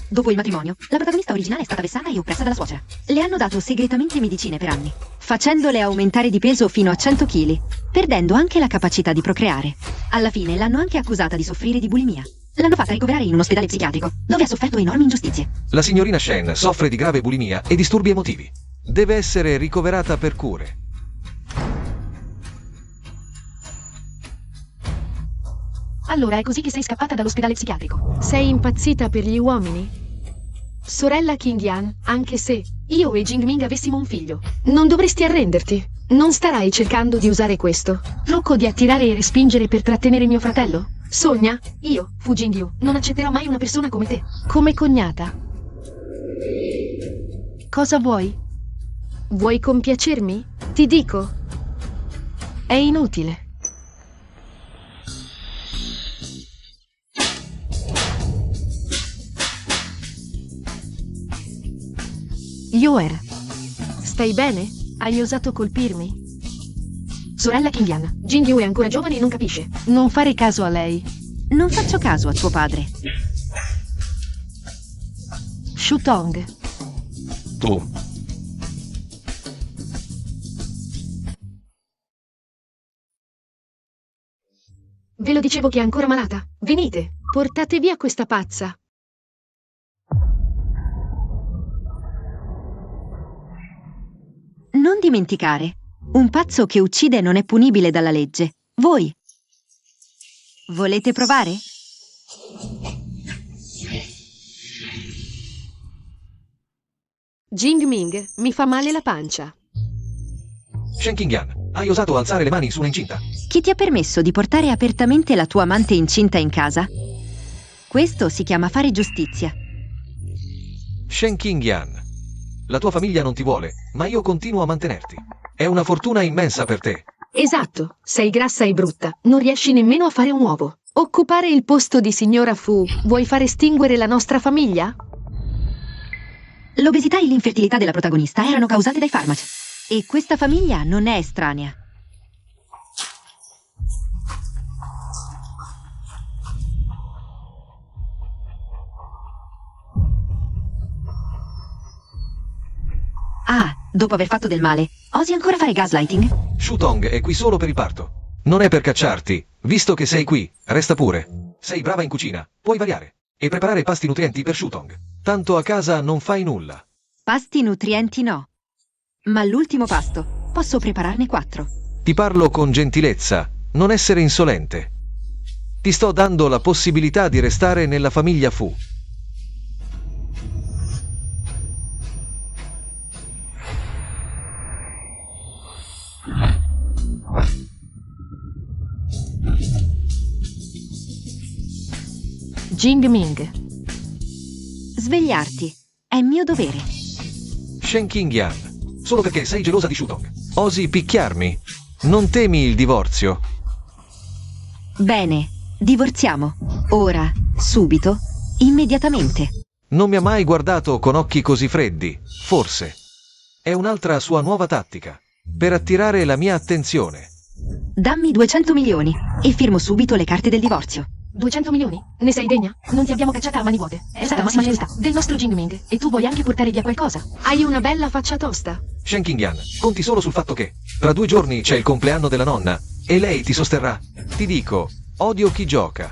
Dopo il matrimonio, la protagonista originale è stata vessata e oppressa dalla suocera. Le hanno dato segretamente medicine per anni, facendole aumentare di peso fino a 100 kg, perdendo anche la capacità di procreare. Alla fine l'hanno anche accusata di soffrire di bulimia. L'hanno fatta ricoverare in un ospedale psichiatrico, dove ha sofferto enormi ingiustizie. La signorina Shen soffre di grave bulimia e disturbi emotivi. Deve essere ricoverata per cure. Allora è così che sei scappata dall'ospedale psichiatrico? Sei impazzita per gli uomini? Sorella Qingyan, anche se io e Jingming avessimo un figlio, non dovresti arrenderti. Non starai cercando di usare questo trucco di attirare e respingere per trattenere mio fratello? Sogna, io, Fu Jingyu, non accetterò mai una persona come te. Come cognata. Cosa vuoi? Vuoi compiacermi? Ti dico. È inutile. Yoer, stai bene? Hai osato colpirmi? Sorella Qingyan, Jingyu è ancora giovane e non capisce. Non fare caso a lei. Non faccio caso a tuo padre. Shutong. Tu. Ve lo dicevo che è ancora malata. Venite, portate via questa pazza. Non dimenticare, un pazzo che uccide non è punibile dalla legge. Voi volete provare? Jingming, mi fa male la pancia. Shen Qingyan, hai osato alzare le mani su una incinta? Chi ti ha permesso di portare apertamente la tua amante incinta in casa? Questo si chiama fare giustizia. Shen Qingyan, la tua famiglia non ti vuole, ma io continuo a mantenerti. È una fortuna immensa per te. Esatto, sei grassa e brutta, non riesci nemmeno a fare un uovo. Occupare il posto di signora Fu, vuoi far estinguere la nostra famiglia? L'obesità e l'infertilità della protagonista erano causate dai farmaci. E questa famiglia non è estranea. Ah, dopo aver fatto del male, osi ancora fare gaslighting? Shutong è qui solo per il parto. Non è per cacciarti. Visto che sei qui, resta pure. Sei brava in cucina, puoi variare. E preparare pasti nutrienti per Shutong. Tanto a casa non fai nulla. Pasti nutrienti no. Ma l'ultimo pasto, posso prepararne 4. Ti parlo con gentilezza, non essere insolente. Ti sto dando la possibilità di restare nella famiglia Fu. Jingming. Svegliarti, è mio dovere. Shen Qingyan, solo perché sei gelosa di Shutong. Osi picchiarmi? Non temi il divorzio? Bene, divorziamo. Ora, subito, immediatamente. Non mi ha mai guardato con occhi così freddi, forse. È un'altra sua nuova tattica, per attirare la mia attenzione. Dammi 200 milioni e firmo subito le carte del divorzio. 200 milioni? Ne sei degna? Non ti abbiamo cacciata a mani vuote. È stata la massima scelta del nostro Jingming. E tu vuoi anche portare via qualcosa? Hai una bella faccia tosta. Shen Qingyan, conti solo sul fatto che tra 2 giorni c'è il compleanno della nonna e lei ti sosterrà. Ti dico, odio chi gioca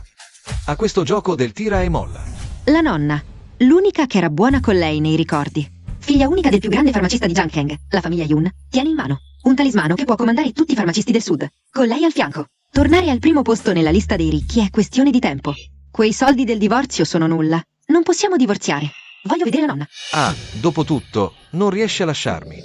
a questo gioco del tira e molla. La nonna, l'unica che era buona con lei nei ricordi. Figlia unica del più grande farmacista di Jiangkeng, la famiglia Yun, tiene in mano un talismano che può comandare tutti i farmacisti del sud, con lei al fianco. Tornare al primo posto nella lista dei ricchi è questione di tempo. Quei soldi del divorzio sono nulla. Non possiamo divorziare. Voglio vedere la nonna. Ah, dopo tutto, non riesce a lasciarmi.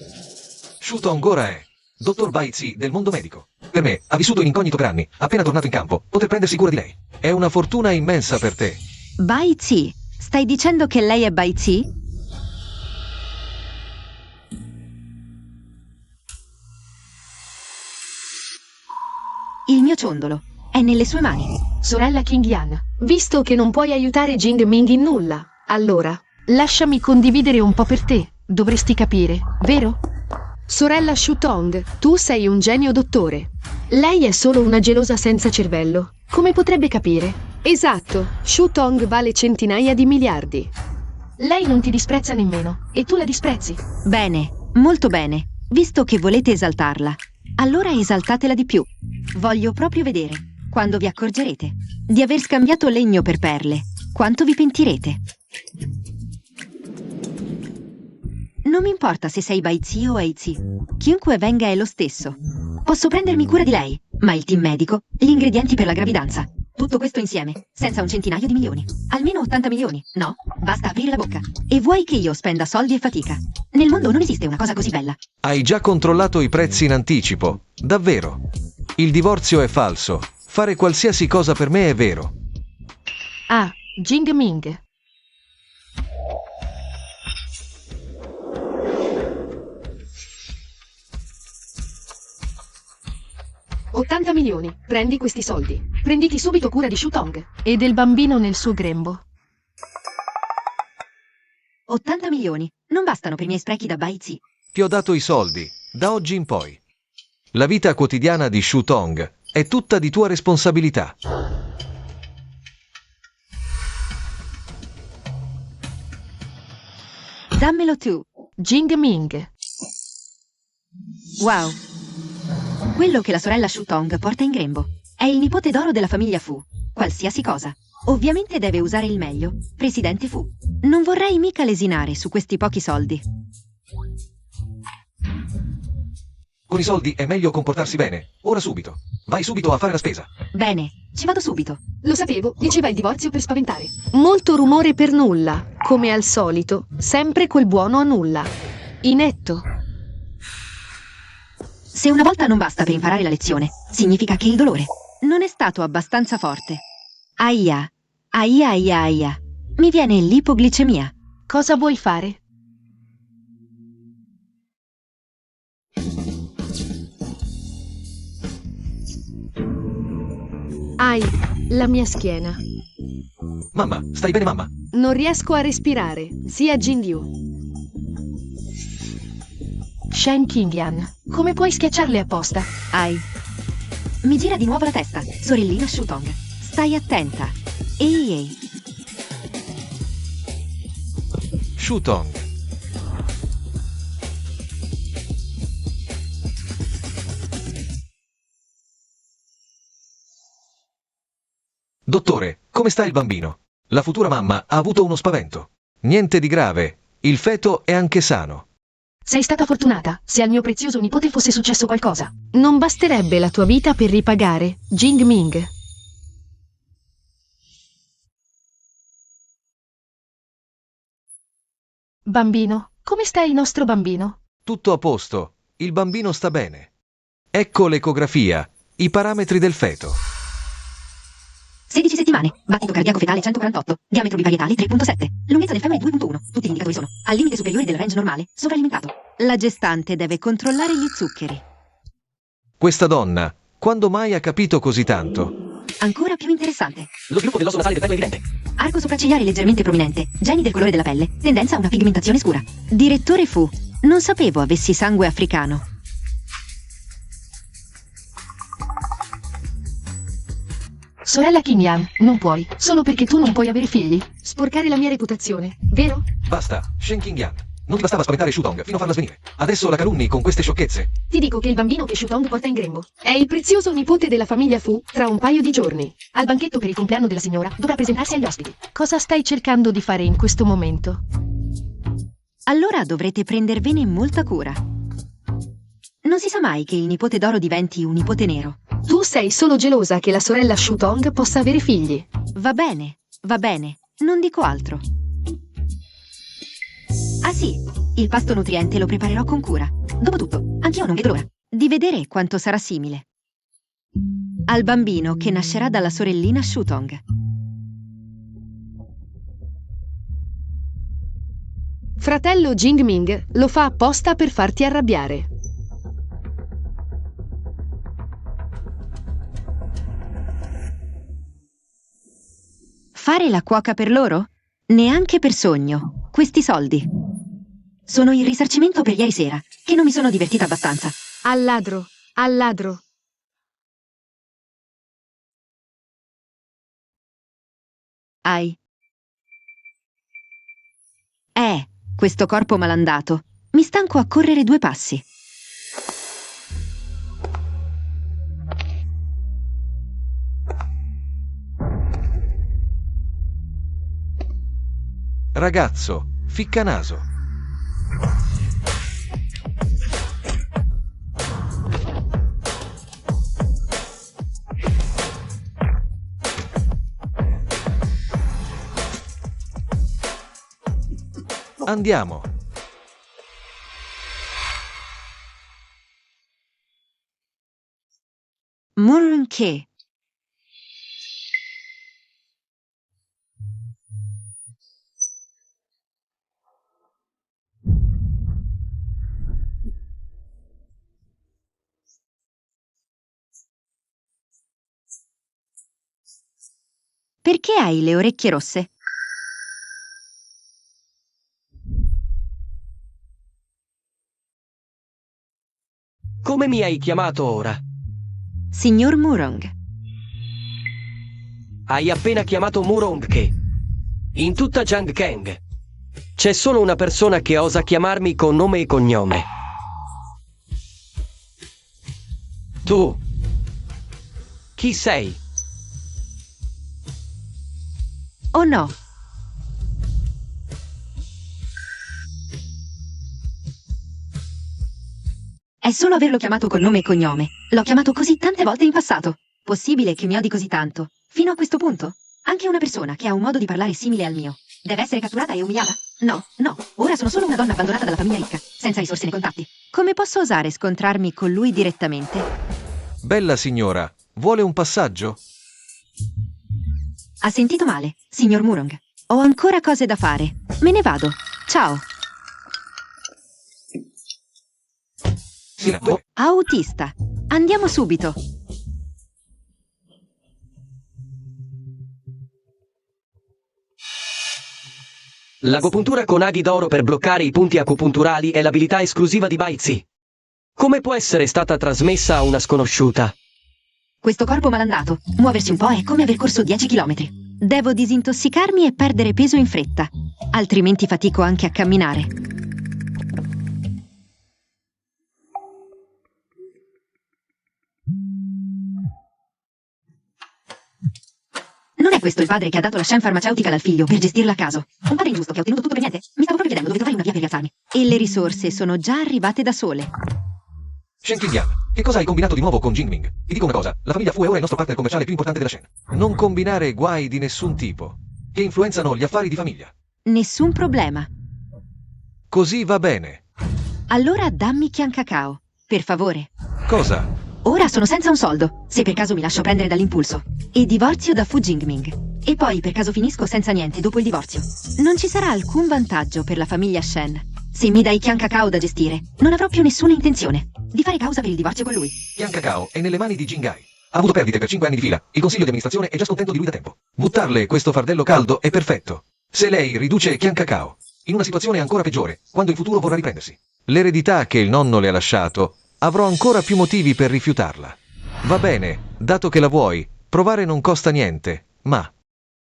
Shutong ora è dottor Bai Zi del mondo medico. Per me, ha vissuto in incognito per anni. Appena tornato in campo, poter prendersi cura di lei. È una fortuna immensa per te. Bai Zi? Stai dicendo che lei è Bai Zi? Il mio ciondolo è nelle sue mani. Sorella Qingyan, visto che non puoi aiutare Jingming in nulla, allora, lasciami condividere un po' per te. Dovresti capire, vero? Sorella Shutong, tu sei un genio dottore. Lei è solo una gelosa senza cervello. Come potrebbe capire? Esatto, Shutong vale centinaia di miliardi. Lei non ti disprezza nemmeno, e tu la disprezzi. Bene, molto bene. Visto che volete esaltarla, allora esaltatela di più. Voglio proprio vedere, quando vi accorgerete, di aver scambiato legno per perle, quanto vi pentirete. Non mi importa se sei Baizi o Aizi. Chiunque venga è lo stesso. Posso prendermi cura di lei, ma il team medico, gli ingredienti per la gravidanza. Tutto questo insieme, senza un centinaio di milioni. Almeno 80 milioni, no? Basta aprire la bocca. E vuoi che io spenda soldi e fatica? Nel mondo non esiste una cosa così bella. Hai già controllato i prezzi in anticipo. Davvero. Il divorzio è falso. Fare qualsiasi cosa per me è vero. Ah, Jing Ming. $80 milioni. Prendi questi soldi. Prenditi subito cura di Shutong e del bambino nel suo grembo. 80 milioni. Non bastano per i miei sprechi da Baizi. Ti ho dato i soldi, da oggi in poi. La vita quotidiana di Shutong è tutta di tua responsabilità. Dammelo tu. Jing Ming. Wow. Quello che la sorella Shutong porta in grembo. È il nipote d'oro della famiglia Fu. Qualsiasi cosa. Ovviamente deve usare il meglio. Presidente Fu. Non vorrei mica lesinare su questi pochi soldi. Con i soldi è meglio comportarsi bene. Ora subito. Vai subito a fare la spesa. Bene, ci vado subito. Lo sapevo, diceva il divorzio per spaventare. Molto rumore per nulla, come al solito, sempre quel buono a nulla. Inetto. Se una volta non basta per imparare la lezione, significa che il dolore non è stato abbastanza forte. Aia, aia, aia, aia. Mi viene l'ipoglicemia. Cosa vuoi fare? Ai, la mia schiena. Mamma, stai bene mamma? Non riesco a respirare, sia Jin-Ryu. Shen Qingyan, come puoi schiacciarle apposta? Ai. Mi gira di nuovo la testa. Sorellina Shutong. Stai attenta. Ehi, ehi. Shutong. Dottore, come sta il bambino? La futura mamma ha avuto uno spavento. Niente di grave. Il feto è anche sano. Sei stata fortunata. Se al mio prezioso nipote fosse successo qualcosa, non basterebbe la tua vita per ripagare, Jing Ming. Bambino, come sta il nostro bambino? Tutto a posto. Il bambino sta bene. Ecco l'ecografia. I parametri del feto. 16 settimane. Battito cardiaco fetale 148. Diametro biparietale 3.7. Lunghezza del femore 2.1. Tutti gli indicatori sono al limite superiore del range normale, sovralimentato. La gestante deve controllare gli zuccheri. Questa donna, quando mai ha capito così tanto? Ancora più interessante. Lo sviluppo dell'osso nasale del feto è evidente. Arco sopraccigliare leggermente prominente. Geni del colore della pelle. Tendenza a una pigmentazione scura. Direttore Fu. Non sapevo avessi sangue africano. Sorella Qingyan, non puoi, solo perché tu non puoi avere figli, sporcare la mia reputazione, vero? Basta, Shen Qingyan. Non ti bastava spaventare Shutong fino a farla svenire. Adesso la calunni con queste sciocchezze. Ti dico che il bambino che Shutong porta in grembo è il prezioso nipote della famiglia Fu tra un paio di giorni. Al banchetto per il compleanno della signora dovrà presentarsi agli ospiti. Cosa stai cercando di fare in questo momento? Allora dovrete prendervene molta cura. Non si sa mai che il nipote d'oro diventi un nipote nero. Tu sei solo gelosa che la sorella Shutong possa avere figli. Va bene, non dico altro. Ah sì, il pasto nutriente lo preparerò con cura. Dopotutto, anch'io non vedo l'ora di vedere quanto sarà simile al bambino che nascerà dalla sorellina Shutong. Fratello Jing Ming lo fa apposta per farti arrabbiare. Fare la cuoca per loro? Neanche per sogno. Questi soldi sono il risarcimento per ieri sera, che non mi sono divertita abbastanza. Al ladro, al ladro. Ai. Questo corpo malandato. Mi stanco a correre 2 passi. Ragazzo, ficcanaso. Andiamo. Murunke. Perché hai le orecchie rosse? Come mi hai chiamato ora? Signor Murong. Hai appena chiamato Murong-ke. In tutta Jangkeng c'è solo una persona che osa chiamarmi con nome e cognome. Tu. Chi sei? Oh no. È solo averlo chiamato con nome e cognome. L'ho chiamato così tante volte in passato. Possibile che mi odi così tanto? Fino a questo punto? Anche una persona che ha un modo di parlare simile al mio deve essere catturata e umiliata? No, no. Ora sono solo una donna abbandonata dalla famiglia ricca, senza risorse né contatti. Come posso osare scontrarmi con lui direttamente? Bella signora, vuole un passaggio? Ha sentito male, signor Murong. Ho ancora cose da fare. Me ne vado. Ciao. Autista. Andiamo subito. L'agopuntura con aghi d'oro per bloccare i punti acupunturali è l'abilità esclusiva di Baizi. Come può essere stata trasmessa a una sconosciuta? Questo corpo malandato. Muoversi un po' è come aver corso 10 chilometri. Devo disintossicarmi e perdere peso in fretta. Altrimenti fatico anche a camminare. Non è questo il padre che ha dato la Shen Pharmaceutical al figlio per gestirla a caso? Un padre ingiusto che ha ottenuto tutto per niente? Mi stavo proprio chiedendo dove trovare una via per rialzarmi. E le risorse sono già arrivate da sole. Shen Qingyang, che cosa hai combinato di nuovo con Jingming? Ti dico una cosa, la famiglia Fu è ora il nostro partner commerciale più importante della Shen. Non combinare guai di nessun tipo, che influenzano gli affari di famiglia. Nessun problema. Così va bene. Allora dammi Qian Cacao, per favore. Cosa? Ora sono senza un soldo, se per caso mi lascio prendere dall'impulso. E divorzio da Fu Jingming. E poi per caso finisco senza niente dopo il divorzio. Non ci sarà alcun vantaggio per la famiglia Shen. Se mi dai Qian Cacao da gestire, non avrò più nessuna intenzione di fare causa per il divorzio con lui. Qian Cacao è nelle mani di Jingai. Ha avuto perdite per 5 anni di fila. Il consiglio di amministrazione è già scontento di lui da tempo. Buttarle questo fardello caldo è perfetto. Se lei riduce Qian Cacao in una situazione ancora peggiore, quando in futuro vorrà riprendersi. L'eredità che il nonno le ha lasciato, avrò ancora più motivi per rifiutarla. Va bene, dato che la vuoi, provare non costa niente, ma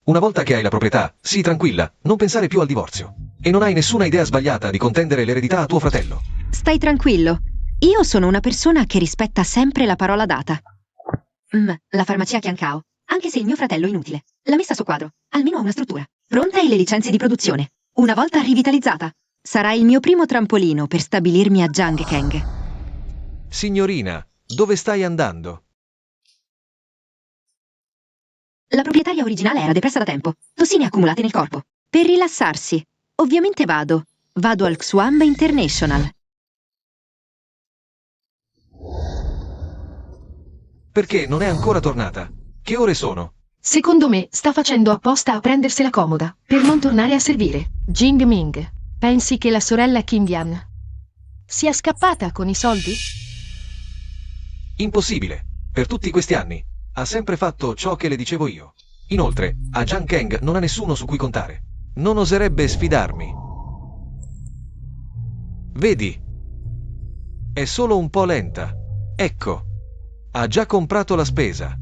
una volta che hai la proprietà, sii tranquilla, non pensare più al divorzio. E non hai nessuna idea sbagliata di contendere l'eredità a tuo fratello. Stai tranquillo. Io sono una persona che rispetta sempre la parola data. La farmacia Qian Cao, anche se il mio fratello è inutile, l'ha messa a suo quadro. Almeno ha una struttura pronta e le licenze di produzione. Una volta rivitalizzata, sarà il mio primo trampolino per stabilirmi a Jangkeng. Signorina, dove stai andando? La proprietaria originale era depressa da tempo, tossine accumulate nel corpo. Per rilassarsi, ovviamente vado al Xuanba International. Perché non è ancora tornata? Che ore sono? Secondo me sta facendo apposta a prendersela comoda, per non tornare a servire. Jing Ming, pensi che la sorella Kim Yan sia scappata con i soldi? Impossibile. Per tutti questi anni ha sempre fatto ciò che le dicevo io. Inoltre, a Jangkeng non ha nessuno su cui contare. Non oserebbe sfidarmi. Vedi? È solo un po' lenta. Ecco, ha già comprato la spesa.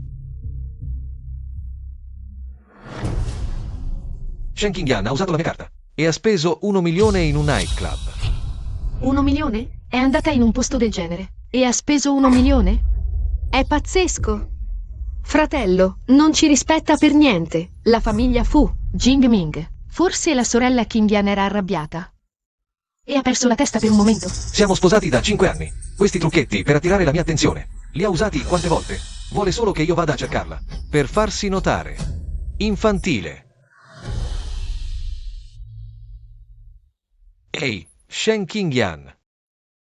Shen Qingyang ha usato la mia carta. e ha speso 1 milione in un nightclub. 1 milione? È andata in un posto del genere e ha speso 1 milione? È pazzesco! Fratello, non ci rispetta per niente. La famiglia Fu, Jing-Ming. Forse la sorella Qingyan era arrabbiata. E ha perso la testa per un momento. Siamo sposati da 5 anni. Questi trucchetti per attirare la mia attenzione. Li ha usati quante volte? Vuole solo che io vada a cercarla. Per farsi notare. Infantile. Ehi, Shen Qingyan.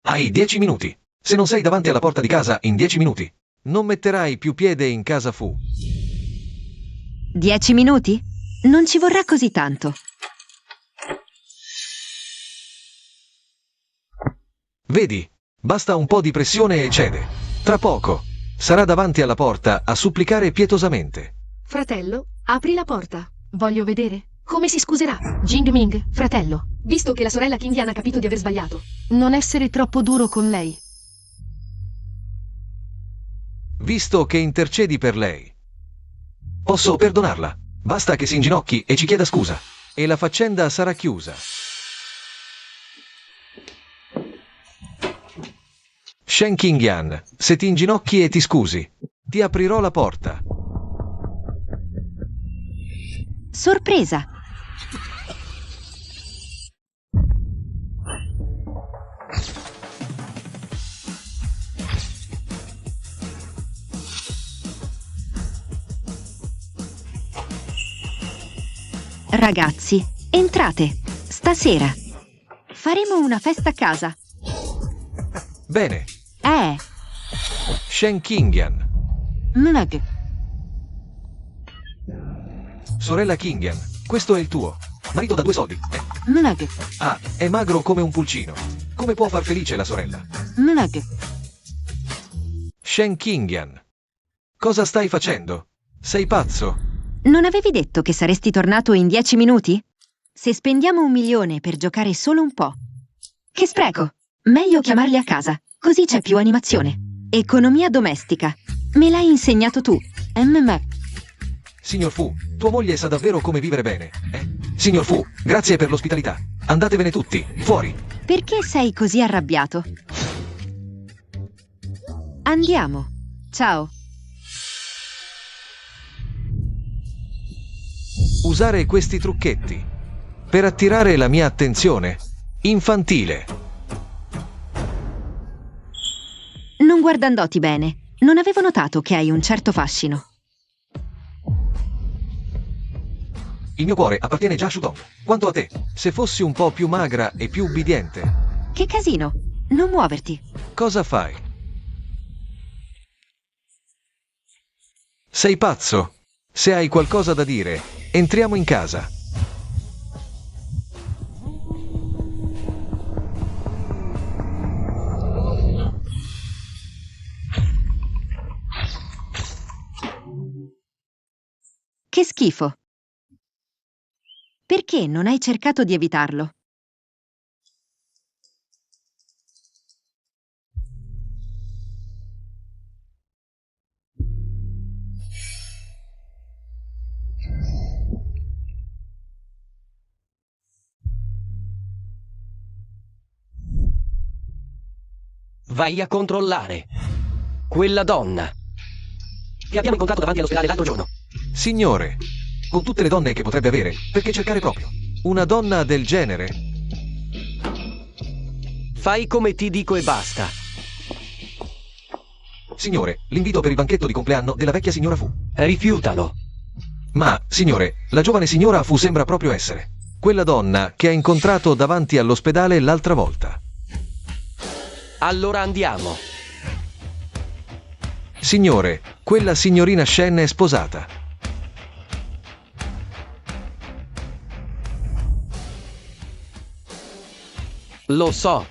Hai 10 minuti. Se non sei davanti alla porta di casa in 10 minuti, non metterai più piede in casa Fu. 10 minuti? Non ci vorrà così tanto. Vedi, basta un po' di pressione e cede. Tra poco, sarà davanti alla porta a supplicare pietosamente. Fratello, apri la porta. Voglio vedere. Come si scuserà? Jing-Ming, fratello, visto che la sorella Qingyan ha capito di aver sbagliato, non essere troppo duro con lei. Visto che intercedi per lei, posso perdonarla. Basta che si inginocchi e ci chieda scusa. E la faccenda sarà chiusa. Shen Qingyan, se ti inginocchi e ti scusi, ti aprirò la porta. Sorpresa! Ragazzi, entrate. Stasera faremo una festa a casa. Bene, Eh, Shen Qingyan, Mnag. sorella Qingyan, questo è il tuo. Marito da 2 soldi. Mnag. Ah, è magro come un pulcino. Come può far felice la sorella? Mnag. Shen Qingyan, cosa stai facendo? Sei pazzo? Non avevi detto che saresti tornato in 10 minuti? Se spendiamo 1 milione per giocare solo un po'. Che spreco! Meglio chiamarli a casa, così c'è più animazione. Economia domestica. Me l'hai insegnato tu. Signor Fu, tua moglie sa davvero come vivere bene, eh? Signor Fu, grazie per l'ospitalità. Andatevene tutti, fuori. Perché sei così arrabbiato? Andiamo. Ciao. Usare questi trucchetti per attirare la mia attenzione. Infantile. Non guardandoti bene, non avevo notato che hai un certo fascino. Il mio cuore appartiene già a Shudong. Quanto a te, se fossi un po' più magra e più ubbidiente, Che casino! Non muoverti. cosa fai? Sei pazzo? Se hai qualcosa da dire, entriamo in casa. Che schifo. Perché non hai cercato di evitarlo? Vai a controllare. Quella donna che abbiamo incontrato davanti all'ospedale l'altro giorno. Signore, con tutte le donne che potrebbe avere, perché cercare proprio una donna del genere? Fai come ti dico e basta. Signore, l'invito per il banchetto di compleanno della vecchia signora Fu. Rifiutalo. Ma, signore, la giovane signora Fu sembra proprio essere quella donna che ha incontrato davanti all'ospedale l'altra volta. Allora andiamo. Signore, quella signorina Shen è sposata. Lo so.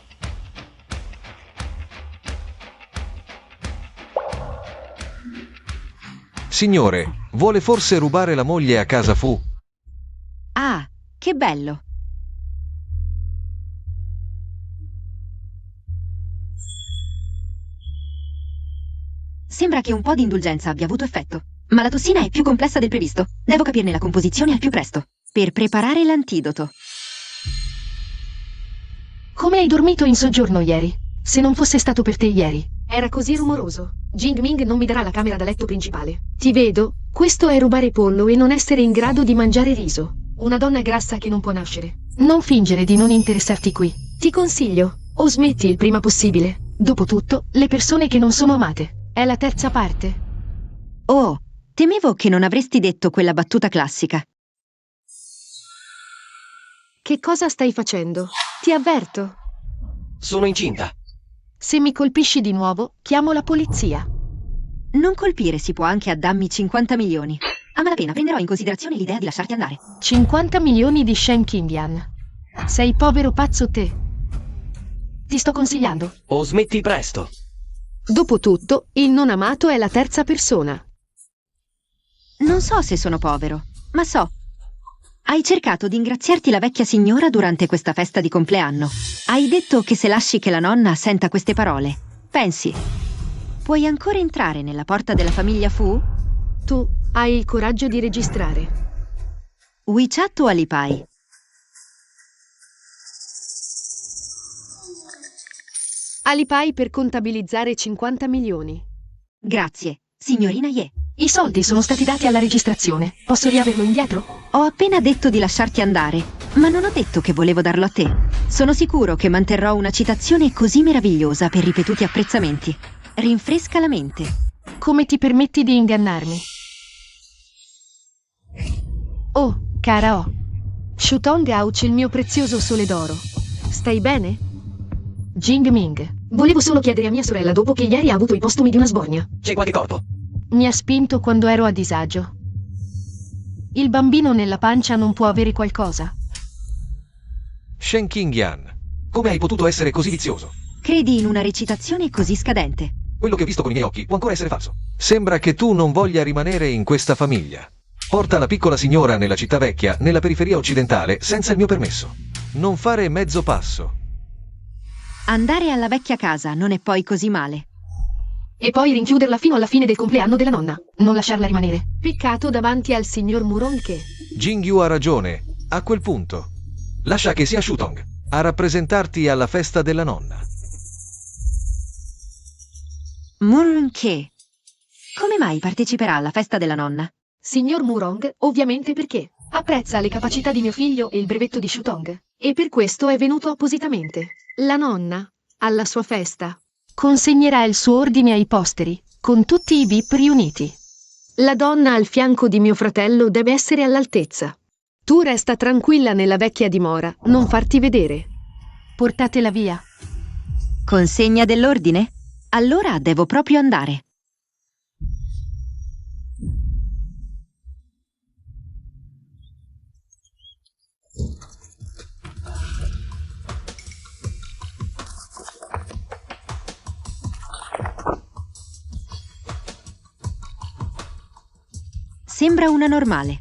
Signore, vuole forse rubare la moglie a casa Fu? Ah, che bello. Sembra che un po' di indulgenza abbia avuto effetto, ma la tossina è più complessa del previsto. Devo capirne la composizione al più presto, per preparare l'antidoto. Come hai dormito in soggiorno ieri? Se non fosse stato per te ieri, era così rumoroso. Jingming non mi darà la camera da letto principale. Ti vedo, questo è rubare pollo e non essere in grado di mangiare riso. Una donna grassa che non può nascere. Non fingere di non interessarti qui. Ti consiglio, o smetti il prima possibile. Dopotutto, le persone che non sono amate. È la terza parte. Oh, temevo che non avresti detto quella battuta classica. Che cosa stai facendo? Ti avverto. Sono incinta. Se mi colpisci di nuovo, chiamo la polizia. Non colpire si può anche a dammi 50 milioni. A malapena prenderò in considerazione l'idea di lasciarti andare. 50 milioni di Shen Qingyan. Sei povero pazzo te. Ti sto consigliando. O smetti presto. Dopotutto, il non amato è la terza persona. Non so se sono povero, ma so. Hai cercato di ingraziarti la vecchia signora durante questa festa di compleanno. Hai detto che se lasci che la nonna senta queste parole, pensi, puoi ancora entrare nella porta della famiglia Fu? Tu hai il coraggio di registrare. WeChat o Alipay? Alipay per contabilizzare 50 milioni. Grazie, signorina Ye. I soldi sono stati dati alla registrazione. Posso riaverlo indietro? Ho appena detto di lasciarti andare, ma non ho detto che volevo darlo a te. Sono sicuro che manterrò una citazione così meravigliosa per ripetuti apprezzamenti. Rinfresca la mente. Come ti permetti di ingannarmi? Oh, cara O. Shutong Ouch, il mio prezioso sole d'oro. Stai bene? Jingming. Volevo solo chiedere a mia sorella dopo che ieri ha avuto i postumi di una sbornia. C'è qualche corpo? Mi ha spinto quando ero a disagio. Il bambino nella pancia non può avere qualcosa? Shen Qingyan, come hai potuto essere così vizioso? Credi in una recitazione così scadente? Quello che ho visto con i miei occhi può ancora essere falso. Sembra che tu non voglia rimanere in questa famiglia. Porta la piccola signora nella città vecchia, nella periferia occidentale, senza il mio permesso. Non fare mezzo passo. Andare alla vecchia casa non è poi così male. E poi rinchiuderla fino alla fine del compleanno della nonna. Non lasciarla rimanere. Peccato davanti al signor Murong che... Jingyu ha ragione. A quel punto, lascia che sia Shutong a rappresentarti alla festa della nonna. Murong-che? Come mai parteciperà alla festa della nonna? Signor Murong, ovviamente perché apprezza le capacità di mio figlio e il brevetto di Shutong. E per questo è venuto appositamente. La nonna, alla sua festa, consegnerà il suo ordine ai posteri, con tutti i VIP riuniti. La donna al fianco di mio fratello deve essere all'altezza. Tu resta tranquilla nella vecchia dimora, non farti vedere. Portatela via. Consegna dell'ordine? Allora devo proprio andare. Sembra una normale.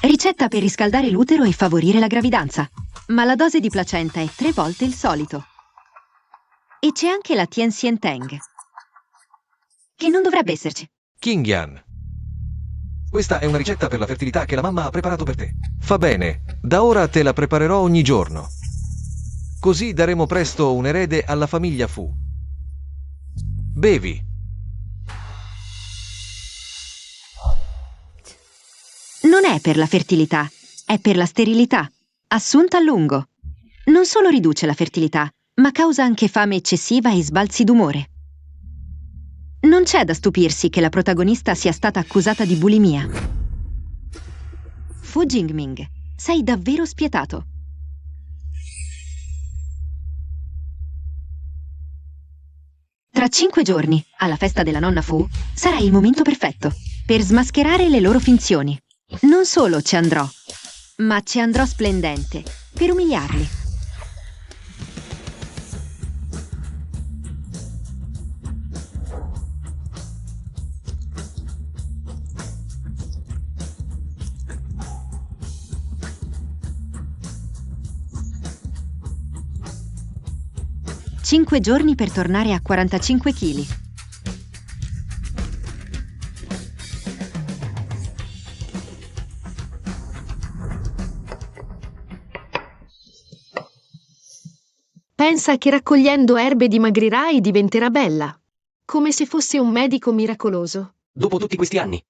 Ricetta per riscaldare l'utero e favorire la gravidanza. Ma la dose di placenta è 3 volte il solito. E c'è anche la Tien Teng, che non dovrebbe esserci. Qingyan. Questa è una ricetta per la fertilità che la mamma ha preparato per te. Fa bene, da ora te la preparerò ogni giorno. Così daremo presto un erede alla famiglia Fu. Bevi. Non è per la fertilità, è per la sterilità, assunta a lungo. Non solo riduce la fertilità, ma causa anche fame eccessiva e sbalzi d'umore. Non c'è da stupirsi che la protagonista sia stata accusata di bulimia. Fu Jingming, sei davvero spietato. Tra 5 giorni, alla festa della nonna Fu, sarà il momento perfetto per smascherare le loro finzioni. Non solo ci andrò, ma ci andrò splendente per umiliarli. Cinque giorni per tornare a 45 kg. Pensa che raccogliendo erbe dimagrirà e diventerà bella. Come se fosse un medico miracoloso. Dopo tutti questi anni.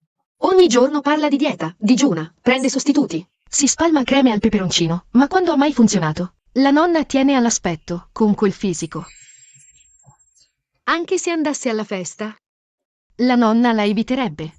Ogni giorno parla di dieta, digiuna, prende sostituti. Si spalma creme al peperoncino, ma quando ha mai funzionato? La nonna tiene all'aspetto, con quel fisico. Anche se andasse alla festa, la nonna la eviterebbe.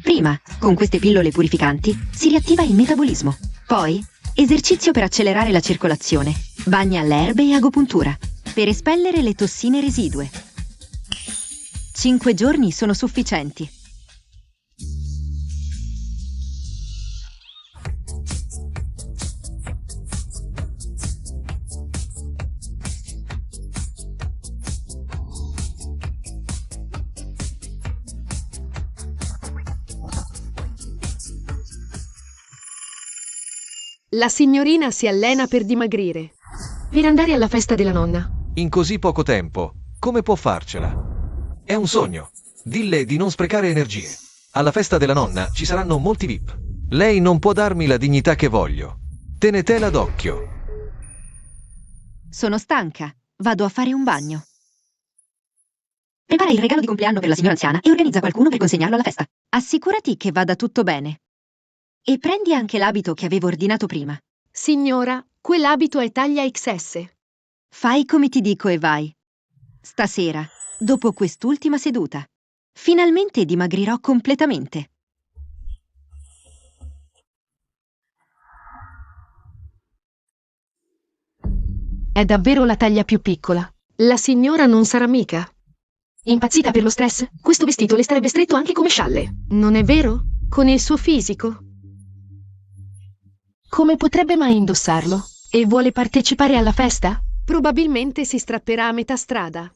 Prima, con queste pillole purificanti, si riattiva il metabolismo. Poi, esercizio per accelerare la circolazione. Bagna alle erbe e agopuntura, per espellere le tossine residue. 5 giorni sono sufficienti. La signorina si allena per dimagrire, per andare alla festa della nonna. In così poco tempo, come può farcela? È un sogno. Dille di non sprecare energie. Alla festa della nonna ci saranno molti VIP. Lei non può darmi la dignità che voglio. Tenetela d'occhio. Sono stanca. Vado a fare un bagno. Prepara il regalo di compleanno per la signora anziana e organizza qualcuno per consegnarlo alla festa. Assicurati che vada tutto bene. E prendi anche l'abito che avevo ordinato prima. Signora, quell'abito è taglia XS. Fai come ti dico e vai. Stasera, dopo quest'ultima seduta, finalmente dimagrirò completamente. È davvero la taglia più piccola. La signora non sarà mica impazzita per lo stress? Questo vestito le starebbe stretto anche come scialle. Non è vero? Con il suo fisico? Come potrebbe mai indossarlo? E vuole partecipare alla festa? Probabilmente si strapperà a metà strada.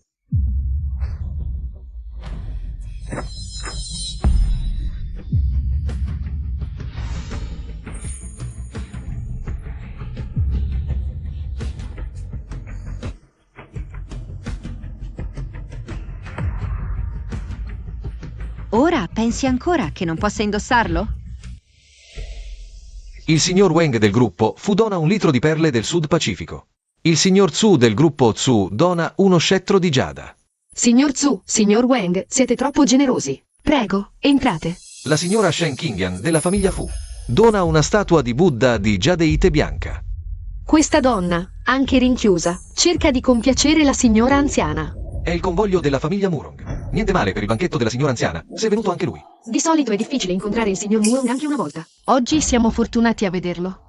Ora pensi ancora che non possa indossarlo? Il signor Wang del gruppo Fu dona 1 litro di perle del Sud Pacifico. Il signor Tzu del gruppo Tzu dona uno scettro di giada. Signor Tzu, signor Wang, siete troppo generosi. Prego, entrate. La signora Shen Qingyan della famiglia Fu dona una statua di Buddha di giadeite bianca. Questa donna, anche rinchiusa, cerca di compiacere la signora anziana. È il convoglio della famiglia Murong. Niente male per il banchetto della signora anziana, se è venuto anche lui. Di solito è difficile incontrare il signor Murong anche una volta. Oggi siamo fortunati a vederlo.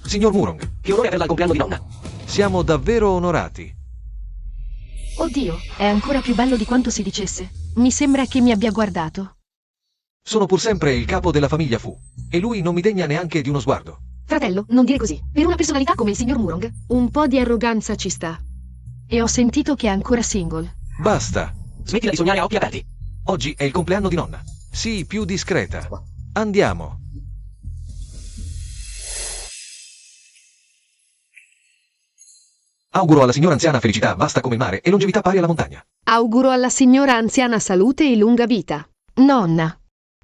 Signor Murong, Che onore averla al compleanno di nonna. siamo davvero onorati. Oddio, è ancora più bello di quanto si dicesse. Mi sembra che mi abbia guardato. Sono pur sempre il capo della famiglia Fu, e lui non mi degna neanche di uno sguardo. Fratello, non dire così. Per una personalità come il signor Murong, un po' di arroganza ci sta. E ho sentito che è ancora single. Basta. Smettila di sognare a occhi aperti. Oggi è il compleanno di nonna. Sii più discreta. Andiamo. Auguro alla signora anziana felicità vasta come il mare e longevità pari alla montagna. Auguro alla signora anziana salute e lunga vita. Nonna,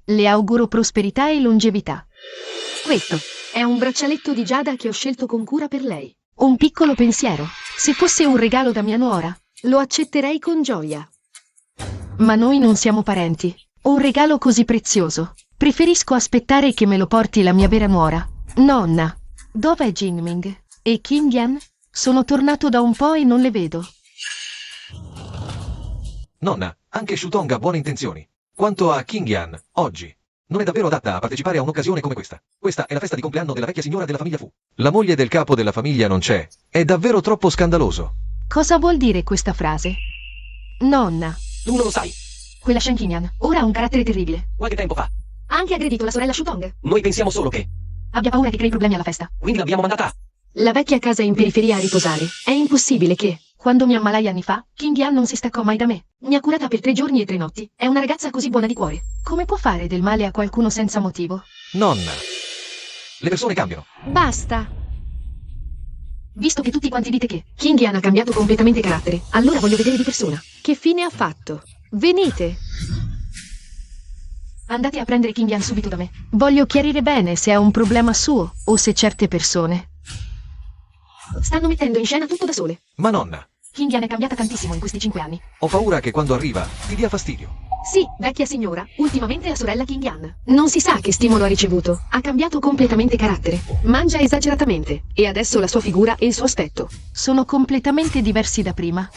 le auguro prosperità e longevità. Questo è un braccialetto di giada che ho scelto con cura per lei. Un piccolo pensiero. Se fosse un regalo da mia nuora, lo accetterei con gioia. Ma noi non siamo parenti. Un regalo così prezioso. Preferisco aspettare che me lo porti la mia vera nuora. Nonna, dov'è Jingming? E Qingyan? Sono tornato da un po' e non le vedo. Nonna, anche Shutong ha buone intenzioni. Quanto a Qingyan, oggi, non è davvero adatta a partecipare a un'occasione come questa. Questa è la festa di compleanno della vecchia signora della famiglia Fu. La moglie del capo della famiglia non c'è. È davvero troppo scandaloso. Cosa vuol dire questa frase? Nonna, Tu non lo sai. quella Shen Qingyan ora ha un carattere terribile. Qualche tempo fa. Ha anche aggredito la sorella Shutong. Noi pensiamo solo che. Abbia paura che crei problemi alla festa. Quindi l'abbiamo mandata. La vecchia casa in periferia a riposare. È impossibile che Quando mi ammalai anni fa, King Yan non si staccò mai da me. Mi ha curata per 3 giorni e 3 notti. È una ragazza così buona di cuore. Come può fare del male a qualcuno senza motivo? Nonna. Le persone cambiano. Basta! Visto che tutti quanti dite che King Yan ha cambiato completamente carattere, allora voglio vedere di persona. Che fine ha fatto? Venite! Andate a prendere King Yan subito da me. Voglio chiarire bene se è un problema suo o se certe persone stanno mettendo in scena tutto da sole. Ma nonna, King Yan è cambiata tantissimo in questi 5 anni. ho paura che quando arriva ti dia fastidio. Sì, vecchia signora, ultimamente la sorella King Yan. Non si sa che stimolo ha ricevuto. Ha cambiato completamente carattere. Mangia esageratamente. E adesso la sua figura e il suo aspetto sono completamente diversi da prima.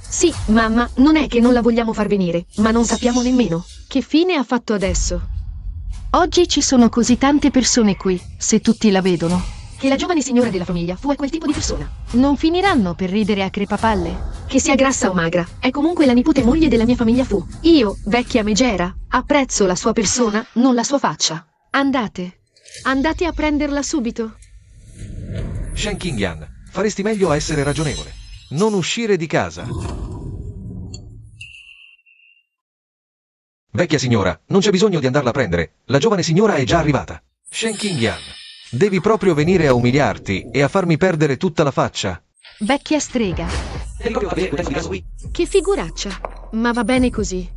Sì, mamma, non è che non la vogliamo far venire, ma non sappiamo nemmeno che fine ha fatto adesso. Oggi ci sono così tante persone qui, se tutti la vedono, che la giovane signora della famiglia Fu è quel tipo di persona. Non finiranno per ridere a crepapalle? Che sia grassa o magra, è comunque la nipote moglie della mia famiglia Fu. Io, vecchia megera, apprezzo la sua persona, non la sua faccia. Andate. Andate a prenderla subito. Shen King Yan, faresti meglio a essere ragionevole. Non uscire di casa. Vecchia signora, non c'è bisogno di andarla a prendere. La giovane signora è già arrivata. Shen King Yan, devi proprio venire a umiliarti e a farmi perdere tutta la faccia. Vecchia strega. Che figuraccia. Ma va bene così.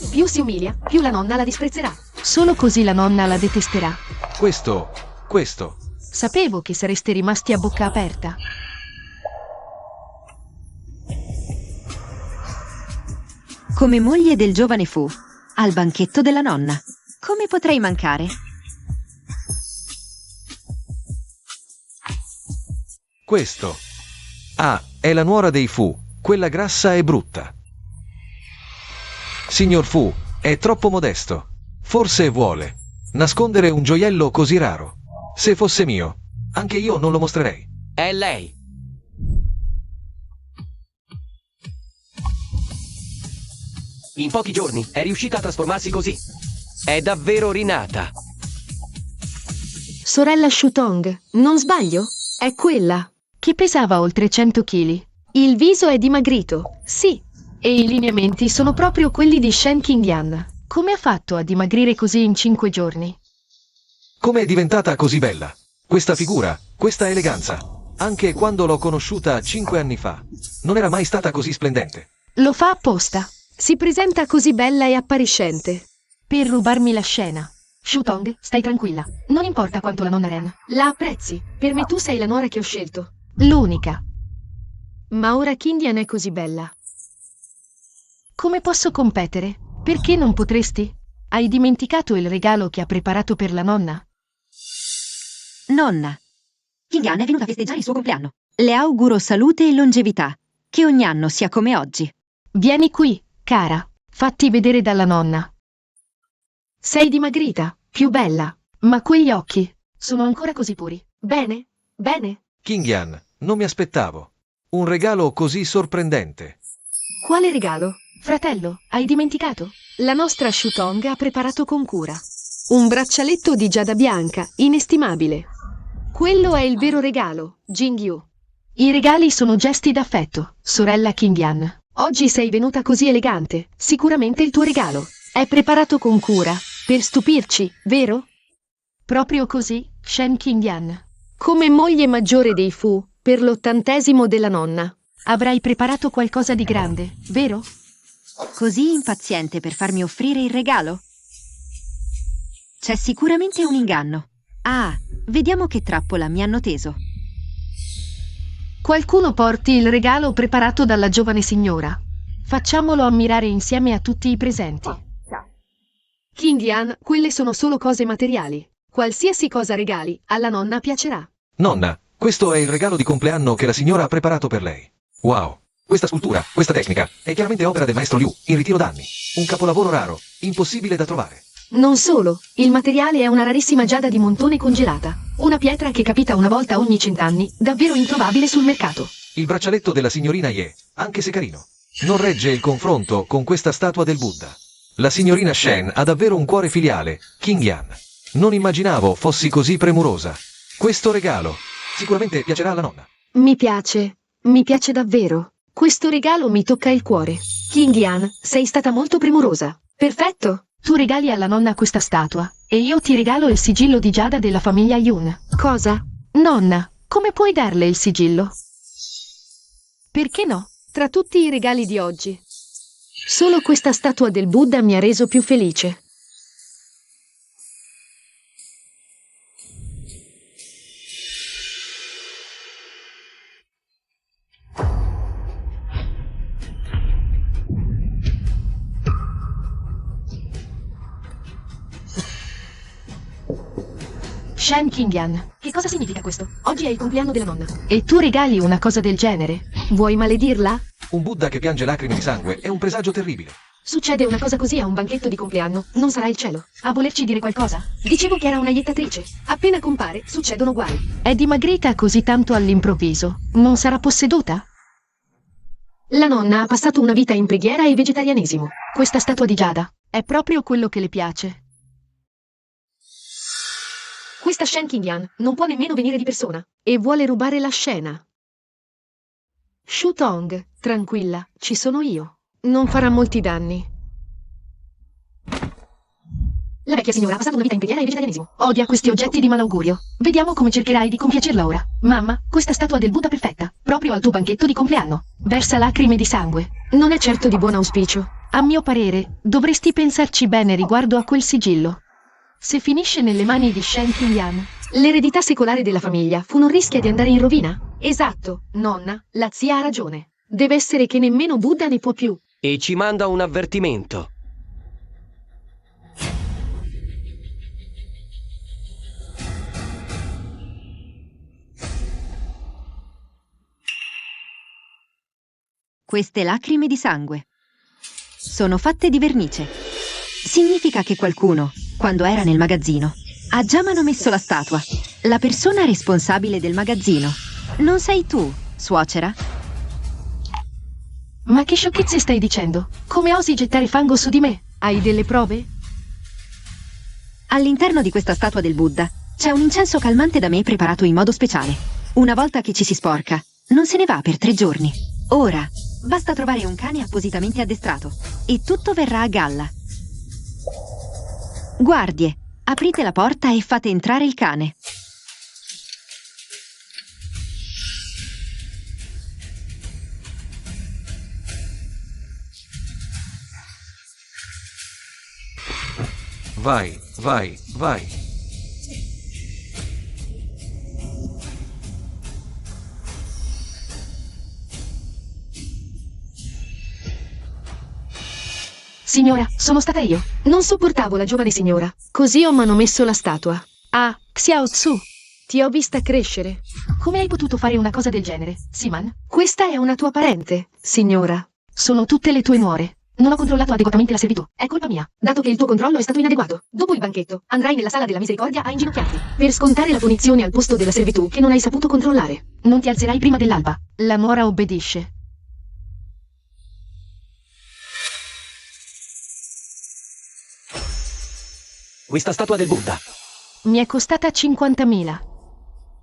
Più si umilia, più la nonna la disprezzerà. Solo così la nonna la detesterà. Questo. Sapevo che sareste rimasti a bocca aperta. Come moglie del giovane Fu, al banchetto della nonna. Come potrei mancare? Questo. Ah, è la nuora dei Fu, quella grassa e brutta. Signor Fu, è troppo modesto. Forse vuole nascondere un gioiello così raro. Se fosse mio, anche io non lo mostrerei. È lei. In pochi giorni è riuscita a trasformarsi così. È davvero rinata. Sorella Shutong, non sbaglio? È quella che pesava oltre 100 kg. Il viso è dimagrito, sì, e i lineamenti sono proprio quelli di Shen King Yan. Come ha fatto a dimagrire così in 5 giorni? Come è diventata così bella? Questa figura, questa eleganza. Anche quando l'ho conosciuta 5 anni fa, non era mai stata così splendente. Lo fa apposta. Si presenta così bella e appariscente per rubarmi la scena. Shutong, stai tranquilla. Non importa quanto la nonna Ren la apprezzi. Per me tu sei la nuora che ho scelto. L'unica. Ma ora King Yan è così bella. Come posso competere? Perché non potresti? Hai dimenticato il regalo che ha preparato per la nonna? Nonna. King Yan è venuta a festeggiare il suo compleanno. Le auguro salute e longevità. Che ogni anno sia come oggi. Vieni qui, cara. Fatti vedere dalla nonna. Sei dimagrita, più bella, ma quegli occhi sono ancora così puri. Bene? Bene? King Yan, non mi aspettavo. Un regalo così sorprendente. Quale regalo? Fratello, hai dimenticato? La nostra Shutong ha preparato con cura un braccialetto di giada bianca, inestimabile. Quello è il vero regalo, Jingyu. I regali sono gesti d'affetto, sorella King Yan. Oggi sei venuta così elegante, sicuramente il tuo regalo è preparato con cura, per stupirci, vero? Proprio così, Shen King Yan. Come moglie maggiore dei Fu, per l'80° della nonna, avrai preparato qualcosa di grande, vero? Così impaziente per farmi offrire il regalo? C'è sicuramente un inganno. Ah, vediamo che trappola mi hanno teso. Qualcuno porti il regalo preparato dalla giovane signora. Facciamolo ammirare insieme a tutti i presenti. King Yan, quelle sono solo cose materiali. Qualsiasi cosa regali, alla nonna piacerà. Nonna, questo è il regalo di compleanno che la signora ha preparato per lei. Wow! Questa scultura, questa tecnica, è chiaramente opera del maestro Liu, in ritiro d'anni. Un capolavoro raro, impossibile da trovare. Non solo, il materiale è una rarissima giada di montone congelata. Una pietra che capita una volta ogni 100 anni, davvero introvabile sul mercato. Il braccialetto della signorina Ye, anche se carino, non regge il confronto con questa statua del Buddha. La signorina Shen ha davvero un cuore filiale, King Yan. Non immaginavo fossi così premurosa. Questo regalo sicuramente piacerà alla nonna. Mi piace davvero. Questo regalo mi tocca il cuore. Qingyan, sei stata molto premurosa. Perfetto. Tu regali alla nonna questa statua, e io ti regalo il sigillo di Giada della famiglia Yun. Cosa? Nonna, come puoi darle il sigillo? Perché no? Tra tutti i regali di oggi, solo questa statua del Buddha mi ha reso più felice. Shen Qingyan, che cosa significa questo? Oggi è il compleanno della nonna. E tu regali una cosa del genere? Vuoi maledirla? Un Buddha che piange lacrime di sangue è un presagio terribile. Succede una cosa così a un banchetto di compleanno, non sarà il cielo a volerci dire qualcosa? Dicevo che era una iettatrice. Appena compare, succedono guai. È dimagrita così tanto all'improvviso. Non sarà posseduta? La nonna ha passato una vita in preghiera e vegetarianesimo. Questa statua di Giada è proprio quello che le piace. Questa Shen Qingyan non può nemmeno venire di persona e vuole rubare la scena. Shu Tong, tranquilla, ci sono io. Non farà molti danni. La vecchia signora ha passato una vita in preghiera e vegetarianesimo. Odia questi oggetti di malaugurio. Vediamo come cercherai di compiacerla ora. Mamma, questa statua del Buddha perfetta, proprio al tuo banchetto di compleanno. Versa lacrime di sangue. Non è certo di buon auspicio. A mio parere, dovresti pensarci bene riguardo a quel sigillo. Se finisce nelle mani di Shen Qingyan, l'eredità secolare della famiglia fu non rischia di andare in rovina? Esatto, nonna, la zia ha ragione. Deve essere che nemmeno Buddha ne può più. E ci manda un avvertimento. Queste lacrime di sangue sono fatte di vernice. Significa che qualcuno, quando era nel magazzino, ha già manomesso la statua. La persona responsabile del magazzino non sei tu, suocera? Ma che sciocchezze stai dicendo? Come osi gettare fango su di me? Hai delle prove? All'interno di questa statua del Buddha c'è un incenso calmante da me preparato in modo speciale. Una volta che ci si sporca, non se ne va per 3 giorni. Ora, basta trovare un cane appositamente addestrato e tutto verrà a galla. Guardie, aprite la porta e fate entrare il cane. Vai, vai, vai. Signora, sono stata io. Non sopportavo la giovane signora. Così ho manomesso la statua. Ah, Xiao Tzu. Ti ho vista crescere. Come hai potuto fare una cosa del genere, Siman? Questa è una tua parente, signora. Sono tutte le tue nuore. Non ho controllato adeguatamente la servitù. È colpa mia, dato che il tuo controllo è stato inadeguato. Dopo il banchetto, andrai nella sala della misericordia a inginocchiarti, per scontare la punizione al posto della servitù che non hai saputo controllare. Non ti alzerai prima dell'alba. La nuora obbedisce. Questa statua del Buddha. Mi è costata 50.000.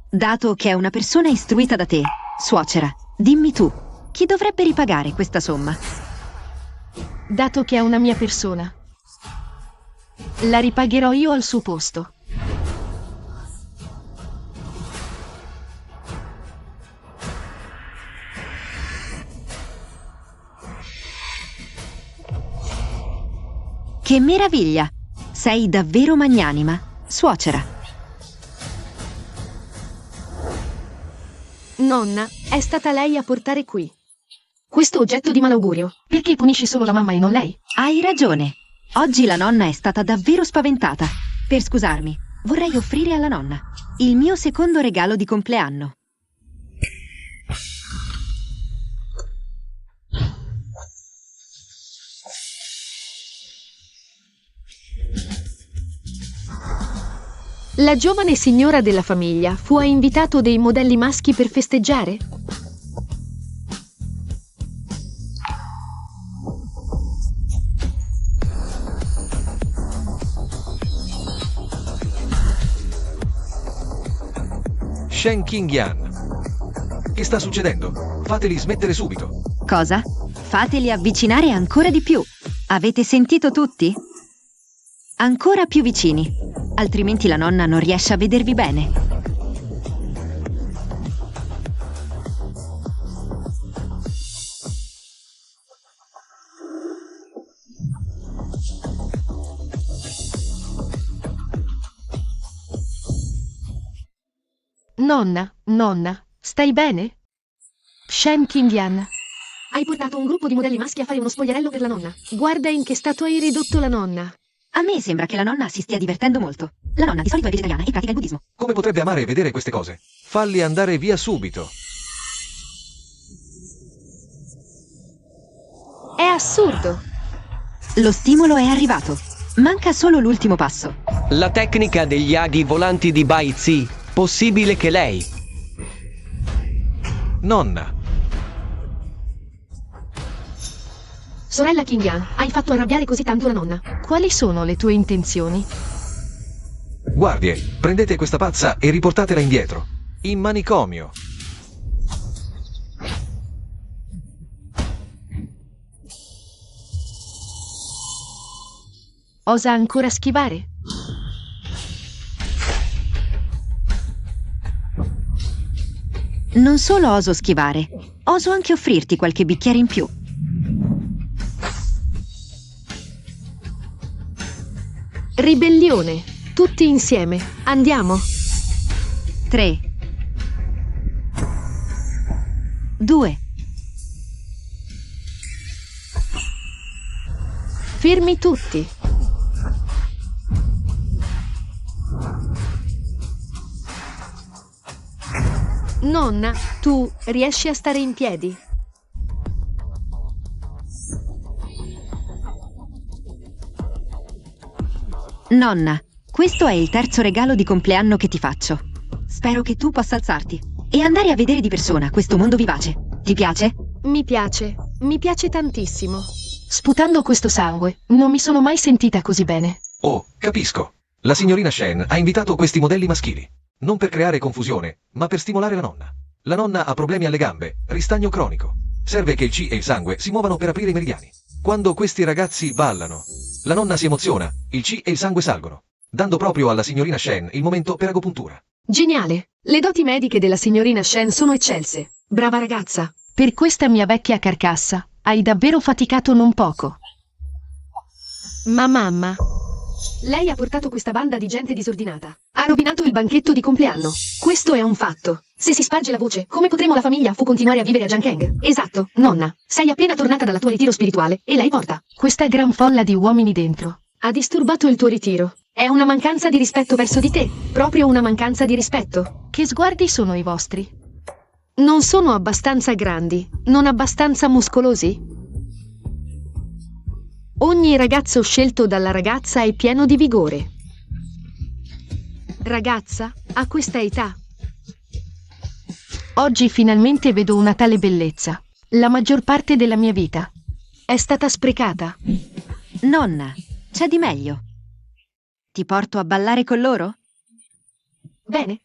Dato che è una persona istruita da te, suocera, dimmi tu, chi dovrebbe ripagare questa somma? Dato che è una mia persona, la ripagherò io al suo posto. Che meraviglia! Sei davvero magnanima, suocera. Nonna, è stata lei a portare qui questo oggetto di malaugurio. Perché punisci solo la mamma e non lei? Hai ragione. Oggi la nonna è stata davvero spaventata. Per scusarmi, vorrei offrire alla nonna il mio secondo regalo di compleanno. La giovane signora della famiglia fu invitato dei modelli maschi per festeggiare? Shen Qingyan. Che sta succedendo? Fateli smettere subito. Cosa? Fateli avvicinare ancora di più. Avete sentito tutti? Ancora più vicini, altrimenti la nonna non riesce a vedervi bene. Nonna, stai bene? Shen Qingyan, hai portato un gruppo di modelli maschi a fare uno spogliarello per la nonna. Guarda in che stato hai ridotto la nonna. A me sembra che la nonna si stia divertendo molto. La nonna di solito è vegetariana e pratica il buddismo. Come potrebbe amare vedere queste cose? Falli andare via subito. È assurdo. Lo stimolo è arrivato. Manca solo l'ultimo passo. La tecnica degli aghi volanti di Bai Zi. Possibile che lei... Nonna, Sorella Qingyan, hai fatto arrabbiare così tanto la nonna. Quali sono le tue intenzioni? guardie, prendete questa pazza e riportatela indietro. In manicomio. Osa ancora schivare? Non solo oso schivare, oso anche offrirti qualche bicchiere in più. Ribellione. Tutti insieme. Andiamo. 3, 2, Fermi tutti. Nonna, tu riesci a stare in piedi? Nonna, questo è il terzo regalo di compleanno che ti faccio. Spero che tu possa alzarti e andare a vedere di persona questo mondo vivace. Ti piace? Mi piace tantissimo. Sputando questo sangue, non mi sono mai sentita così bene. Oh, capisco. La signorina Shen ha invitato questi modelli maschili. Non per creare confusione, ma per stimolare la nonna. La nonna ha problemi alle gambe, ristagno cronico. Serve che il Qi e il sangue si muovano per aprire i meridiani. Quando questi ragazzi ballano, la nonna si emoziona, il Qi e il sangue salgono, dando proprio alla signorina Shen il momento per agopuntura. Geniale! Le doti mediche della signorina Shen sono eccelse. Brava ragazza. Per questa mia vecchia carcassa, hai davvero faticato non poco. Ma mamma... Lei ha portato questa banda di gente disordinata. Ha rovinato il banchetto di compleanno. Questo è un fatto. Se si sparge la voce, come potremo la famiglia Fu continuare a vivere a Jiangkeng? Esatto, nonna. Sei appena tornata dalla tua ritiro spirituale e lei porta questa gran folla di uomini dentro. Ha disturbato il tuo ritiro. È una mancanza di rispetto verso di te. Proprio una mancanza di rispetto. Che sguardi sono i vostri? Non sono abbastanza grandi? Non abbastanza muscolosi? Ogni ragazzo scelto dalla ragazza è pieno di vigore. Ragazza, a questa età. Oggi finalmente vedo una tale bellezza. La maggior parte della mia vita è stata sprecata. Nonna, c'è di meglio. Ti porto a ballare con loro? Bene,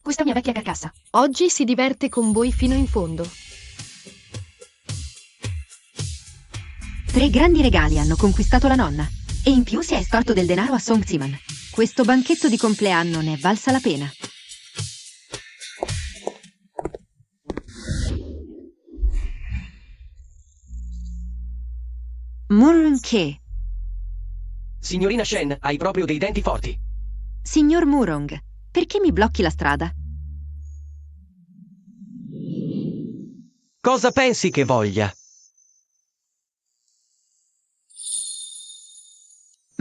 questa mia vecchia carcassa. Oggi si diverte con voi fino in fondo. 3 grandi regali hanno conquistato la nonna e in più si è estorto del denaro a Song Ziman. Questo banchetto di compleanno ne è valsa la pena. Murong-ke. Signorina Shen, hai proprio dei denti forti. Signor Murong, perché mi blocchi la strada? Cosa pensi che voglia?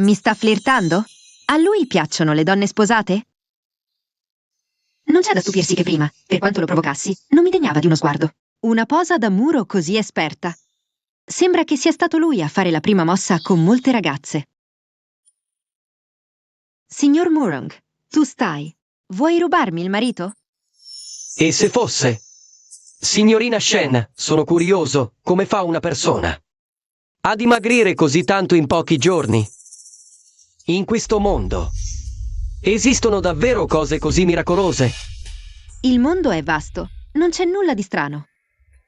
Mi sta flirtando? A lui piacciono le donne sposate? Non c'è da stupirsi che prima, per quanto lo provocassi, non mi degnava di uno sguardo. Una posa da muro così esperta. Sembra che sia stato lui a fare la prima mossa con molte ragazze. Signor Murong, tu stai. Vuoi rubarmi il marito? E se fosse? Signorina Shen, sono curioso, come fa una persona a dimagrire così tanto in pochi giorni? In questo mondo esistono davvero cose così miracolose? Il mondo è vasto. Non c'è nulla di strano.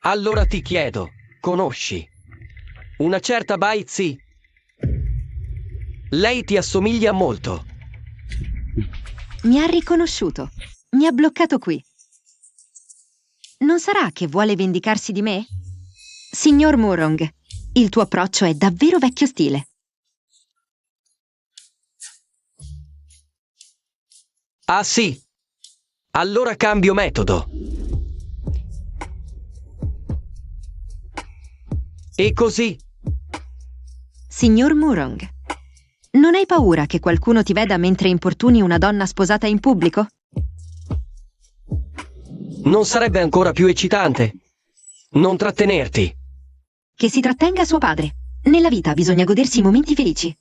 Allora ti chiedo, conosci una certa Baizi? Lei ti assomiglia molto. Mi ha riconosciuto. Mi ha bloccato qui. Non sarà che vuole vendicarsi di me? Signor Murong, il tuo approccio è davvero vecchio stile. Ah sì? Allora cambio metodo. E così? Signor Murong, non hai paura che qualcuno ti veda mentre importuni una donna sposata in pubblico? Non sarebbe ancora più eccitante? Non trattenerti. Che si trattenga suo padre. Nella vita bisogna godersi i momenti felici.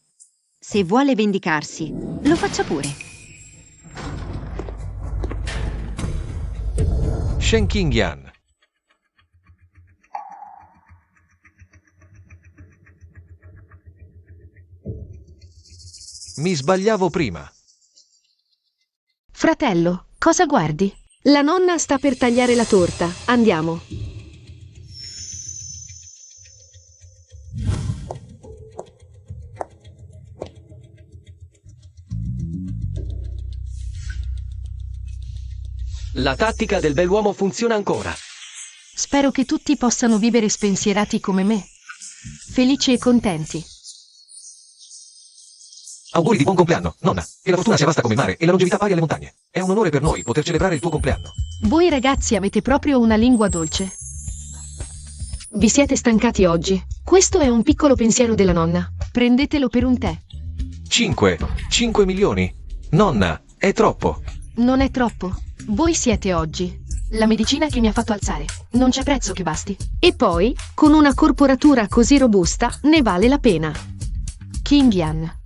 Se vuole vendicarsi, lo faccia pure. Shen Qingyan. Mi sbagliavo prima. Fratello, cosa guardi? La nonna sta per tagliare la torta. Andiamo. La tattica del bell'uomo funziona ancora. Spero che tutti possano vivere spensierati come me. Felici e contenti. Auguri di buon compleanno, nonna. Che la fortuna sia vasta come il mare e la longevità pari alle montagne. È un onore per noi poter celebrare il tuo compleanno. Voi ragazzi avete proprio una lingua dolce. Vi siete stancati oggi. Questo è un piccolo pensiero della nonna. Prendetelo per un tè. 5 milioni? Nonna, è troppo. Non è troppo. Voi siete oggi la medicina che mi ha fatto alzare. Non c'è prezzo che basti. E poi, con una corporatura così robusta, ne vale la pena. Qingyan.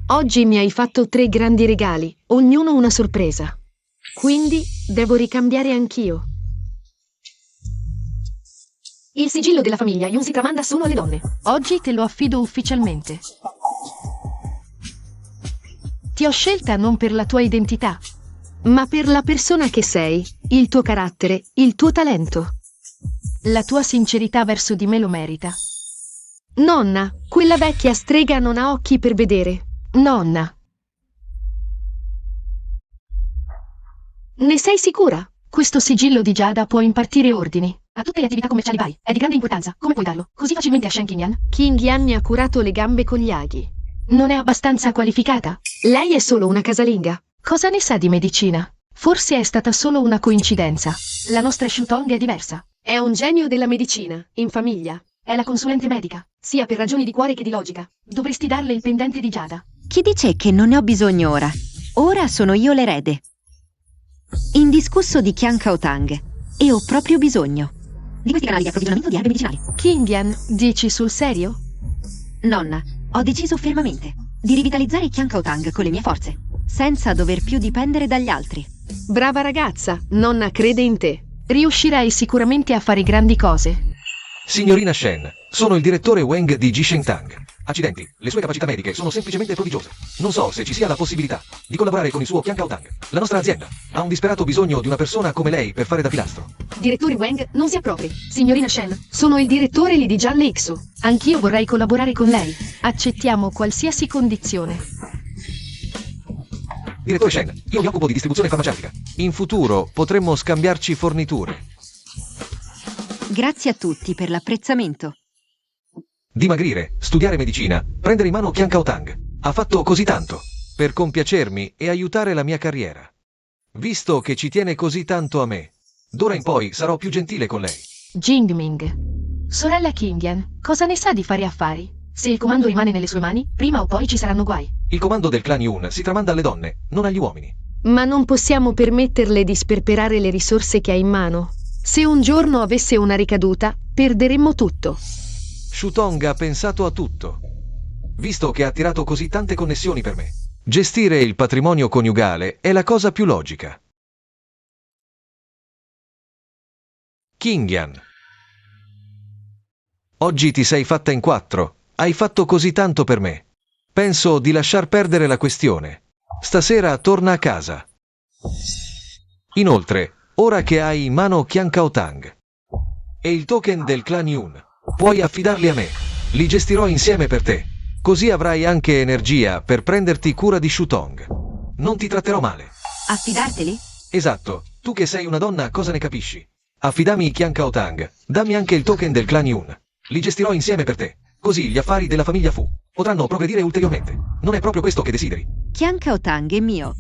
Oggi mi hai fatto 3 grandi regali, ognuno una sorpresa. Quindi devo ricambiare anch'io. Il sigillo della famiglia Yun si tramanda solo alle donne. Oggi te lo affido ufficialmente. Ti ho scelta non per la tua identità, ma per la persona che sei, il tuo carattere, il tuo talento. La tua sincerità verso di me lo merita. Nonna, quella vecchia strega non ha occhi per vedere. Nonna. Ne sei sicura? Questo sigillo di Giada può impartire ordini a tutte le attività commerciali Bai. È di grande importanza. Come puoi darlo così facilmente a Shen Qingyan? Qingyan mi ha curato le gambe con gli aghi. Non è abbastanza qualificata? Lei è solo una casalinga. Cosa ne sa di medicina? Forse è stata solo una coincidenza. La nostra Shutong è diversa. È un genio della medicina, in famiglia. È la consulente medica, sia per ragioni di cuore che di logica. Dovresti darle il pendente di Giada. Chi dice che non ne ho bisogno ora? Ora sono io l'erede. Indiscusso di Qian Kaotang. E ho proprio bisogno di questi canali di approvvigionamento di erbe medicinali. Qingyan, dici sul serio? Nonna, ho deciso fermamente di rivitalizzare Qian Kaotang con le mie forze, senza dover più dipendere dagli altri. Brava ragazza, nonna crede in te. Riuscirai sicuramente a fare grandi cose. Signorina Shen, sono il direttore Wang di Jishengtang. Accidenti, le sue capacità mediche sono semplicemente prodigiose. Non so se ci sia la possibilità di collaborare con il suo Qian Kaotang. La nostra azienda ha un disperato bisogno di una persona come lei per fare da pilastro. Direttore Wang, non si appropri. Signorina Shen, sono il direttore Li di Gialle Ixu. Anch'io vorrei collaborare con lei. Accettiamo qualsiasi condizione. Direttore Shen, io mi occupo di distribuzione farmaceutica. In futuro potremmo scambiarci forniture. Grazie a tutti per l'apprezzamento. Dimagrire, studiare medicina, prendere in mano Qian Kaotang. Ha fatto così tanto per compiacermi e aiutare la mia carriera. Visto che ci tiene così tanto a me, d'ora in poi sarò più gentile con lei. Jingming. Sorella Qingyan, cosa ne sa di fare affari? Se il comando rimane nelle sue mani, prima o poi ci saranno guai. Il comando del clan Yun si tramanda alle donne, non agli uomini. Ma non possiamo permetterle di sperperare le risorse che ha in mano. Se un giorno avesse una ricaduta, perderemmo tutto. Shutong ha pensato a tutto, visto che ha attirato così tante connessioni per me. Gestire il patrimonio coniugale è la cosa più logica. Qingyan. Oggi ti sei fatta in 4. Hai fatto così tanto per me. Penso di lasciar perdere la questione. Stasera torna a casa. Inoltre, Ora che hai in mano Qian Kao Tang e il token del clan Yun, puoi affidarli a me. Li gestirò insieme per te. Così avrai anche energia per prenderti cura di Shutong. Non ti tratterò male. Affidarteli? Esatto, tu che sei una donna cosa ne capisci? Affidami i Qian Kao Tang, dammi anche il token del clan Yun. Li gestirò insieme per te. Così gli affari della famiglia Fu potranno progredire ulteriormente. Non è proprio questo che desideri? Qian Kao Tang è mio.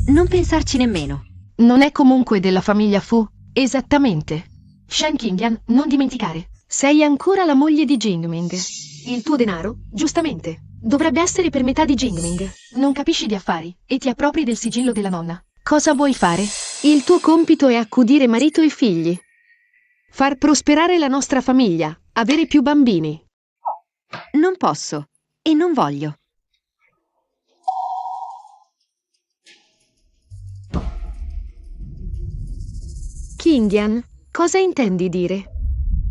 Non pensarci nemmeno. Non è comunque della famiglia Fu? Esattamente. Shen Qingyan, non dimenticare. Sei ancora la moglie di Jingming. Il tuo denaro, giustamente, dovrebbe essere per metà di Jingming. Non capisci di affari e ti appropri del sigillo della nonna. Cosa vuoi fare? Il tuo compito è accudire marito e figli. Far prosperare la nostra famiglia. Avere più bambini. Non posso e non voglio. Qingyan, cosa intendi dire?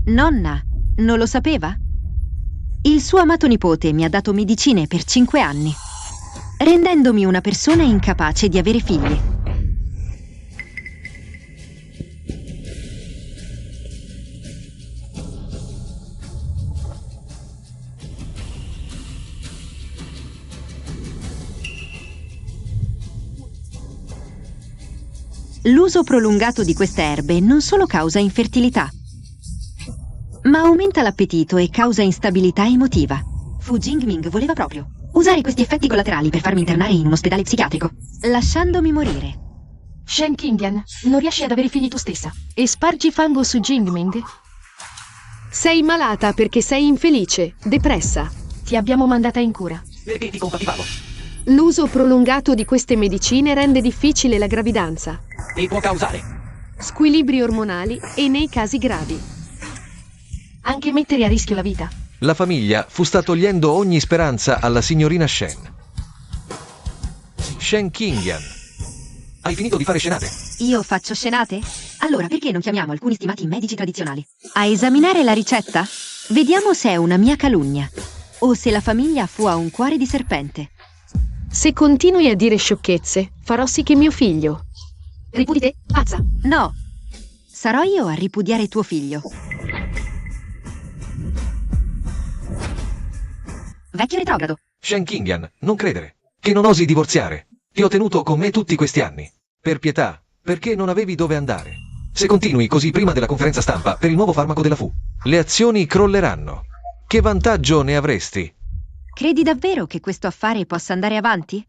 Nonna, non lo sapeva? Il suo amato nipote mi ha dato medicine per 5 anni, rendendomi una persona incapace di avere figli. L'uso prolungato di queste erbe non solo causa infertilità, ma aumenta l'appetito e causa instabilità emotiva. Fu Jingming voleva proprio usare questi effetti collaterali per farmi internare in un ospedale psichiatrico, lasciandomi morire. Shen Qingyan, non riesci ad avere figli tu stessa e spargi fango su Jingming? Sei malata perché sei infelice, depressa. Ti abbiamo mandata in cura. Perché ti compativamo? L'uso prolungato di queste medicine rende difficile la gravidanza, E può causare squilibri ormonali e nei casi gravi anche mettere a rischio la vita. La famiglia Fu sta togliendo ogni speranza alla signorina Shen. Shen Qingyan, hai finito di fare scenate? Io faccio scenate? Allora perché non chiamiamo alcuni stimati medici tradizionali a esaminare la ricetta? Vediamo se è una mia calunnia o se la famiglia Fu ha un cuore di serpente. Se continui a dire sciocchezze, farò sì che mio figlio... Ripudi te, pazza! No, sarò io a ripudiare tuo figlio. Vecchio retrogrado. Shen Qingyan, non credere che non osi divorziare. Ti ho tenuto con me tutti questi anni. Per pietà, perché non avevi dove andare. Se continui così prima della conferenza stampa per il nuovo farmaco della Fu, le azioni crolleranno. Che vantaggio ne avresti? Credi davvero che questo affare possa andare avanti?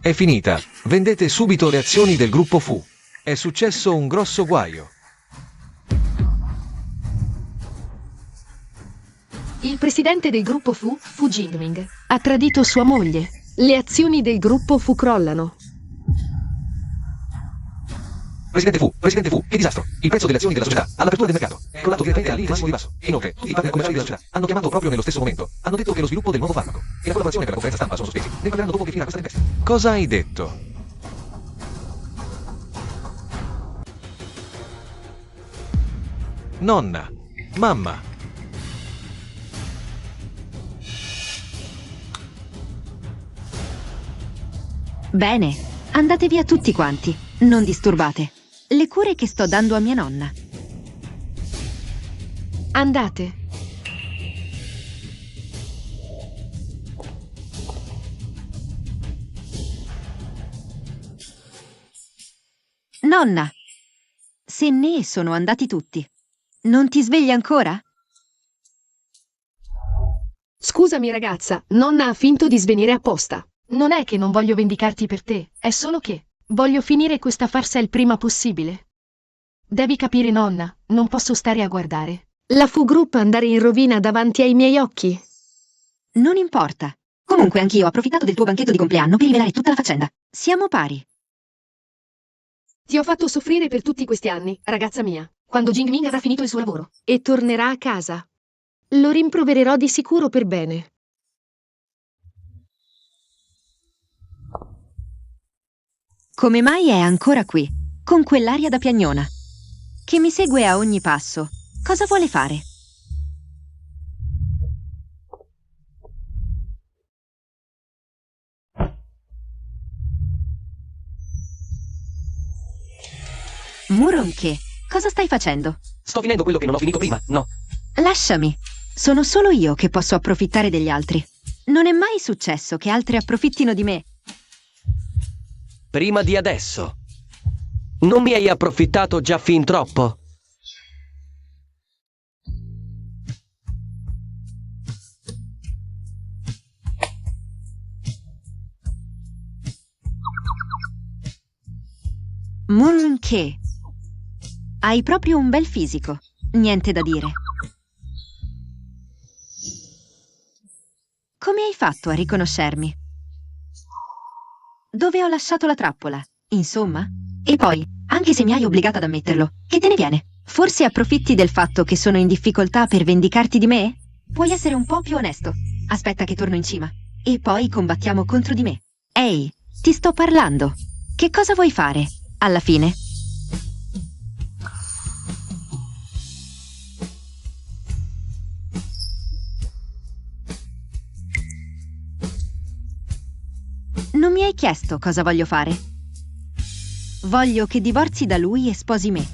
È finita. Vendete subito le azioni del gruppo Fu. È successo un grosso guaio. Il presidente del gruppo Fu Jingming, ha tradito sua moglie. Le azioni del gruppo Fu crollano. Presidente Fu, che disastro! Il prezzo delle azioni della società, all'apertura del mercato, è crollato direttamente al massimo ribasso. Inoltre, tutti i partner commerciali della società hanno chiamato proprio nello stesso momento. Hanno detto che lo sviluppo del nuovo farmaco e la collaborazione per la conferenza stampa sono sospesi. Ne parleranno dopo che finirà questa tempesta. Cosa hai detto? Nonna, mamma. Bene, andate via tutti quanti. Non disturbate le cure che sto dando a mia nonna. Andate. Nonna, se ne sono andati tutti. Non ti svegli ancora? Scusami ragazza, nonna ha finto di svenire apposta. Non è che non voglio vendicarti per te, è solo che voglio finire questa farsa il prima possibile. Devi capire nonna, non posso stare a guardare la Fu Group andare in rovina davanti ai miei occhi. Non importa. Comunque anch'io ho approfittato del tuo banchetto di compleanno per rivelare tutta la faccenda. Siamo pari. Ti ho fatto soffrire per tutti questi anni, ragazza mia. Quando Jingming avrà finito il suo lavoro e tornerà a casa, lo rimprovererò di sicuro per bene. Come mai è ancora qui, con quell'aria da piagnona? che mi segue a ogni passo. Cosa vuole fare? Muronche, cosa stai facendo? Sto finendo quello che non ho finito prima, no? Lasciami. Sono solo io che posso approfittare degli altri. Non è mai successo che altri approfittino di me. Prima di adesso. Non mi hai approfittato già fin troppo? Muronche, hai proprio un bel fisico. Niente da dire. Come hai fatto a riconoscermi? Dove ho lasciato la trappola? Insomma? E poi, anche se mi hai obbligata ad ammetterlo, che te ne viene? Forse approfitti del fatto che sono in difficoltà per vendicarti di me? Puoi essere un po' più onesto. Aspetta che torno in cima. E poi combattiamo contro di me. Ehi, ti sto parlando. Che cosa vuoi fare, alla fine? Non mi hai chiesto cosa voglio fare. Voglio che divorzi da lui e sposi me.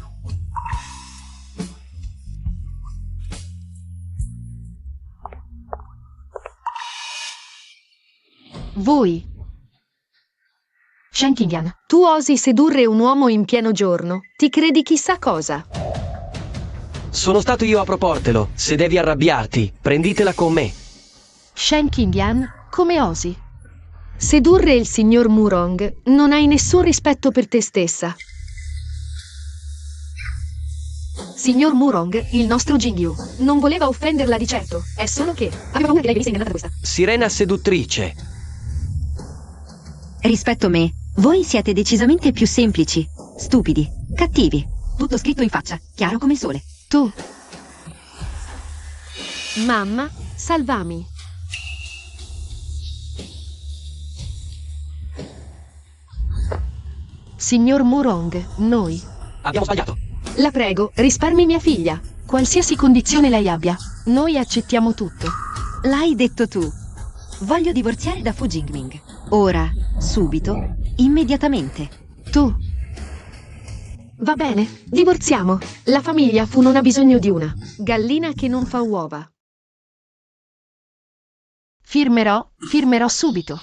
Voi. Shen Qingyan, tu osi sedurre un uomo in pieno giorno. Ti credi chissà cosa? Sono stato io a proportelo. Se devi arrabbiarti, prenditela con me. Shen Qingyan, come osi? Sedurre il signor Murong, non hai nessun rispetto per te stessa. Signor Murong, il nostro Jingyu, non voleva offenderla di certo, è solo che aveva paura che lei venisse ingannata da questa. Sirena seduttrice. Rispetto me, voi siete decisamente più semplici, stupidi, cattivi. Tutto scritto in faccia, chiaro come il sole. Tu. Mamma, salvami. Signor Murong, noi. Abbiamo sbagliato. La prego, risparmi mia figlia. Qualsiasi condizione lei abbia, noi accettiamo tutto. L'hai detto tu. Voglio divorziare da Fu Jingming. Ora, subito, immediatamente. Tu. Va bene, divorziamo. La famiglia Fu non ha bisogno di una gallina che non fa uova. Firmerò subito.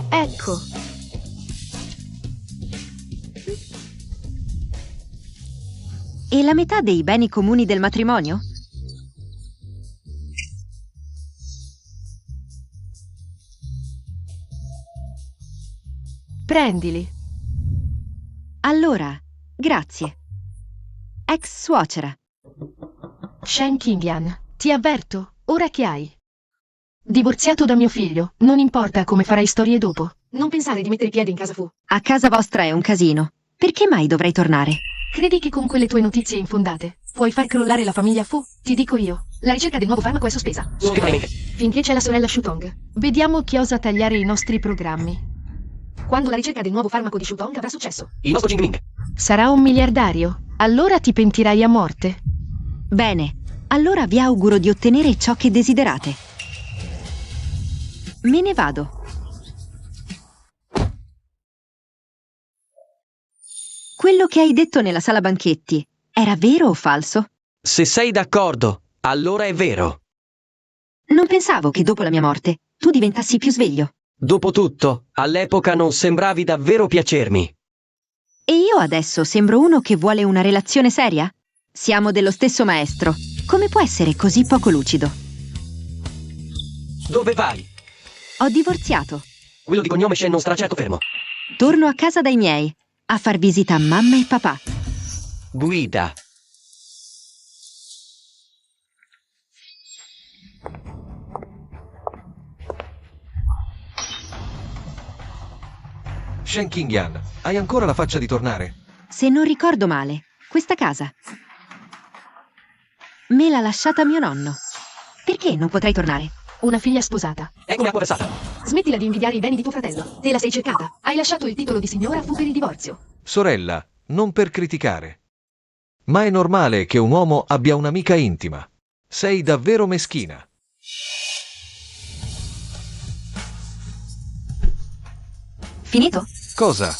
Ecco. E la metà dei beni comuni del matrimonio? Prendili. Allora, grazie. Ex suocera. Shen Qingyan, ti avverto, ora che hai divorziato da mio figlio, non importa come farai storie dopo. Non pensare di mettere i piedi in casa Fu. A casa vostra è un casino. Perché mai dovrei tornare? Credi che con quelle tue notizie infondate puoi far crollare la famiglia Fu? Ti dico io, la ricerca del nuovo farmaco è sospesa. Finché c'è la sorella Shutong. Vediamo chi osa tagliare i nostri programmi. Quando la ricerca del nuovo farmaco di Shutong avrà successo? Il nostro Jingming. Sarà un miliardario. Allora ti pentirai a morte. Bene, allora vi auguro di ottenere ciò che desiderate. Me ne vado. Quello che hai detto nella sala banchetti era vero o falso? Se sei d'accordo, allora è vero. Non pensavo che dopo la mia morte tu diventassi più sveglio. Dopotutto, all'epoca non sembravi davvero piacermi. E io adesso sembro uno che vuole una relazione seria? Siamo dello stesso maestro. Come può essere così poco lucido? Dove vai? Ho divorziato. Quello di cognome Shen non starà certo fermo. Torno a casa dai miei, a far visita a mamma e papà. Guida. Shen Qingyan, hai ancora la faccia di tornare? Se non ricordo male, questa casa. Me l'ha lasciata mio nonno. Perché non potrei tornare? Una figlia sposata. Eccomi acqua versata. Smettila di invidiare i beni di tuo fratello. Te la sei cercata. Hai lasciato il titolo di signora, fu per il divorzio. Sorella, non per criticare. Ma è normale che un uomo abbia un'amica intima. Sei davvero meschina. Finito? Cosa?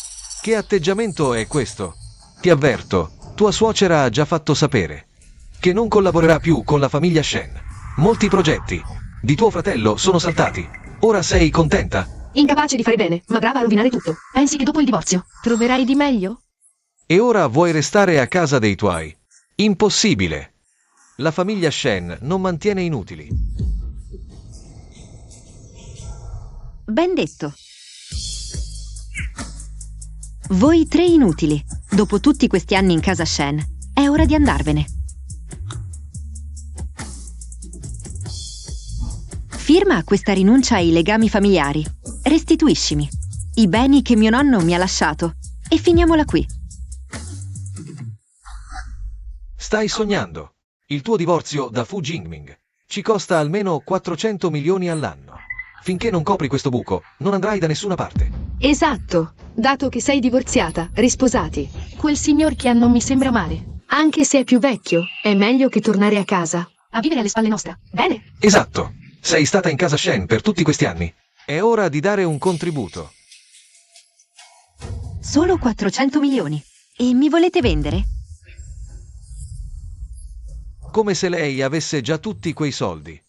Che atteggiamento è questo? Ti avverto, tua suocera ha già fatto sapere che non collaborerà più con la famiglia Shen. Molti progetti di tuo fratello sono saltati. Ora sei contenta? Incapace di fare bene, ma brava a rovinare tutto. Pensi che dopo il divorzio troverai di meglio? E ora vuoi restare a casa dei tuoi? Impossibile. La famiglia Shen non mantiene inutili. Ben detto. Voi tre inutili. Dopo tutti questi anni in casa Shen, è ora di andarvene. Firma questa rinuncia ai legami familiari. Restituiscimi i beni che mio nonno mi ha lasciato e finiamola qui. Stai sognando. Il tuo divorzio da Fu Jingming ci costa almeno 400 milioni all'anno. Finché non copri questo buco, non andrai da nessuna parte. Esatto. Dato che sei divorziata, risposati. Quel signor Qian non mi sembra male. Anche se è più vecchio, è meglio che tornare a casa. A vivere alle spalle nostre. Bene? Esatto. Sei stata in casa Shen per tutti questi anni. È ora di dare un contributo. Solo 400 milioni. E mi volete vendere? Come se lei avesse già tutti quei soldi.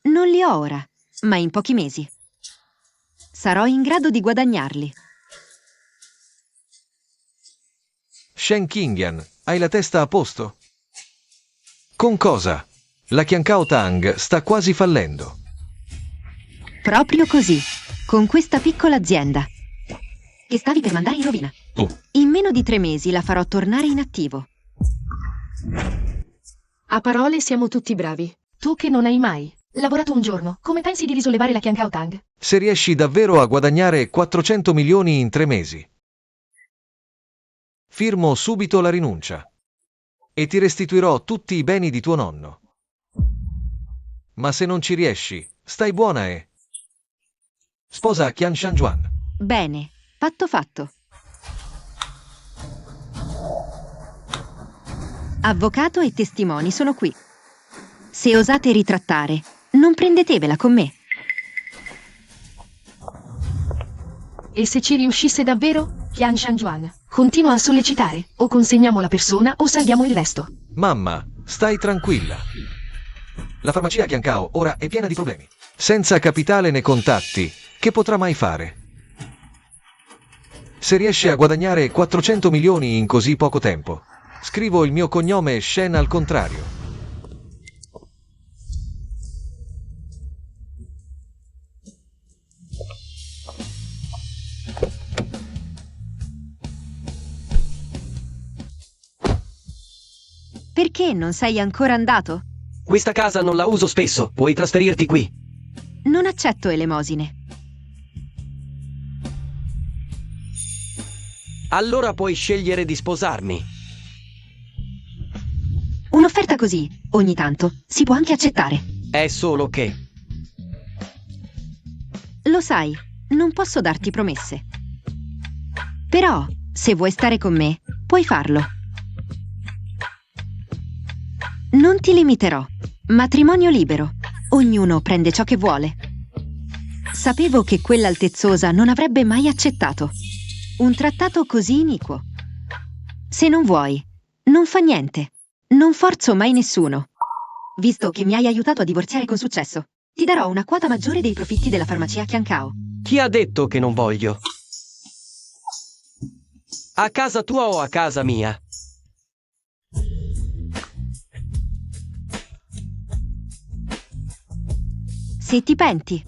Non li ho ora, ma in pochi mesi. Sarò in grado di guadagnarli. Shen Qingyan, hai la testa a posto? Con cosa? La Qiankao Tang sta quasi fallendo. Proprio così, con questa piccola azienda. Che stavi per mandare in rovina. In meno di 3 mesi la farò tornare in attivo. A parole siamo tutti bravi. Tu che non hai mai lavorato un giorno, come pensi di risollevare la Qiankao Tang? Se riesci davvero a guadagnare 400 milioni in 3 mesi. Firmo subito la rinuncia. E ti restituirò tutti i beni di tuo nonno. Ma se non ci riesci, stai buona e... sposa Qian Shanjuan. Bene, patto fatto. Avvocato e testimoni sono qui. Se osate ritrattare, non prendetevela con me. E se ci riuscisse davvero, Qian Shanjuan, continua a sollecitare. O consegniamo la persona o salviamo il resto. Mamma, stai tranquilla. La farmacia Qiankao ora è piena di problemi. Senza capitale né contatti, che potrà mai fare? Se riesce a guadagnare 400 milioni in così poco tempo, scrivo il mio cognome Shen al contrario. Perché non sei ancora andato? Questa casa non la uso spesso, puoi trasferirti qui. Non accetto elemosine. Allora puoi scegliere di sposarmi. Un'offerta così, ogni tanto, si può anche accettare. È solo che... Lo sai, non posso darti promesse. Però, se vuoi stare con me, puoi farlo. Non ti limiterò. Matrimonio libero. Ognuno prende ciò che vuole. Sapevo che quell'altezzosa non avrebbe mai accettato un trattato così iniquo. Se non vuoi, non fa niente. Non forzo mai nessuno. Visto che mi hai aiutato a divorziare con successo, ti darò una quota maggiore dei profitti della farmacia Qiankao. Chi ha detto che non voglio? A casa tua o a casa mia? Se ti penti,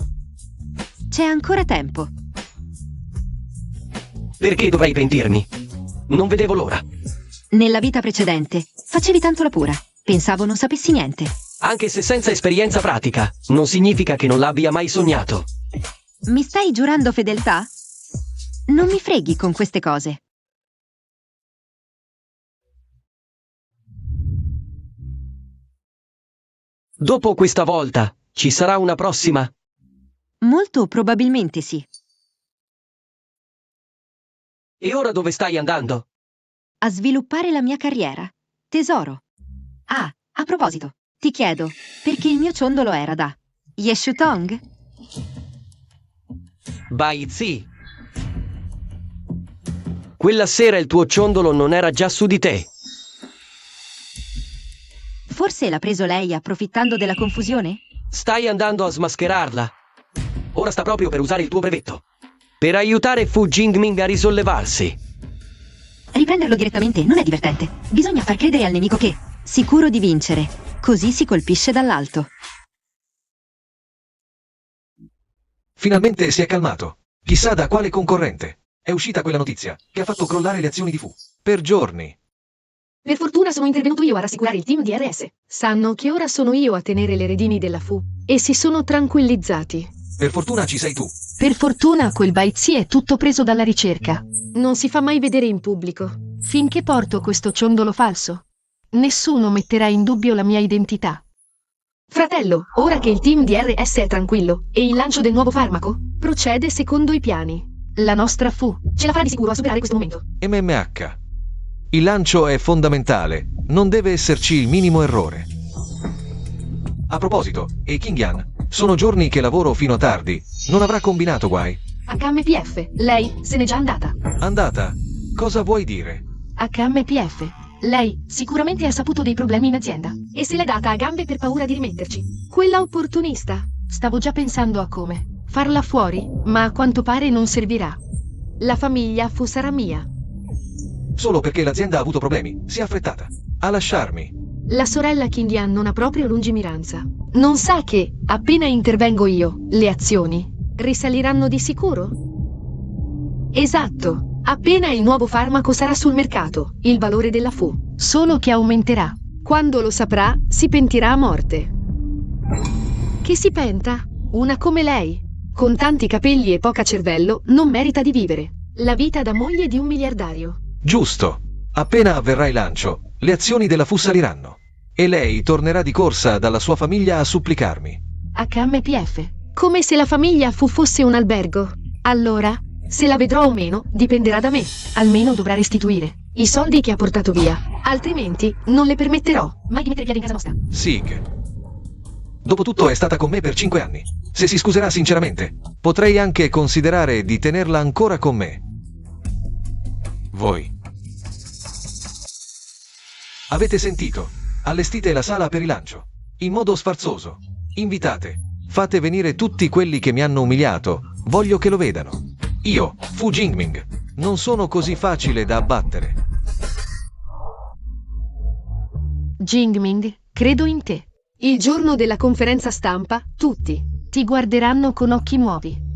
c'è ancora tempo. Perché dovrei pentirmi? Non vedevo l'ora. Nella vita precedente facevi tanto la pura. Pensavo non sapessi niente. Anche se senza esperienza pratica, non significa che non l'abbia mai sognato. Mi stai giurando fedeltà? Non mi freghi con queste cose. Dopo questa volta, ci sarà una prossima? Molto probabilmente sì. E ora dove stai andando? A sviluppare la mia carriera. Tesoro. Ah, a proposito, ti chiedo, perché il mio ciondolo era da Yeshutong? Baizi. Quella sera il tuo ciondolo non era già su di te? Forse l'ha preso lei approfittando della confusione? Stai andando a smascherarla. Ora sta proprio per usare il tuo brevetto. Per aiutare Fu Jingming a risollevarsi. Riprenderlo direttamente non è divertente. Bisogna far credere al nemico che, sicuro di vincere, così si colpisce dall'alto. Finalmente si è calmato. Chissà da quale concorrente. È uscita quella notizia che ha fatto crollare le azioni di Fu. Per giorni. Per fortuna sono intervenuto io a rassicurare il team di RS. Sanno che ora sono io a tenere le redini della Fu e si sono tranquillizzati. Per fortuna ci sei tu. Per fortuna quel Baizi è tutto preso dalla ricerca. Non si fa mai vedere in pubblico. Finché porto questo ciondolo falso, nessuno metterà in dubbio la mia identità. Fratello, ora che il team di RS è tranquillo e il lancio del nuovo farmaco procede secondo i piani, la nostra Fu ce la farà di sicuro a superare questo momento. MMH. Il lancio è fondamentale. Non deve esserci il minimo errore. A proposito, e Qingyan, sono giorni che lavoro fino a tardi. Non avrà combinato guai. HMPF, lei se n'è già andata. Andata? Cosa vuoi dire? HMPF, lei sicuramente ha saputo dei problemi in azienda e se l'è data a gambe per paura di rimetterci. Quella opportunista. Stavo già pensando a come farla fuori, ma a quanto pare non servirà. La famiglia Fu sarà mia. Solo perché l'azienda ha avuto problemi. Si è affrettata a lasciarmi. La sorella Qingyan non ha proprio lungimiranza. Non sa che, appena intervengo io, le azioni risaliranno di sicuro? Esatto. Appena il nuovo farmaco sarà sul mercato, il valore della Fu solo che aumenterà. Quando lo saprà, si pentirà a morte. Che si penta? Una come lei, con tanti capelli e poca cervello, non merita di vivere la vita da moglie di un miliardario. Giusto. Appena avverrà il lancio, le azioni della Fu saliranno. E lei tornerà di corsa dalla sua famiglia a supplicarmi. HMPF. Come se la famiglia Fu fosse un albergo. Allora, se la vedrò o meno, dipenderà da me. Almeno dovrà restituire i soldi che ha portato via. Altrimenti, non le permetterò mai di mettere piede in casa nostra. Sig. Dopotutto è stata con me per 5 anni. Se si scuserà sinceramente, potrei anche considerare di tenerla ancora con me. Voi. Avete sentito? Allestite la sala per il lancio. In modo sfarzoso. Invitate. Fate venire tutti quelli che mi hanno umiliato. Voglio che lo vedano. Io, Fu Jingming, non sono così facile da abbattere. Jingming, credo in te. Il giorno della conferenza stampa, tutti ti guarderanno con occhi nuovi.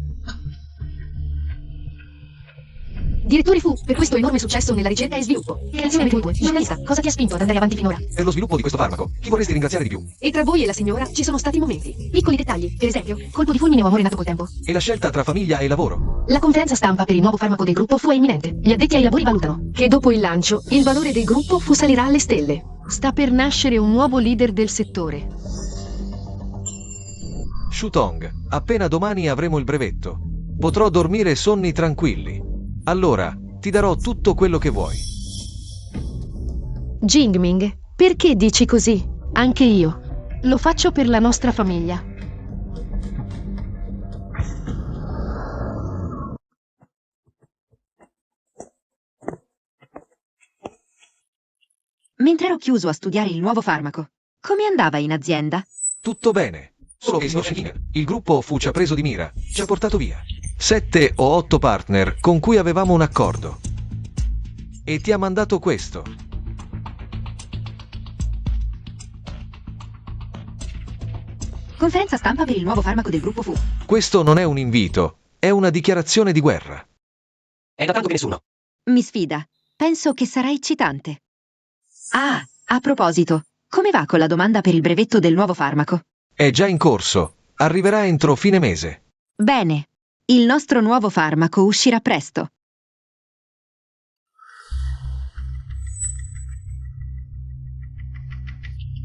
Direttore Fu, per questo enorme successo nella ricerca e sviluppo. Creazione meteor, giornalista, cosa ti ha spinto ad andare avanti finora? Per lo sviluppo di questo farmaco, chi vorresti ringraziare di più? E tra voi e la signora ci sono stati momenti, piccoli dettagli, per esempio, colpo di fulmine o amore nato col tempo. E la scelta tra famiglia e lavoro? La conferenza stampa per il nuovo farmaco del gruppo Fu è imminente. Gli addetti ai lavori valutano che dopo il lancio il valore del gruppo Fu salirà alle stelle. Sta per nascere un nuovo leader del settore. Shutong, appena domani avremo il brevetto. Potrò dormire sonni tranquilli. Allora, ti darò tutto quello che vuoi. Jingming, perché dici così? Anche io. Lo faccio per la nostra famiglia. Mentre ero chiuso a studiare il nuovo farmaco, come andava in azienda? Tutto bene. Solo che il signor Shenkin, il gruppo Fu ci ha preso di mira. Ci ha portato via 7 o 8 partner con cui avevamo un accordo. E ti ha mandato questo. Conferenza stampa per il nuovo farmaco del gruppo Fu. Questo non è un invito, è una dichiarazione di guerra. È da tanto che nessuno. Mi sfida. Penso che sarà eccitante. Ah, a proposito, come va con la domanda per il brevetto del nuovo farmaco? È già in corso. Arriverà entro fine mese. Bene. Il nostro nuovo farmaco uscirà presto.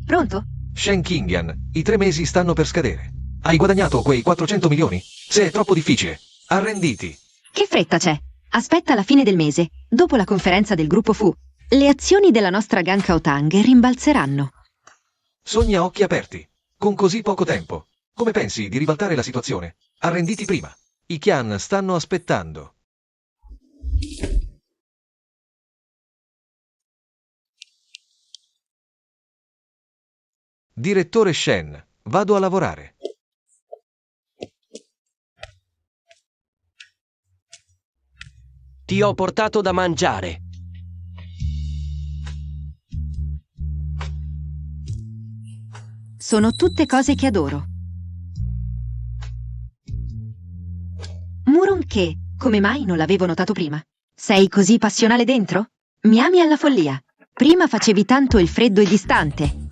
Pronto? Shen Qingyan, i 3 mesi stanno per scadere. Hai guadagnato quei 400 milioni? Se è troppo difficile, arrenditi. Che fretta c'è? Aspetta la fine del mese, dopo la conferenza del gruppo Fu. Le azioni della nostra Gan Kao Tang rimbalzeranno. Sogna a occhi aperti. Con così poco tempo. Come pensi di ribaltare la situazione? Arrenditi prima. I Qian stanno aspettando. Direttore Shen, vado a lavorare. Ti ho portato da mangiare. Sono tutte cose che adoro. Murong che, come mai non l'avevo notato prima? Sei così passionale dentro? Mi ami alla follia. Prima facevi tanto il freddo e distante.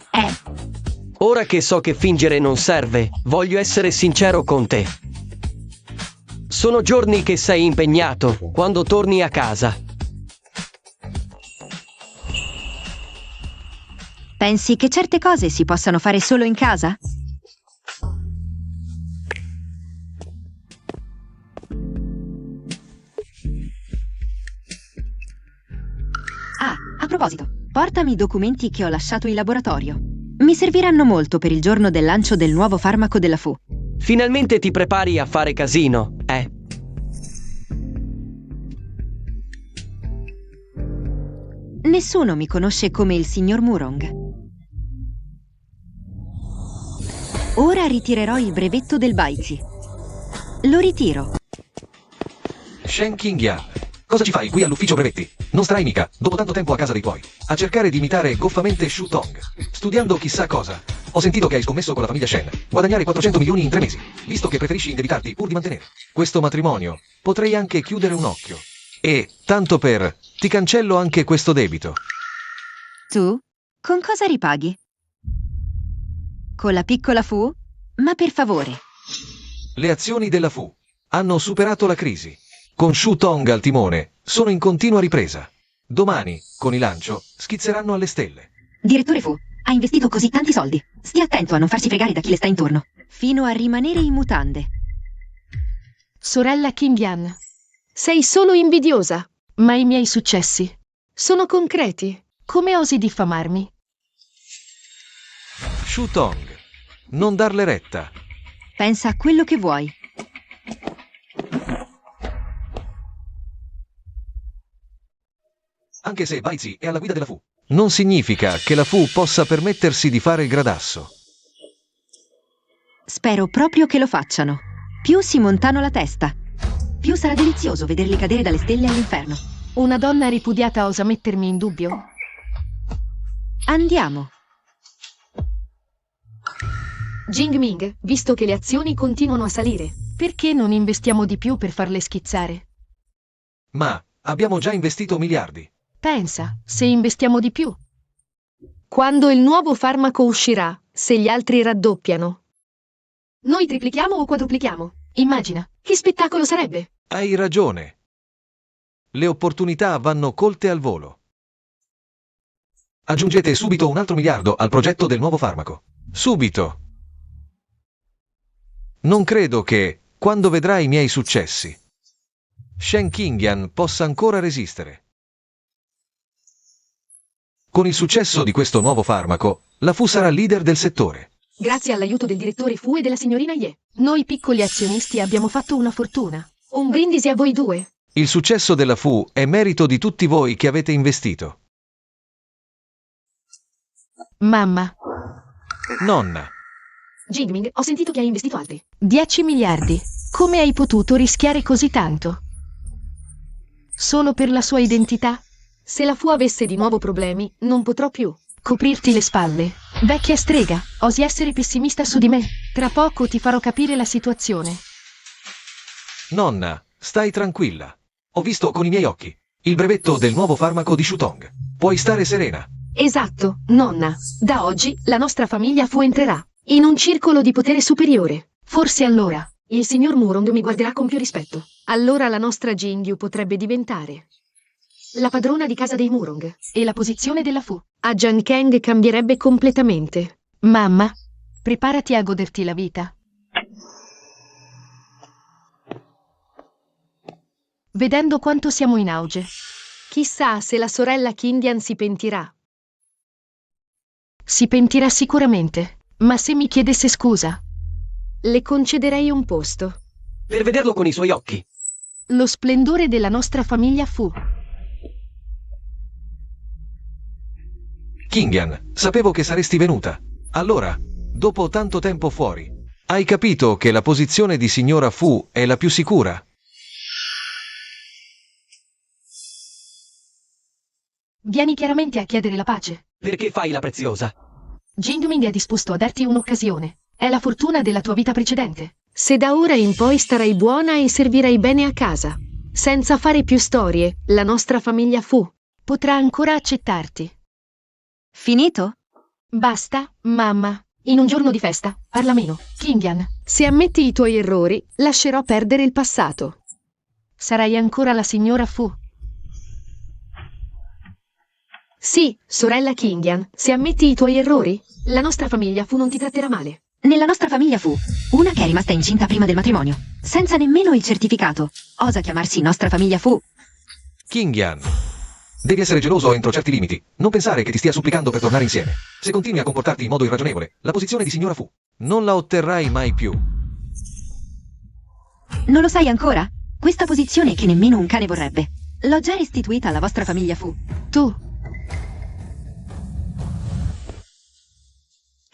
Ora che so che fingere non serve, voglio essere sincero con te. Sono giorni che sei impegnato quando torni a casa. Pensi che certe cose si possano fare solo in casa? Ah, a proposito, portami i documenti che ho lasciato in laboratorio. Mi serviranno molto per il giorno del lancio del nuovo farmaco della Fu. Finalmente ti prepari a fare casino, eh? Nessuno mi conosce come il signor Murong. Ora ritirerò il brevetto del Baizi. Lo ritiro. Shen Qingyan, cosa ci fai qui all'ufficio brevetti? Non starai mica, dopo tanto tempo a casa dei tuoi, a cercare di imitare goffamente Shu Tong, studiando chissà cosa. Ho sentito che hai scommesso con la famiglia Shen, guadagnare 400 milioni in 3 mesi, visto che preferisci indebitarti pur di mantenere questo matrimonio. Potrei anche chiudere un occhio. E, tanto per, ti cancello anche questo debito. Tu? Con cosa ripaghi? Con la piccola Fu? Ma per favore. Le azioni della Fu hanno superato la crisi. Con Shu Tong al timone, sono in continua ripresa. Domani, con il lancio, schizzeranno alle stelle. Direttore Fu, ha investito così tanti soldi. Stia attento a non farsi fregare da chi le sta intorno. Fino a rimanere in mutande. Sorella Qingyan, sei solo invidiosa, ma i miei successi sono concreti. Come osi diffamarmi? Shu Tong, non darle retta. Pensa a quello che vuoi. Anche se Baizi è alla guida della Fu, non significa che la Fu possa permettersi di fare il gradasso. Spero proprio che lo facciano. Più si montano la testa, più sarà delizioso vederli cadere dalle stelle all'inferno. Una donna ripudiata osa mettermi in dubbio? Andiamo. Jingming, visto che le azioni continuano a salire, perché non investiamo di più per farle schizzare? Ma abbiamo già investito miliardi. Pensa, se investiamo di più. Quando il nuovo farmaco uscirà, se gli altri raddoppiano. Noi triplichiamo o quadruplichiamo? Immagina, che spettacolo sarebbe? Hai ragione. Le opportunità vanno colte al volo. Aggiungete subito un altro miliardo al progetto del nuovo farmaco. Subito. Non credo che, quando vedrà i miei successi, Shen Qingyan possa ancora resistere. Con il successo di questo nuovo farmaco, la Fu sarà leader del settore. Grazie all'aiuto del direttore Fu e della signorina Ye, noi piccoli azionisti abbiamo fatto una fortuna. Un brindisi a voi due. Il successo della Fu è merito di tutti voi che avete investito. Mamma. Nonna, Jingming, ho sentito che hai investito altri 10 miliardi. Come hai potuto rischiare così tanto? Solo per la sua identità? Se la Fu avesse di nuovo problemi, non potrò più coprirti le spalle. Vecchia strega, osi essere pessimista su di me. Tra poco ti farò capire la situazione. nonna, stai tranquilla. Ho visto con i miei occhi il brevetto del nuovo farmaco di Shu Tong. Puoi stare serena. Esatto, nonna. Da oggi la nostra famiglia Fu entrerà in un circolo di potere superiore. Forse allora il signor Murong mi guarderà con più rispetto. Allora la nostra Jingyu potrebbe diventare la padrona di casa dei Murong e la posizione della Fu a Jiankang cambierebbe completamente. Mamma, preparati a goderti la vita. Vedendo quanto siamo in auge, chissà se la sorella Kindian si pentirà. Si pentirà sicuramente, ma se mi chiedesse scusa, le concederei un posto. Per vederlo con i suoi occhi. Lo splendore della nostra famiglia fu. Kingian, sapevo che saresti venuta. Allora, dopo tanto tempo fuori, hai capito che la posizione di signora Fu è la più sicura? Vieni chiaramente a chiedere la pace. Perché fai la preziosa? Jingming è disposto a darti un'occasione. È la fortuna della tua vita precedente. Se da ora in poi starai buona e servirai bene a casa, senza fare più storie, la nostra famiglia Fu potrà ancora accettarti. Finito? Basta, mamma. In un giorno di festa, parla meno. Kingian, se ammetti i tuoi errori, lascerò perdere il passato. Sarai ancora la signora Fu. Sì, sorella Kingian, se ammetti i tuoi errori, la nostra famiglia Fu non ti tratterà male. Nella nostra famiglia Fu, una che è rimasta incinta prima del matrimonio, senza nemmeno il certificato, osa chiamarsi nostra famiglia Fu. Kingian, devi essere geloso entro certi limiti. Non pensare che ti stia supplicando per tornare insieme. Se continui a comportarti in modo irragionevole, la posizione di signora Fu non la otterrai mai più. Non lo sai ancora? Questa posizione che nemmeno un cane vorrebbe. L'ho già restituita alla vostra famiglia Fu. Tu.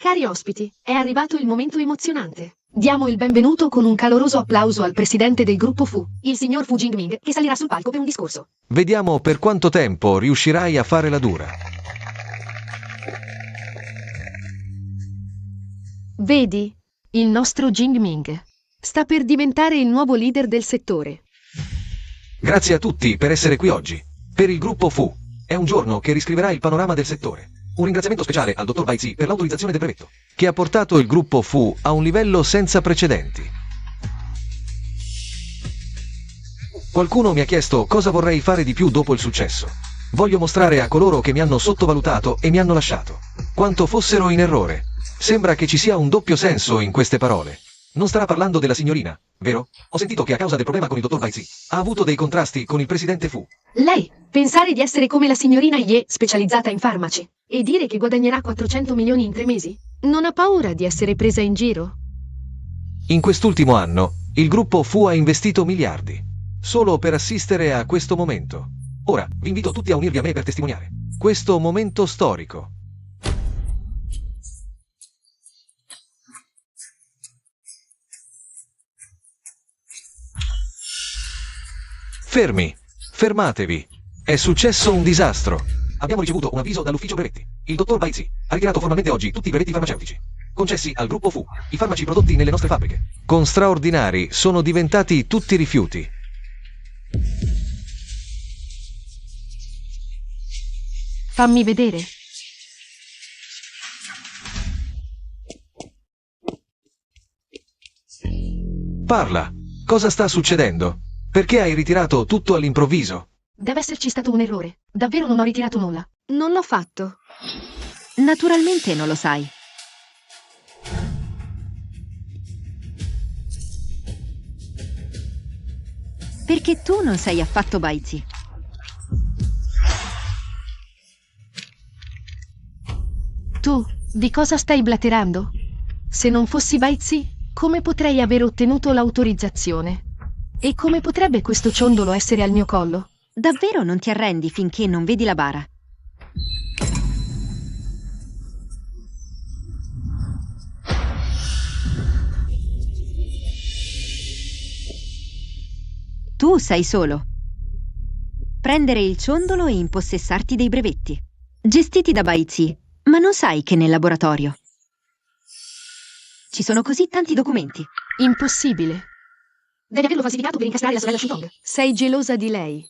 Cari ospiti, è arrivato il momento emozionante. Diamo il benvenuto con un caloroso applauso al presidente del gruppo Fu, il signor Fu Jingming, che salirà sul palco per un discorso. Vediamo per quanto tempo riuscirai a fare la dura. Vedi, il nostro Jingming sta per diventare il nuovo leader del settore. Grazie a tutti per essere qui oggi. Per il gruppo Fu, è un giorno che riscriverà il panorama del settore. Un ringraziamento speciale al dottor Baizi per l'autorizzazione del brevetto, che ha portato il gruppo Fu a un livello senza precedenti. Qualcuno mi ha chiesto cosa vorrei fare di più dopo il successo. Voglio mostrare a coloro che mi hanno sottovalutato e mi hanno lasciato quanto fossero in errore. Sembra che ci sia un doppio senso in queste parole. Non starà parlando della signorina, vero? Ho sentito che a causa del problema con il dottor Baizi ha avuto dei contrasti con il presidente Fu. Lei, pensare di essere come la signorina Ye, specializzata in farmaci, e dire che guadagnerà 400 milioni in 3 mesi? Non ha paura di essere presa in giro? In quest'ultimo anno, il gruppo Fu ha investito miliardi, solo per assistere a questo momento. Ora, vi invito tutti a unirvi a me per testimoniare questo momento storico. Fermi, fermatevi. È successo un disastro. Abbiamo ricevuto un avviso dall'ufficio brevetti. Il dottor Baizi ha ritirato formalmente oggi tutti i brevetti farmaceutici concessi al gruppo Fu. I farmaci prodotti nelle nostre fabbriche, con straordinari, sono diventati tutti rifiuti. Fammi vedere. Parla. Cosa sta succedendo? Perché hai ritirato tutto all'improvviso? Deve esserci stato un errore. Davvero non ho ritirato nulla. Non l'ho fatto. Naturalmente non lo sai. Perché tu non sei affatto Baizi. Tu, di cosa stai blaterando? Se non fossi Baizi, come potrei aver ottenuto l'autorizzazione? E come potrebbe questo ciondolo essere al mio collo? Davvero non ti arrendi finché non vedi la bara. Tu sei solo. Prendere il ciondolo e impossessarti dei brevetti, gestiti da Baizi, ma non sai che nel laboratorio ci sono così tanti documenti. Impossibile. Devi averlo falsificato per incastrare la sorella Shutong. Sei gelosa di lei.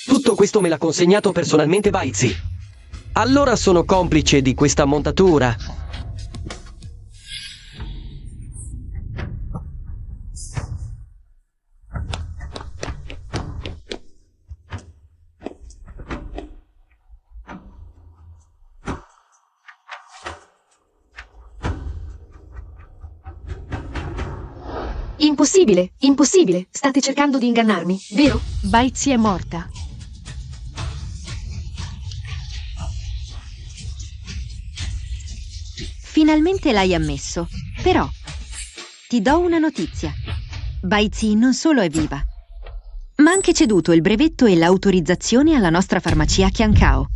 Tutto questo me l'ha consegnato personalmente Baizi. Allora sono complice di questa montatura. Impossibile, impossibile. State cercando di ingannarmi, vero? Baizi è morta. Finalmente l'hai ammesso. Però, ti do una notizia. Baizi non solo è viva, ma ha anche ceduto il brevetto e l'autorizzazione alla nostra farmacia Qiankao.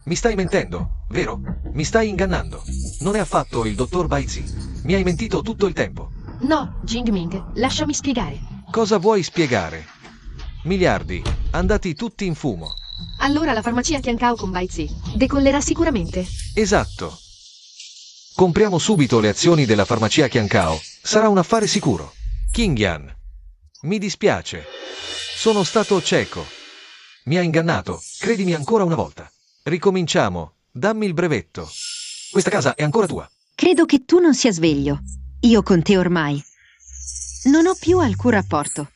Mi stai mentendo, vero? Mi stai ingannando. Non è affatto il dottor Baizi. Mi hai mentito tutto il tempo. No, Jingming, lasciami spiegare. Cosa vuoi spiegare? Miliardi, andati tutti in fumo. Allora la farmacia Qiankao con Baizi decollerà sicuramente. Esatto. Compriamo subito le azioni della farmacia Qiankao. Sarà un affare sicuro. Qingyan, mi dispiace. Sono stato cieco. Mi ha ingannato, credimi ancora una volta. Ricominciamo. Dammi il brevetto. Questa casa è ancora tua. Credo che tu non sia sveglio. Io con te ormai non ho più alcun rapporto.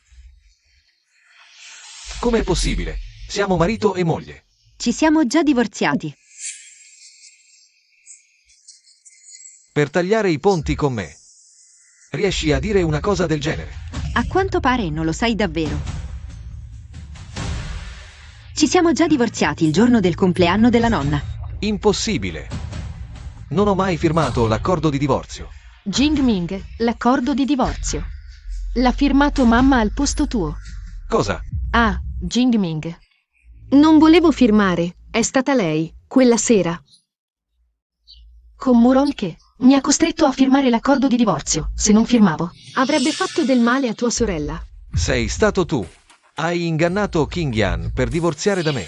Com'è possibile? Siamo marito e moglie. Ci siamo già divorziati. Per tagliare i ponti con me. Riesci a dire una cosa del genere? A quanto pare non lo sai davvero. Ci siamo già divorziati il giorno del compleanno della nonna. Impossibile. Non ho mai firmato l'accordo di divorzio. Jingming, l'accordo di divorzio. L'ha firmato mamma al posto tuo. Cosa? Ah, Jingming. Non volevo firmare, è stata lei, quella sera. Con Muronke mi ha costretto a firmare l'accordo di divorzio. Se non firmavo, avrebbe fatto del male a tua sorella. Sei stato tu. Hai ingannato Qingyan per divorziare da me.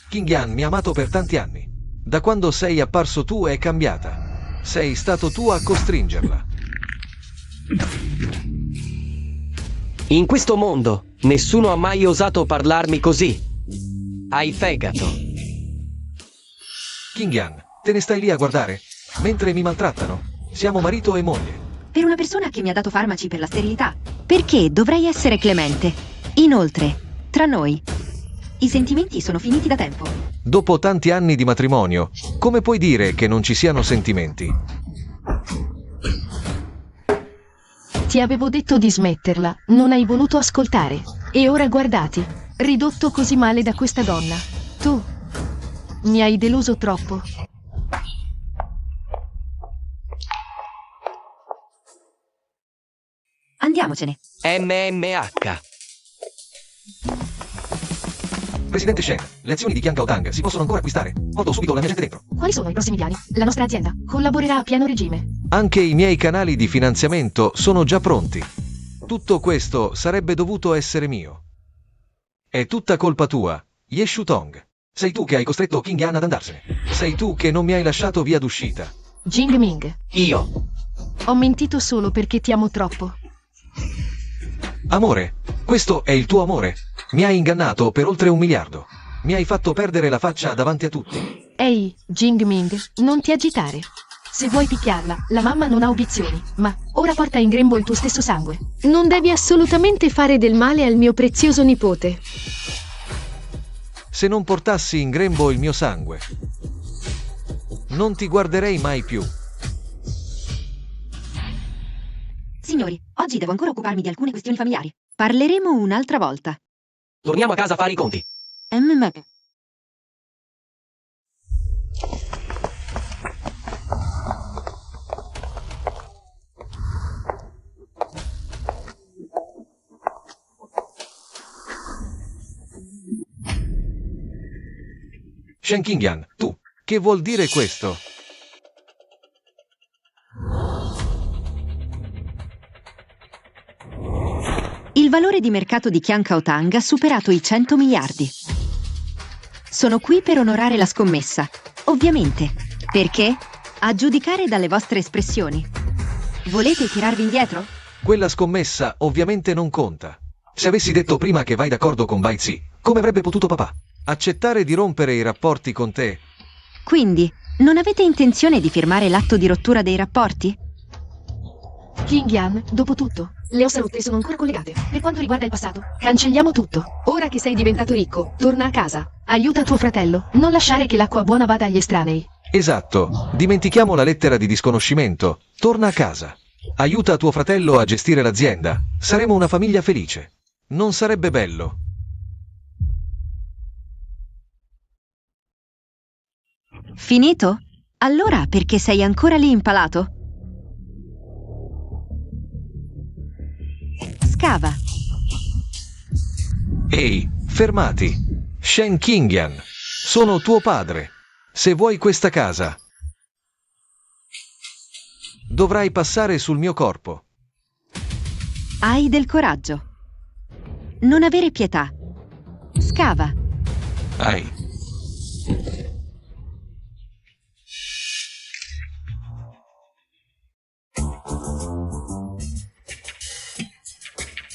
Qingyan mi ha amato per tanti anni. Da quando sei apparso tu è cambiata. Sei stato tu a costringerla. In questo mondo nessuno ha mai osato parlarmi così. Hai fegato. Qingyan, te ne stai lì a guardare? Mentre mi maltrattano. Siamo marito e moglie. Per una persona che mi ha dato farmaci per la sterilità, perché dovrei essere clemente? Inoltre, tra noi, i sentimenti sono finiti da tempo. Dopo tanti anni di matrimonio, come puoi dire che non ci siano sentimenti? Ti avevo detto di smetterla, non hai voluto ascoltare. E ora guardati, ridotto così male da questa donna. Tu mi hai deluso troppo. Andiamocene. MMH. Presidente Shen, le azioni di Qiankao Tang si possono ancora acquistare. Porto subito la mia gente dentro. Quali sono i prossimi piani? La nostra azienda collaborerà a pieno regime. Anche i miei canali di finanziamento sono già pronti. Tutto questo sarebbe dovuto essere mio. È tutta colpa tua, Ye Shutong. Sei tu che hai costretto Qingyan ad andarsene. Sei tu che non mi hai lasciato via d'uscita. Jingming, Io. ho mentito solo perché ti amo troppo. Amore, questo è il tuo amore? Mi hai ingannato per oltre 1 miliardo. Mi hai fatto perdere la faccia davanti a tutti. Ehi, Jingming, non ti agitare. Se vuoi picchiarla, la mamma non ha obiezioni, ma ora porta in grembo il tuo stesso sangue. Non devi assolutamente fare del male al mio prezioso nipote. Se non portassi in grembo il mio sangue, non ti guarderei mai più. Signori, oggi devo ancora occuparmi di alcune questioni familiari. Parleremo un'altra volta. Torniamo a casa a fare i conti. Shen Qingyan, tu, che vuol dire questo? Il valore di mercato di Qiankao Tang ha superato i 100 miliardi. Sono qui per onorare la scommessa. Ovviamente. Perché? A giudicare dalle vostre espressioni. Volete tirarvi indietro? Quella scommessa ovviamente non conta. Se avessi detto prima che vai d'accordo con Baizi, come avrebbe potuto papà? Accettare di rompere i rapporti con te? Quindi, non avete intenzione di firmare l'atto di rottura dei rapporti? Qingyan, dopo tutto, le ossa rotte sono ancora collegate. Per quanto riguarda il passato, cancelliamo tutto. Ora che sei diventato ricco, torna a casa. Aiuta tuo fratello. Non lasciare che l'acqua buona vada agli estranei. Esatto, dimentichiamo la lettera di disconoscimento. Torna a casa. Aiuta tuo fratello a gestire l'azienda. Saremo una famiglia felice. Non sarebbe bello? Finito? Allora perché sei ancora lì impalato? Scava. Ehi, fermati. Shen Qingyan. Sono tuo padre. Se vuoi questa casa, dovrai passare sul mio corpo. Hai del coraggio. Non avere pietà. Scava. Hai.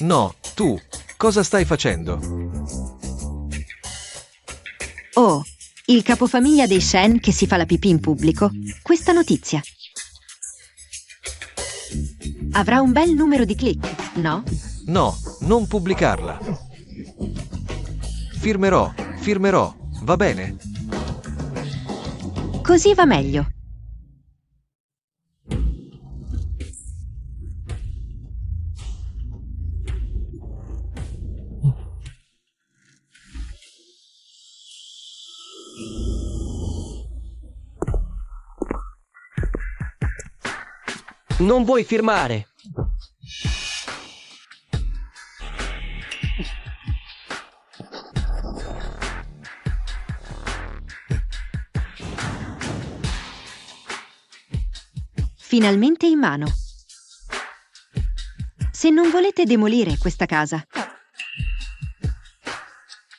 No, tu. Cosa stai facendo? Oh, il capofamiglia dei Shen che si fa la pipì in pubblico. Questa notizia. Avrà un bel numero di click, no? No, non pubblicarla. Firmerò, va bene? Così va meglio. Non vuoi firmare? Finalmente in mano. Se non volete demolire questa casa,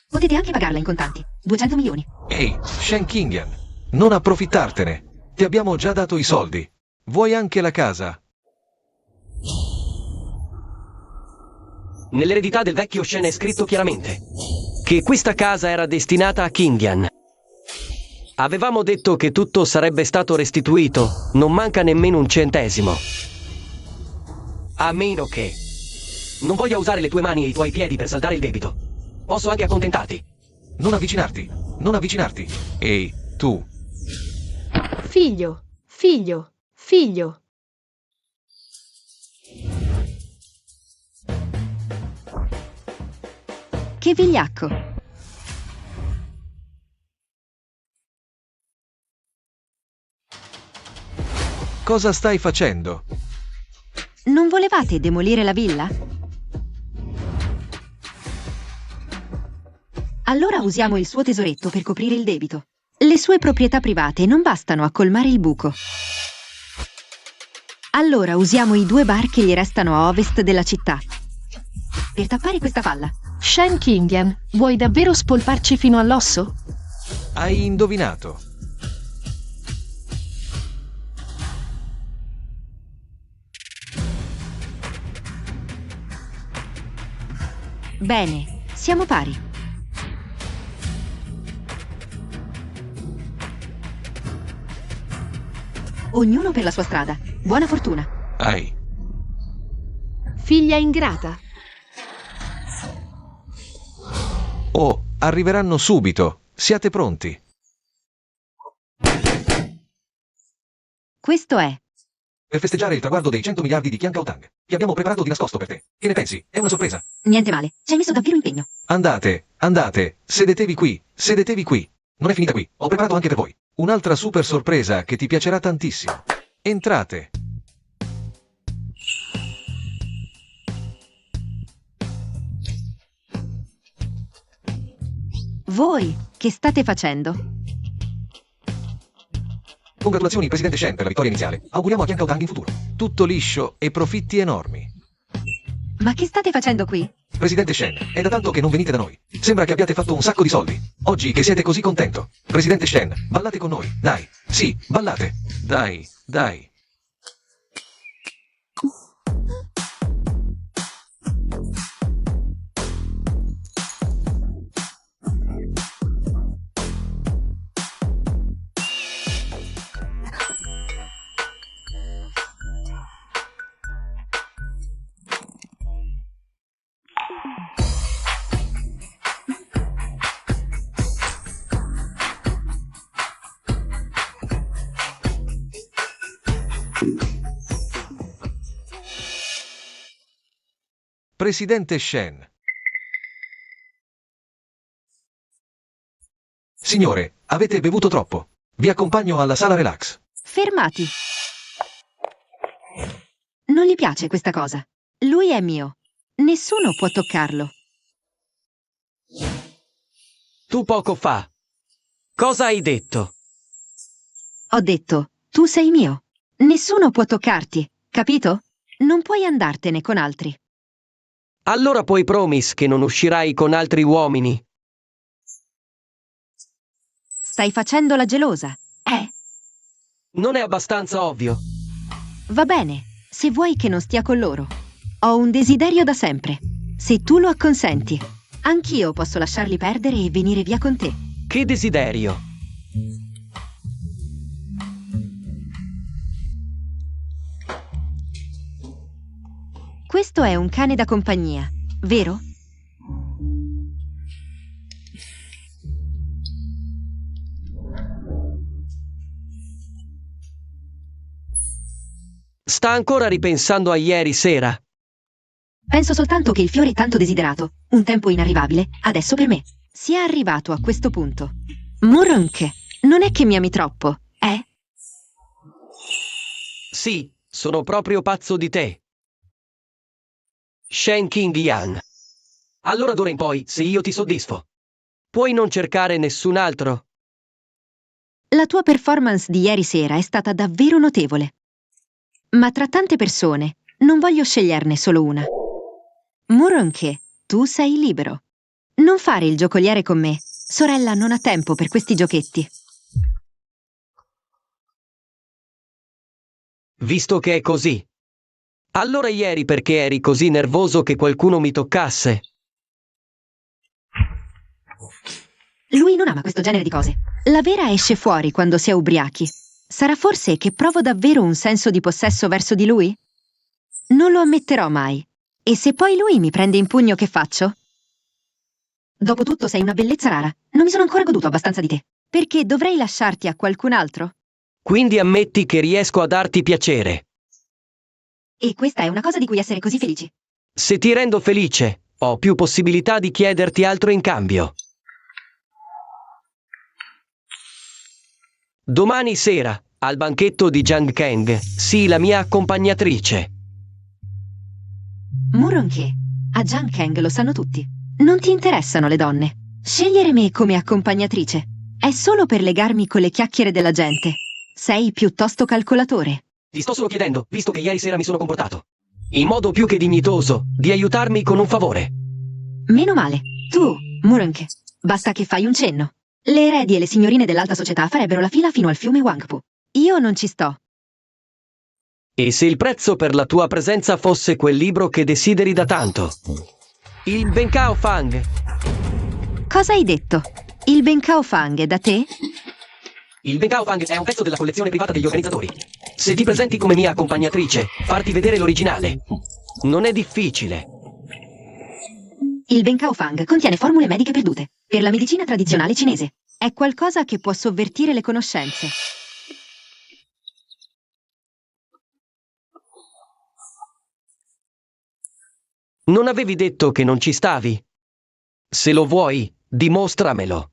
potete anche pagarla in contanti. 200 milioni. Ehi, Shen Qingyan, non approfittartene. Ti abbiamo già dato i soldi. Vuoi anche la casa? Nell'eredità del vecchio Shen è scritto chiaramente che questa casa era destinata a Qingyan. Avevamo detto che tutto sarebbe stato restituito, non manca nemmeno un centesimo. A meno che non voglia usare le tue mani e i tuoi piedi per saldare il debito. Posso anche accontentarti. Non avvicinarti, non avvicinarti. Ehi, tu. Figlio, figlio, figlio. Che vigliacco. Cosa stai facendo? Non volevate demolire la villa? Allora usiamo il suo tesoretto per coprire il debito. Le sue proprietà private non bastano a colmare il buco. Allora usiamo i 2 bar che gli restano a ovest della città per tappare questa falla. Shen Qingyan, vuoi davvero spolparci fino all'osso? Hai indovinato. Bene, siamo pari. Ognuno per la sua strada. Buona fortuna. Hai. Figlia ingrata. Oh, arriveranno subito. Siate pronti. Questo è. Per festeggiare il traguardo dei 100 miliardi di Qian Tang. Ti abbiamo preparato di nascosto per te. Che ne pensi? È una sorpresa. Niente male. Ci hai messo davvero impegno. Andate, andate. Sedetevi qui. Sedetevi qui. Non è finita qui. Ho preparato anche per voi un'altra super sorpresa che ti piacerà tantissimo. Entrate. Voi, che state facendo? Congratulazioni Presidente Shen per la vittoria iniziale. Auguriamo a Qian Tang in futuro tutto liscio e profitti enormi. Ma che state facendo qui? Presidente Shen, è da tanto che non venite da noi. Sembra che abbiate fatto un sacco di soldi. Oggi che siete così contento. Presidente Shen, ballate con noi. Dai. Sì, ballate. Dai, dai. Presidente Shen. Signore, avete bevuto troppo. Vi accompagno alla sala relax. Fermati. Non gli piace questa cosa. Lui è mio. Nessuno può toccarlo. Tu poco fa. Cosa hai detto? Ho detto, tu sei mio. Nessuno può toccarti, capito? Non puoi andartene con altri. Allora puoi promise che non uscirai con altri uomini. Stai facendo la gelosa. Non è abbastanza ovvio. Va bene, se vuoi che non stia con loro. Ho un desiderio da sempre. Se tu lo acconsenti, anch'io posso lasciarli perdere e venire via con te. Che desiderio. Questo è un cane da compagnia, vero? Sta ancora ripensando a ieri sera. Penso soltanto che il fiore tanto desiderato, un tempo inarrivabile, adesso per me, sia arrivato a questo punto. Murronk, non è che mi ami troppo, eh? Sì, sono proprio pazzo di te. Shen Qingyan. Allora d'ora in poi, se io ti soddisfo, puoi non cercare nessun altro? La tua performance di ieri sera è stata davvero notevole. Ma tra tante persone, non voglio sceglierne solo una. Murronk, tu sei libero. Non fare il giocoliere con me. Sorella non ha tempo per questi giochetti. Visto che è così. Allora ieri perché eri così nervoso che qualcuno mi toccasse? Lui non ama questo genere di cose. La vera esce fuori quando si è ubriachi. Sarà forse che provo davvero un senso di possesso verso di lui? Non lo ammetterò mai. E se poi lui mi prende in pugno, che faccio? Dopotutto sei una bellezza rara. Non mi sono ancora goduto abbastanza di te. Perché dovrei lasciarti a qualcun altro? Quindi ammetti che riesco a darti piacere. E questa è una cosa di cui essere così felici. Se ti rendo felice, ho più possibilità di chiederti altro in cambio. Domani sera, al banchetto di Jiang Kang, sii la mia accompagnatrice. Murronk, a Jiang lo sanno tutti. Non ti interessano le donne. Scegliere me come accompagnatrice è solo per legarmi con le chiacchiere della gente. Sei piuttosto calcolatore. Ti sto solo chiedendo, visto che ieri sera mi sono comportato in modo più che dignitoso, di aiutarmi con un favore. Meno male. Tu, Murronk, basta che fai un cenno. Le eredi e le signorine dell'alta società farebbero la fila fino al fiume Wangpu. Io non ci sto. E se il prezzo per la tua presenza fosse quel libro che desideri da tanto? Il Benkao Fang. Cosa hai detto? Il Benkao Fang è da te? Il Benkao Fang è un pezzo della collezione privata degli organizzatori. Se ti presenti come mia accompagnatrice, farti vedere l'originale. Non è difficile. Il Benkao Fang contiene formule mediche perdute per la medicina tradizionale cinese. È qualcosa che può sovvertire le conoscenze. Non avevi detto che non ci stavi? Se lo vuoi, dimostramelo.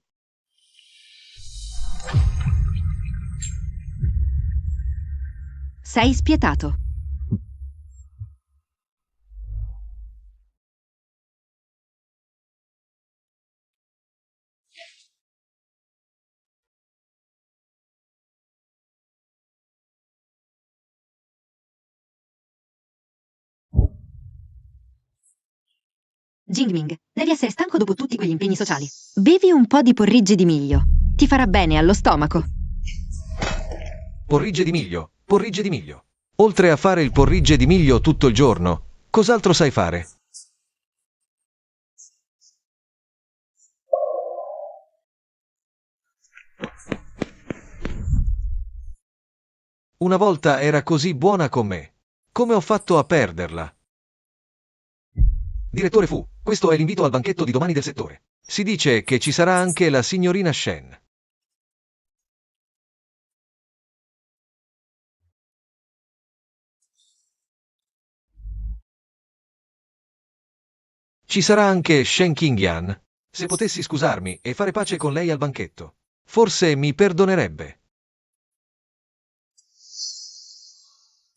Sei spietato. Jingming, devi essere stanco dopo tutti quegli impegni sociali. Bevi un po' di porridge di miglio. Ti farà bene allo stomaco. Porridge di miglio, porridge di miglio. Oltre a fare il porridge di miglio tutto il giorno, cos'altro sai fare? Una volta era così buona con me. Come ho fatto a perderla? Direttore Fu, questo è l'invito al banchetto di domani del settore. Si dice che ci sarà anche la signorina Shen. Ci sarà anche Shen Qingyan. Se potessi scusarmi e fare pace con lei al banchetto, forse mi perdonerebbe.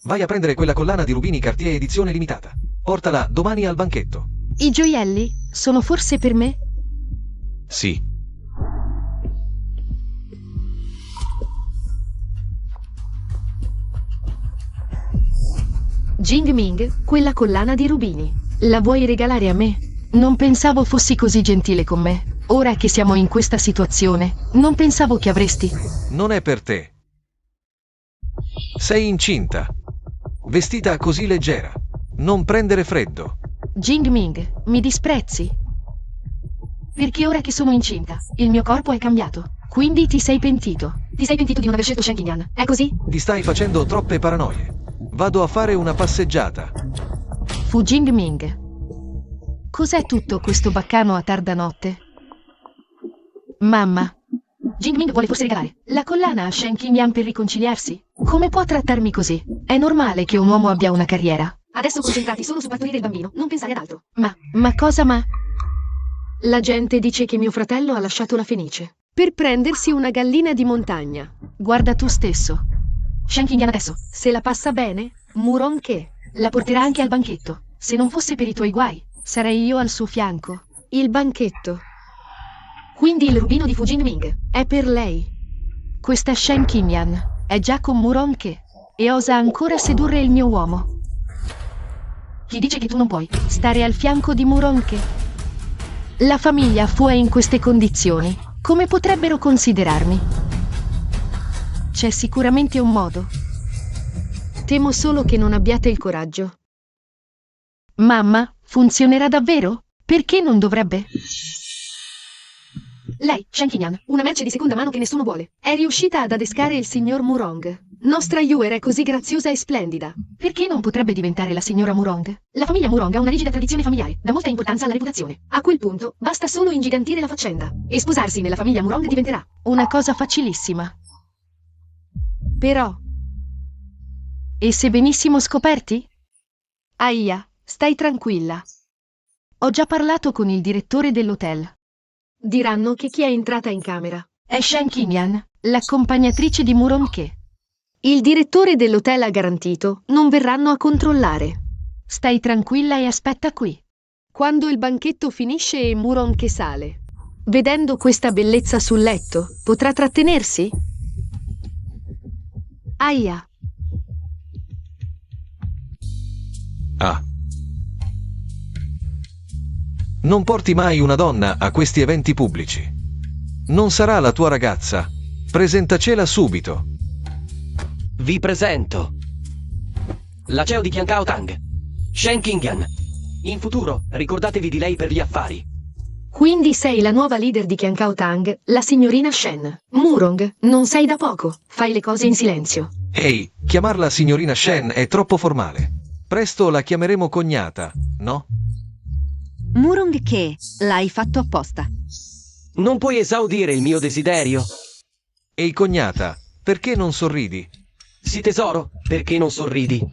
Vai a prendere quella collana di rubini Cartier edizione limitata. Portala domani al banchetto. I gioielli sono forse per me? Sì. Jingming, quella collana di rubini. La vuoi regalare a me? Non pensavo fossi così gentile con me. Ora che siamo in questa situazione, non pensavo che avresti... Non è per te. Sei incinta. Vestita così leggera. Non prendere freddo. Jingming, mi disprezzi? Perché ora che sono incinta, il mio corpo è cambiato. Quindi ti sei pentito. Ti sei pentito di non aver scelto Shen Qingyan, è così? Ti stai facendo troppe paranoie. Vado a fare una passeggiata. Fu Jingming. Cos'è tutto questo baccano a tarda notte? Mamma. Jingming vuole forse regalare la collana a Shen Qingyan per riconciliarsi? Come può trattarmi così? È normale che un uomo abbia una carriera. Adesso concentrati solo su partorire il bambino, non pensare ad altro. Ma cosa ma? La gente dice che mio fratello ha lasciato la Fenice per prendersi una gallina di montagna. Guarda tu stesso. Shen Qingyan adesso, se la passa bene, Muronke la porterà anche al banchetto. Se non fosse per i tuoi guai, sarei io al suo fianco. Il banchetto. Quindi il rubino di Fu Jingming è per lei. Questa Shen Qingyan è già con Muronke e osa ancora sedurre il mio uomo. Chi dice che tu non puoi stare al fianco di Muronke? La famiglia Fu è in queste condizioni. Come potrebbero considerarmi? C'è sicuramente un modo. Temo solo che non abbiate il coraggio. Mamma, funzionerà davvero? Perché non dovrebbe? Lei, Shen Qingyan, una merce di seconda mano che nessuno vuole, è riuscita ad adescare il signor Murong. Nostra Yuer è così graziosa e splendida. Perché non potrebbe diventare la signora Murong? La famiglia Murong ha una rigida tradizione familiare, dà molta importanza alla reputazione. A quel punto, basta solo ingigantire la faccenda. E sposarsi nella famiglia Murong diventerà una cosa facilissima. Però... E se venissimo scoperti? Aia, stai tranquilla. Ho già parlato con il direttore dell'hotel. Diranno che chi è entrata in camera è Shen Qingyan, l'accompagnatrice di Muronke. Il direttore dell'hotel ha garantito non verranno a controllare. Stai tranquilla e aspetta qui. Quando il banchetto finisce e Muronke sale, vedendo questa bellezza sul letto, potrà trattenersi? Aia. Ah. Non porti mai una donna a questi eventi pubblici. Non sarà la tua ragazza. Presentacela subito. Vi presento la CEO di Qiankao Tang, Shen Qingyan. In futuro ricordatevi di lei per gli affari. Quindi sei la nuova leader di Qiankao Tang, la signorina Shen. Murong, non sei da poco, fai le cose in silenzio. Ehi, chiamarla signorina Shen è troppo formale. Presto la chiameremo cognata, no? Murong che l'hai fatto apposta. Non puoi esaudire il mio desiderio? Ehi cognata, perché non sorridi? Sì tesoro, perché non sorridi?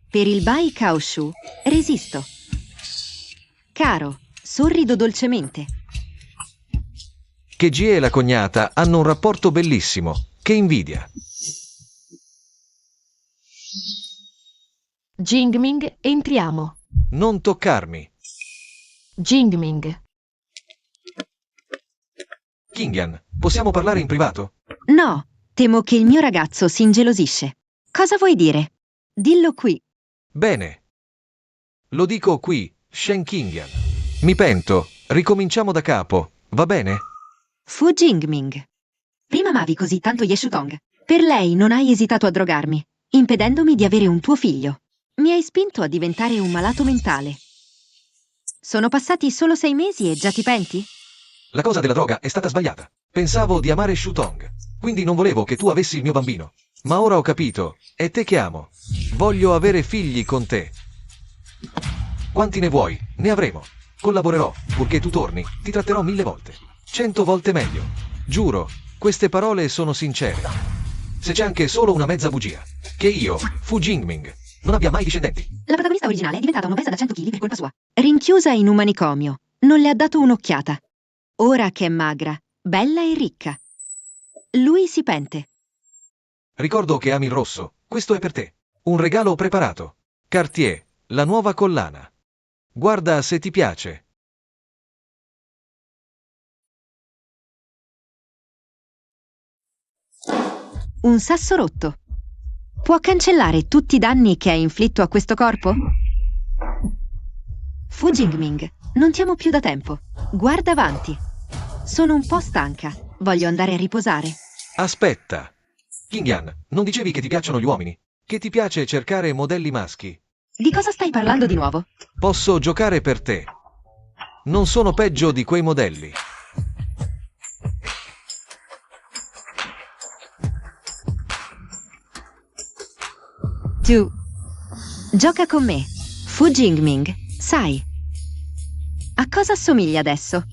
Per il Bai Kaoshu resisto. Caro, sorrido dolcemente. Keji e la cognata hanno un rapporto bellissimo. Che invidia. Jingming, entriamo. Non toccarmi. Jingming. Qingyan, possiamo parlare in privato? No, temo che il mio ragazzo si ingelosisce. Cosa vuoi dire? Dillo qui. Bene. Lo dico qui, Shen Qingyan. Mi pento, ricominciamo da capo, va bene? Fu Jingming. Prima amavi così tanto Ye Shutong. Per lei non hai esitato a drogarmi, impedendomi di avere un tuo figlio. Mi hai spinto a diventare un malato mentale. Sono passati solo 6 mesi e già ti penti? La cosa della droga è stata sbagliata. Pensavo di amare Shutong, quindi non volevo che tu avessi il mio bambino. Ma ora ho capito, è te che amo. Voglio avere figli con te. Quanti ne vuoi? Ne avremo. Collaborerò, purché tu torni, ti tratterò 1000 volte. 100 volte meglio. Giuro, queste parole sono sincere. Se c'è anche solo una mezza bugia, che io, Fu Jingming, non abbia mai discendenti. La protagonista originale è diventata un'obesa da 100 kg per colpa sua. rinchiusa in un manicomio, non le ha dato un'occhiata. Ora che è magra, bella e ricca. Lui si pente. Ricordo che ami il rosso. Questo è per te. Un regalo preparato. Cartier, la nuova collana. Guarda se ti piace. Un sasso rotto. Può cancellare tutti i danni che hai inflitto a questo corpo? Fu Jingming, non ti amo più da tempo. Guarda avanti. Sono un po' stanca. Voglio andare a riposare. Aspetta. Qingyan, non dicevi che ti piacciono gli uomini? Che ti piace cercare modelli maschi? Di cosa stai parlando di nuovo? Posso giocare per te. Non sono peggio di quei modelli. Tu. Gioca con me. Fu Jingming, sai. A cosa assomiglia adesso?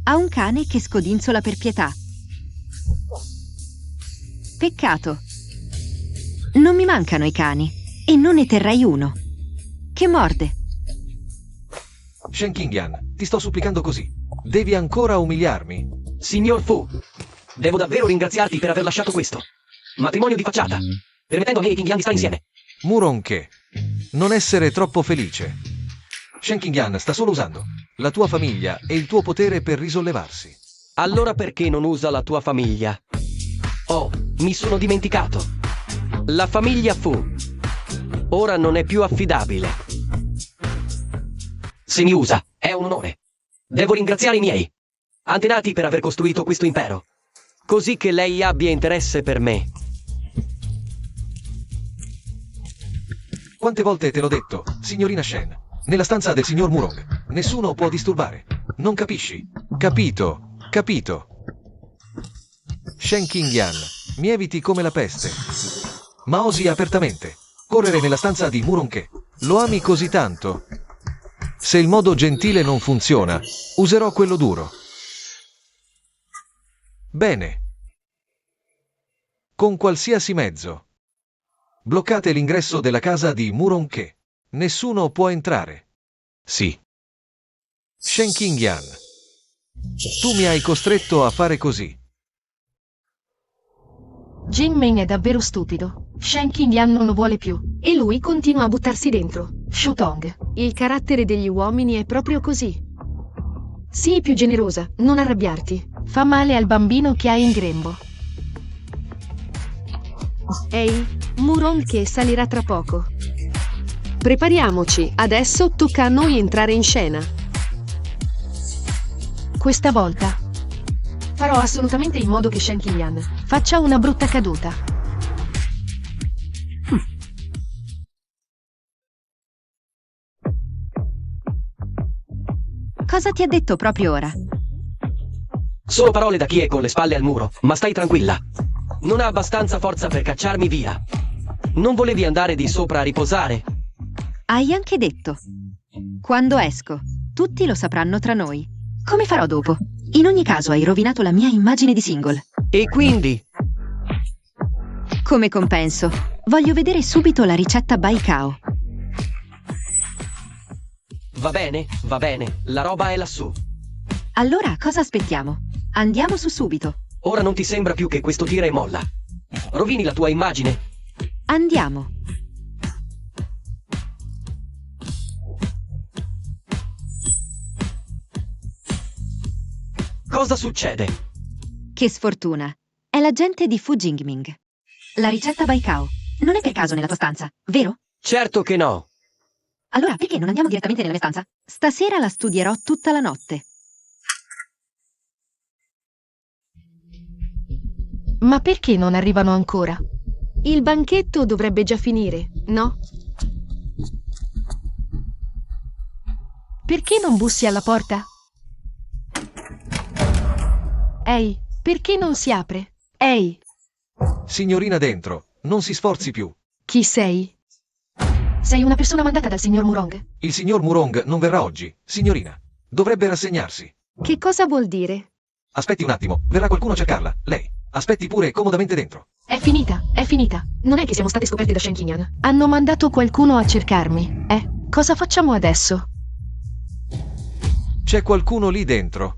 A un cane che scodinzola per pietà. Peccato. Non mi mancano i cani, e non ne terrei uno. Che morde. Shen Qingyan, ti sto supplicando così. Devi ancora umiliarmi? Signor Fu, devo davvero ringraziarti per aver lasciato questo matrimonio di facciata, permettendo a me e Qingyan di stare insieme. Muronche, non essere troppo felice. Shen Qingyan sta solo usando la tua famiglia e il tuo potere per risollevarsi. Allora perché non usa la tua famiglia? Oh, mi sono dimenticato. La famiglia Fu ora non è più affidabile. Se mi usa, è un onore. Devo ringraziare i miei antenati per aver costruito questo impero, così che lei abbia interesse per me. Quante volte te l'ho detto, signorina Shen? Nella stanza del signor Murong. Nessuno può disturbare. Non capisci? Capito, capito. Shen Qingyan, mi eviti come la peste. Ma osi apertamente correre nella stanza di Muronche. Lo ami così tanto? Se il modo gentile non funziona, userò quello duro. Bene. Con qualsiasi mezzo. Bloccate l'ingresso della casa di Muronche. Nessuno può entrare. Sì. Shen Qingyan, tu mi hai costretto a fare così. Jingming è davvero stupido. Shen Qingyan non lo vuole più, e lui continua a buttarsi dentro. Shutong, il carattere degli uomini è proprio così. Sii più generosa, non arrabbiarti. Fa male al bambino che hai in grembo. Ehi, Muronche salirà tra poco. Prepariamoci, adesso tocca a noi entrare in scena. Questa volta farò assolutamente in modo che Shen Qingyan faccia una brutta caduta. Cosa ti ha detto proprio ora? Solo parole da chi è con le spalle al muro, ma stai tranquilla. Non ha abbastanza forza per cacciarmi via. Non volevi andare di sopra a riposare? Hai anche detto. Quando esco, tutti lo sapranno tra noi. Come farò dopo? In ogni caso hai rovinato la mia immagine di single. E quindi? Come compenso, voglio vedere subito la ricetta Baikao. Va bene, la roba è lassù. Allora cosa aspettiamo? Andiamo su subito. Ora non ti sembra più che questo tira e molla. Rovini la tua immagine? Andiamo. Cosa succede? Che sfortuna. È la gente di Fu Jingming. La ricetta Baikao. Non è per caso nella tua stanza, vero? Certo che no. Allora perché non andiamo direttamente nella mia stanza? Stasera la studierò tutta la notte. Ma perché non arrivano ancora? Il banchetto dovrebbe già finire, no? Perché non bussi alla porta? Ehi, perché non si apre? Ehi, Signorina dentro, non si sforzi più. chi sei? Sei una persona mandata dal signor Murong? Il signor Murong non verrà oggi, signorina. Dovrebbe rassegnarsi. Che cosa vuol dire? Aspetti un attimo, verrà qualcuno a cercarla. Lei, aspetti pure comodamente dentro. È finita, è finita. Non è che siamo state scoperte da Shen Qingyan. Hanno mandato qualcuno a cercarmi, eh? Cosa facciamo adesso? C'è qualcuno lì dentro.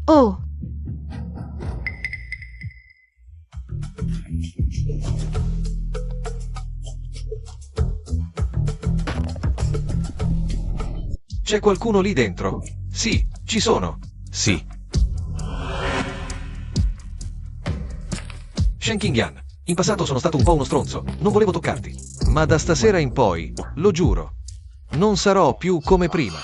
Oh, C'è qualcuno lì dentro. Sì, ci sono. Sì. Shen Qingyan, in passato sono stato un po' uno stronzo. Non volevo toccarti. Ma da stasera in poi, lo giuro, non sarò più come prima.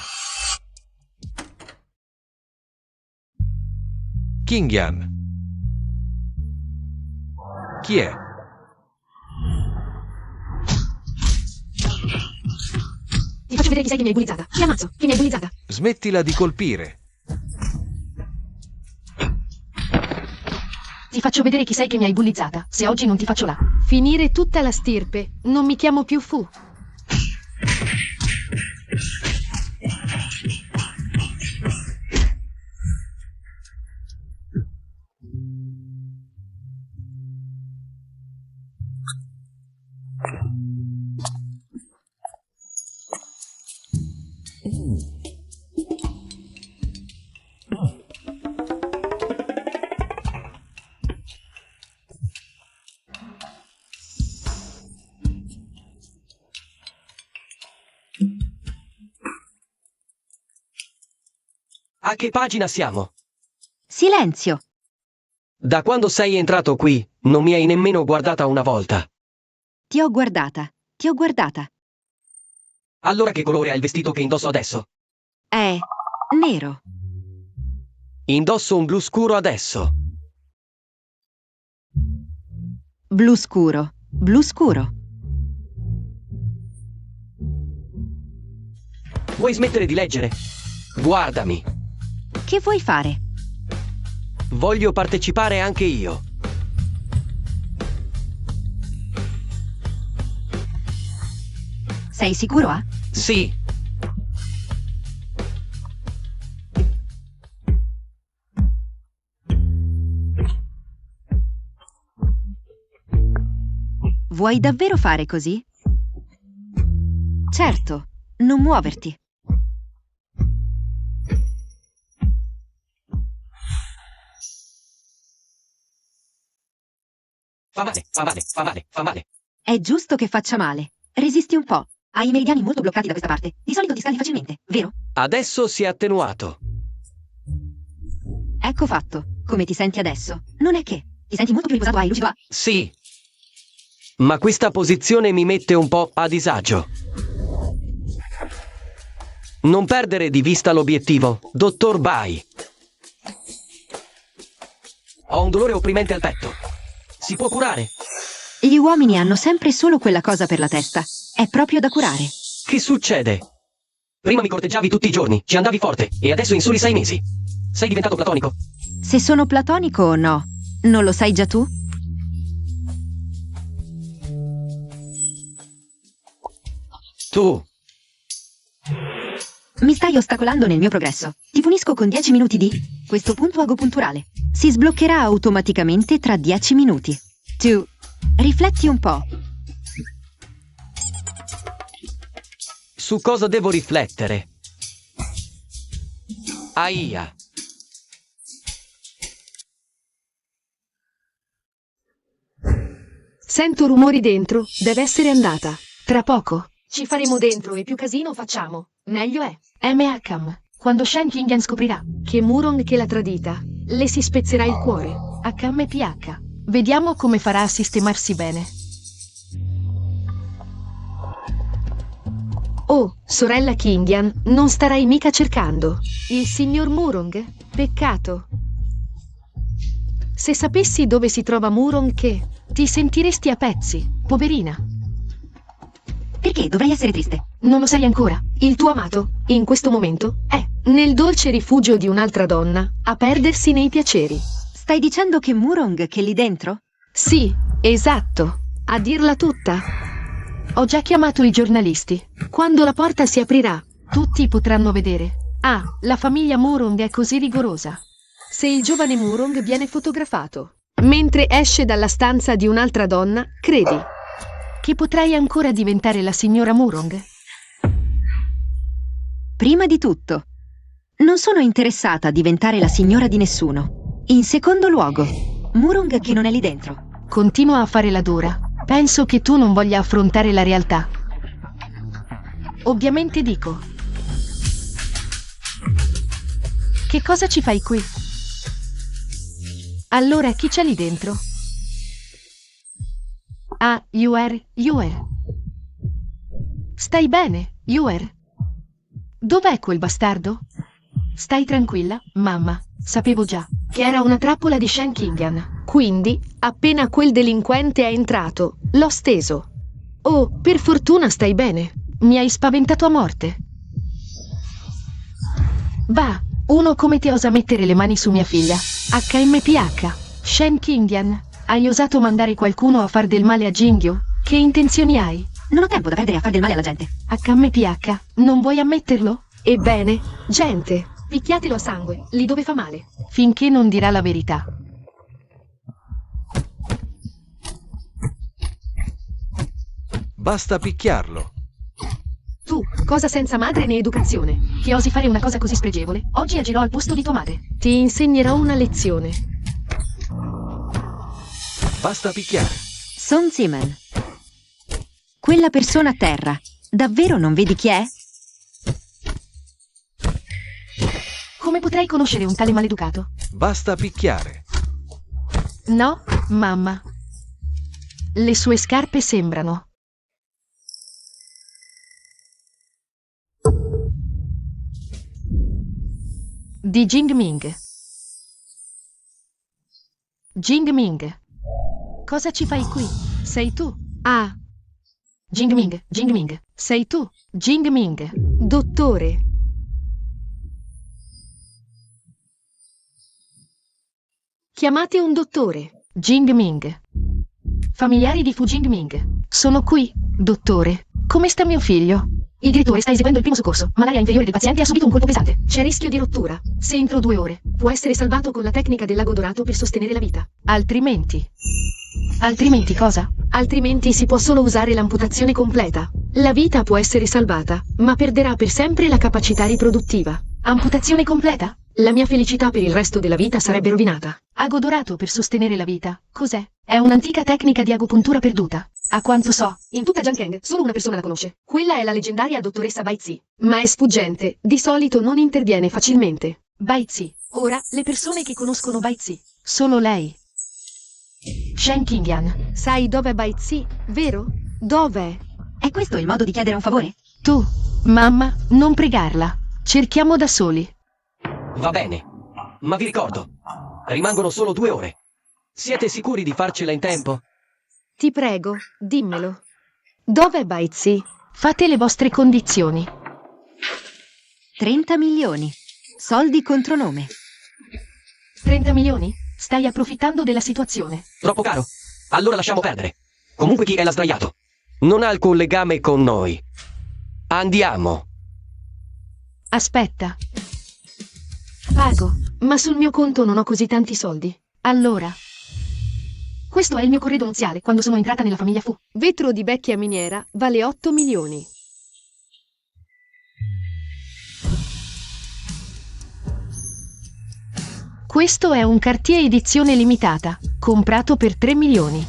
Qingyan. Chi è? ti faccio vedere chi sei che mi hai bullizzata. Ti ammazzo, che mi hai bullizzata. Smettila di colpire. Ti faccio vedere chi sei che mi hai bullizzata. Se oggi non ti faccio là. Finire tutta la stirpe. Non mi chiamo più Fu. A che pagina siamo? Silenzio. Da quando sei entrato qui, non mi hai nemmeno guardata una volta. Ti ho guardata. Ti ho guardata. Allora che colore ha il vestito che indosso adesso? È nero. Indosso un blu scuro adesso. Blu scuro. Blu scuro. Vuoi smettere di leggere? Guardami. Che vuoi fare? Voglio partecipare anche io. Sei sicuro, ah? Sì. Vuoi davvero fare così? Certo, non muoverti. Fa male, fa male, fa male, fa male. È giusto che faccia male. Resisti un po'. Hai i meridiani molto bloccati da questa parte. Di solito ti scaldi facilmente, vero? Adesso si è attenuato. Ecco fatto. Come ti senti adesso? Non è che. Ti senti molto più riposato, hai lucido. Sì. Ma questa posizione mi mette un po' a disagio. Non perdere di vista l'obiettivo, dottor Bai. Ho un dolore opprimente al petto. Si può curare? Gli uomini hanno sempre solo quella cosa per la testa. È proprio da curare. Che succede? Prima mi corteggiavi tutti i giorni, ci andavi forte, e adesso in soli 6 mesi. Sei diventato platonico? Se sono platonico o no, non lo sai già tu? Tu. Mi stai ostacolando nel mio progresso. Ti punisco con 10 minuti di questo punto agopunturale. Si sbloccherà automaticamente tra 10 minuti. Tu rifletti un po'. Su cosa devo riflettere? Aia. Sento rumori dentro. Deve essere andata. Tra poco. Ci faremo dentro e più casino facciamo. Meglio è. M.H.M. Quando Shen Qingyan scoprirà che Murong che l'ha tradita, le si spezzerà il cuore. HMPH. Vediamo come farà a sistemarsi bene. Oh, sorella Qingyan, non starai mica cercando il signor Murong? Peccato. Se sapessi dove si trova Murong che ti sentiresti a pezzi, poverina. Perché dovrei essere triste? Non lo sai ancora. Il tuo amato, in questo momento, è nel dolce rifugio di un'altra donna, a perdersi nei piaceri. Stai dicendo che Murong che lì dentro? Sì, esatto. A dirla tutta. Ho già chiamato i giornalisti. Quando la porta si aprirà, tutti potranno vedere. Ah, la famiglia Murong è così rigorosa. se il giovane Murong viene fotografato mentre esce dalla stanza di un'altra donna, credi che potrai ancora diventare la signora Murong? Prima di tutto, non sono interessata a diventare la signora di nessuno. In secondo luogo, Murong che non è lì dentro. Continua a fare la dura. Penso che tu non voglia affrontare la realtà. Ovviamente dico. Che cosa ci fai qui? Allora chi c'è lì dentro? Ah, Yuer. Stai bene, Yuer? Dov'è quel bastardo? Stai tranquilla, mamma. Sapevo già che era una trappola di Shen Qingyan. Quindi, appena quel delinquente è entrato, l'ho steso. Oh, per fortuna stai bene. Mi hai spaventato a morte. Bah, uno come te osa mettere le mani su mia figlia. HMPH. Shen Qingyan, hai osato mandare qualcuno a far del male a Jingyu? Che intenzioni hai? Non ho tempo da perdere a far del male alla gente. HMPH, non vuoi ammetterlo? Ebbene, gente, picchiatelo a sangue, lì dove fa male, finché non dirà la verità. Basta picchiarlo. Tu, cosa senza madre né educazione, che osi fare una cosa così spregevole, oggi agirò al posto di tua madre. Ti insegnerò una lezione. Basta picchiare. Song Ziman. Quella persona a terra, davvero non vedi chi è? Come potrei conoscere un tale maleducato? Basta picchiare. No, mamma. Le sue scarpe sembrano. Di Jingming. Jingming. Cosa ci fai qui? Sei tu? Ah. Jingming. Sei tu? Jingming. Dottore. Chiamate un dottore. Jingming. Familiari di Fu Jingming. Sono qui, dottore. Come sta mio figlio? Il direttore sta eseguendo il primo soccorso, ma l'area inferiore del paziente ha subito un colpo pesante. C'è rischio di rottura. Se entro 2 ore, può essere salvato con la tecnica del lago dorato per sostenere la vita. Altrimenti cosa? Altrimenti si può solo usare l'amputazione completa. La vita può essere salvata, ma perderà per sempre la capacità riproduttiva. Amputazione completa? La mia felicità per il resto della vita sarebbe rovinata. Ago dorato per sostenere la vita. Cos'è? È un'antica tecnica di agopuntura perduta. A quanto so, in tutta Jiangkeng solo una persona la conosce. Quella è la leggendaria dottoressa Bai Zi. Ma è sfuggente, di solito non interviene facilmente. Bai Zi. Ora, le persone che conoscono Bai Zi. Solo lei. Shen Qingyan. Sai dov'è Bai Zi, vero? Dov'è? È questo il modo di chiedere un favore? Tu, mamma, non pregarla. Cerchiamo da soli. Va bene, ma vi ricordo, rimangono solo 2 ore. Siete sicuri di farcela in tempo? Ti prego, dimmelo. Dov'è Bai Zi? Fate le vostre condizioni. 30 milioni. Soldi contro nome. 30 milioni? Stai approfittando della situazione. Troppo caro? Allora lasciamo perdere. Comunque chi è l'ha sdraiato? Non ha alcun legame con noi. Andiamo. Aspetta. Pago, ma sul mio conto non ho così tanti soldi. Allora. Questo è il mio corredo nuziale quando sono entrata nella famiglia Fu. Vetro di vecchia miniera vale 8 milioni. Questo è un Cartier edizione limitata, comprato per 3 milioni.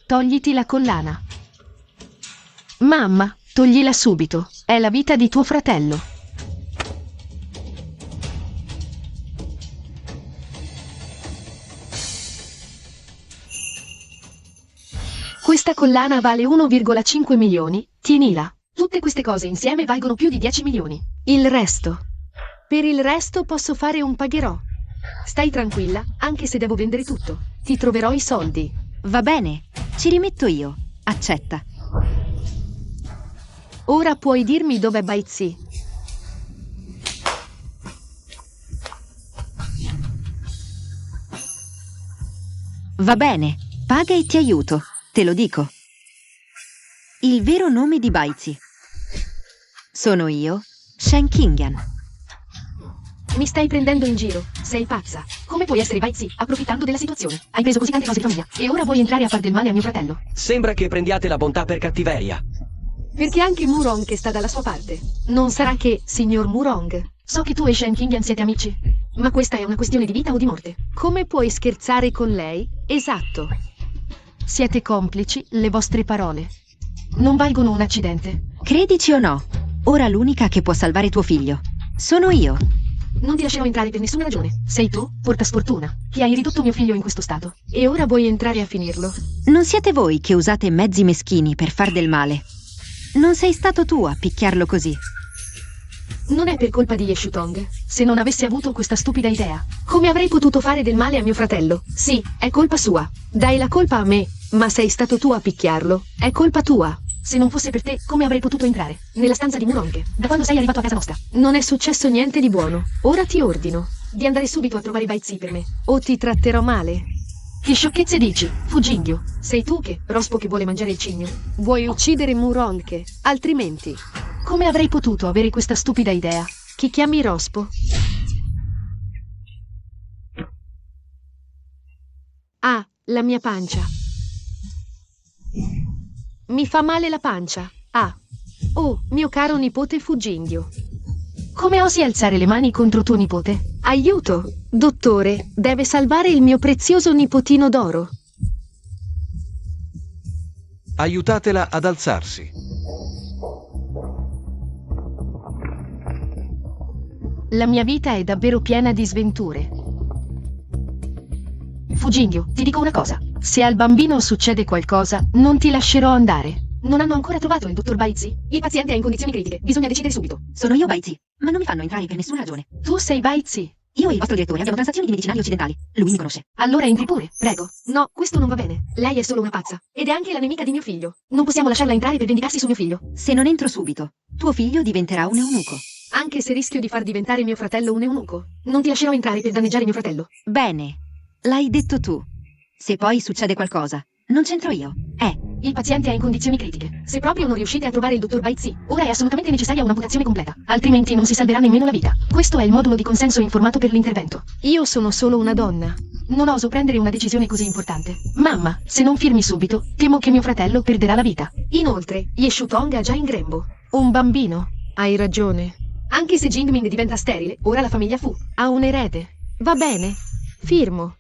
Togliti la collana. Mamma, toglila subito. È la vita di tuo fratello. Questa collana vale 1,5 milioni, tienila. Tutte queste cose insieme valgono più di 10 milioni. Il resto. Per il resto posso fare un pagherò. Stai tranquilla, anche se devo vendere tutto. Ti troverò i soldi. Va bene, ci rimetto io. Accetta. Ora puoi dirmi dov'è Bai Zi. Va bene, paga e ti aiuto. Te lo dico. Il vero nome di Bai Zi. Sono io, Shen Qingyan. Mi stai prendendo in giro? Sei pazza? Come puoi essere Bai Zi, approfittando della situazione? Hai preso così tante cose di famiglia e ora vuoi entrare a far del male a mio fratello? Sembra che prendiate la bontà per cattiveria. Perché anche Murong che sta dalla sua parte. Non sarà che, signor Murong, so che tu e Shen Qingyan siete amici, ma questa è una questione di vita o di morte. Come puoi scherzare con lei? Esatto. Siete complici, le vostre parole non valgono un accidente. Credici o no, ora l'unica che può salvare tuo figlio sono io. Non ti lascerò entrare per nessuna ragione. Sei tu, portasfortuna, che hai ridotto mio figlio in questo stato. E ora vuoi entrare a finirlo. Non siete voi che usate mezzi meschini per far del male. Non sei stato tu a picchiarlo così. Non è per colpa di Ye Shutong. Se non avessi avuto questa stupida idea, come avrei potuto fare del male a mio fratello? Sì, è colpa sua. Dai la colpa a me, ma sei stato tu a picchiarlo. È colpa tua. Se non fosse per te, come avrei potuto entrare nella stanza di Murong da quando sei arrivato a casa nostra? Non è successo niente di buono. Ora ti ordino di andare subito a trovare Bai Zi per me, o ti tratterò male. Che sciocchezze dici, Fujingyo? Sei tu che, rospo che vuole mangiare il cigno? Vuoi uccidere Murong, altrimenti... Come avrei potuto avere questa stupida idea? Chi chiami rospo? Ah, la mia pancia. Mi fa male la pancia. Ah. Oh, mio caro nipote Fujingyo. Come osi alzare le mani contro tuo nipote? Aiuto! Dottore, deve salvare il mio prezioso nipotino d'oro. Aiutatela ad alzarsi. La mia vita è davvero piena di sventure. Fujingyo, ti dico una cosa. Se al bambino succede qualcosa, non ti lascerò andare. Non hanno ancora trovato il dottor Bai Zi. Il paziente è in condizioni critiche. Bisogna decidere subito. Sono io Bai Zi, ma non mi fanno entrare per nessuna ragione. Tu sei Bai Zi. Io e il vostro direttore abbiamo transazioni di medicinali occidentali. Lui mi conosce. Allora entri pure, prego. No, questo non va bene. Lei è solo una pazza. Ed è anche la nemica di mio figlio. Non possiamo lasciarla entrare per vendicarsi su mio figlio. Se non entro subito, tuo figlio diventerà un eunuco. Anche se rischio di far diventare mio fratello un eunuco, non ti lascerò entrare per danneggiare mio fratello. Bene, l'hai detto tu. Se poi succede qualcosa, non c'entro io. Il paziente è in condizioni critiche. Se proprio non riuscite a trovare il dottor Bai Zi, ora è assolutamente necessaria un'amputazione completa. Altrimenti non si salverà nemmeno la vita. Questo è il modulo di consenso informato per l'intervento. Io sono solo una donna. Non oso prendere una decisione così importante. Mamma, se non firmi subito, temo che mio fratello perderà la vita. Inoltre, Ye Shutong ha già in grembo un bambino. Hai ragione. Anche se Jingming diventa sterile, ora la famiglia Fu ha un erede. Va bene. Firmo.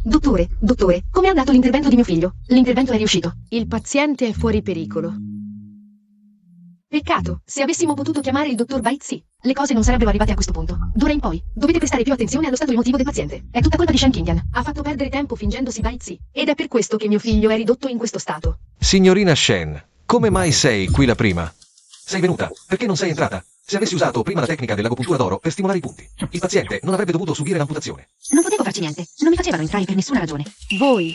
Dottore, come è andato l'intervento di mio figlio? L'intervento è riuscito. Il paziente è fuori pericolo. Peccato, se avessimo potuto chiamare il dottor Bai Zi, le cose non sarebbero arrivate a questo punto. D'ora in poi, dovete prestare più attenzione allo stato emotivo del paziente. È tutta colpa di Shen Qingyan. Ha fatto perdere tempo fingendosi Bai Zi. Ed è per questo che mio figlio è ridotto in questo stato. Signorina Shen, come mai sei qui la prima? Sei venuta? Perché non sei entrata? Se avessi usato prima la tecnica dell'agopuntura d'oro per stimolare i punti, il paziente non avrebbe dovuto subire l'amputazione. Non potevo farci niente. Non mi facevano entrare per nessuna ragione. Voi.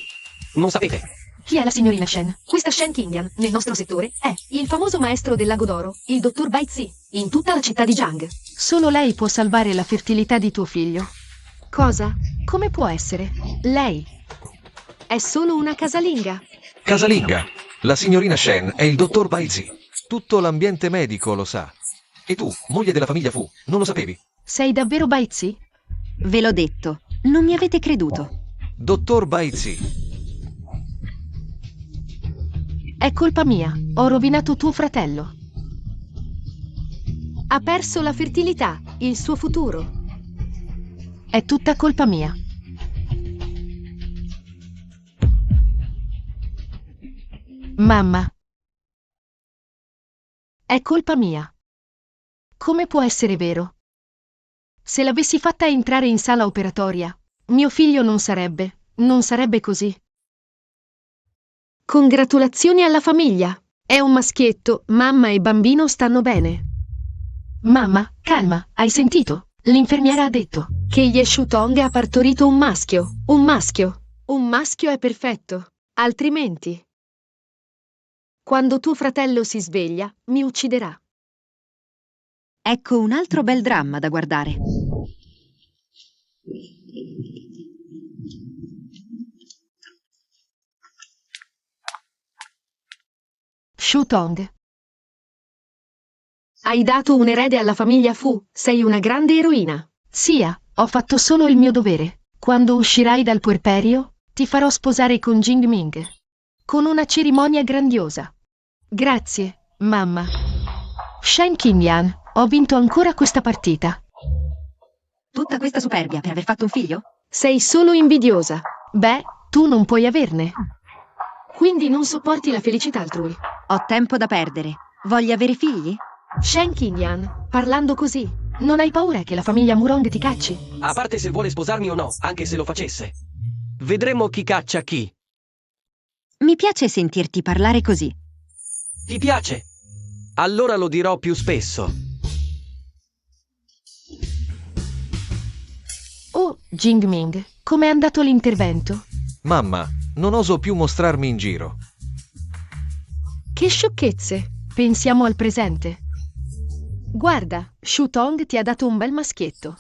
Non sapete. Chi è la signorina Shen? Questa Shen Qingyan, nel nostro settore, è il famoso maestro del lago d'oro, il dottor Bai Zi, in tutta la città di Jiang. Solo lei può salvare la fertilità di tuo figlio. Cosa? Come può essere? Lei è solo una casalinga. Casalinga, la signorina Shen è il dottor Bai Zi. Tutto l'ambiente medico lo sa. E tu, moglie della famiglia Fu, non lo sapevi? Sei davvero Bai Zi? Ve l'ho detto, non mi avete creduto. Dottor Bai Zi. È colpa mia, ho rovinato tuo fratello. Ha perso la fertilità, il suo futuro. È tutta colpa mia. Mamma. È colpa mia. Come può essere vero? Se l'avessi fatta entrare in sala operatoria, mio figlio non sarebbe così. Congratulazioni alla famiglia. È un maschietto, mamma e bambino stanno bene. Mamma, calma, hai sentito? L'infermiera ha detto che Ye Shutong ha partorito un maschio. Un maschio. Un maschio è perfetto. Altrimenti, quando tuo fratello si sveglia, mi ucciderà. Ecco un altro bel dramma da guardare. Shu Tong. Hai dato un erede alla famiglia Fu, sei una grande eroina. Sia, ho fatto solo il mio dovere. Quando uscirai dal puerperio, ti farò sposare con Jing Ming. Con una cerimonia grandiosa. Grazie, mamma. Shen Qingyan, ho vinto ancora questa partita. Tutta questa superbia per aver fatto un figlio? Sei solo invidiosa. Beh, tu non puoi averne. Quindi non sopporti la felicità altrui. Ho tempo da perdere. Voglio avere figli? Shen Qingyan, parlando così, non hai paura che la famiglia Murong ti cacci? A parte se vuole sposarmi o no, anche se lo facesse. Vedremo chi caccia chi. Mi piace sentirti parlare così. Ti piace? Allora lo dirò più spesso. Oh, Jing Ming, com'è andato l'intervento? Mamma, non oso più mostrarmi in giro. Che sciocchezze! Pensiamo al presente. Guarda, Shu Tong ti ha dato un bel maschietto.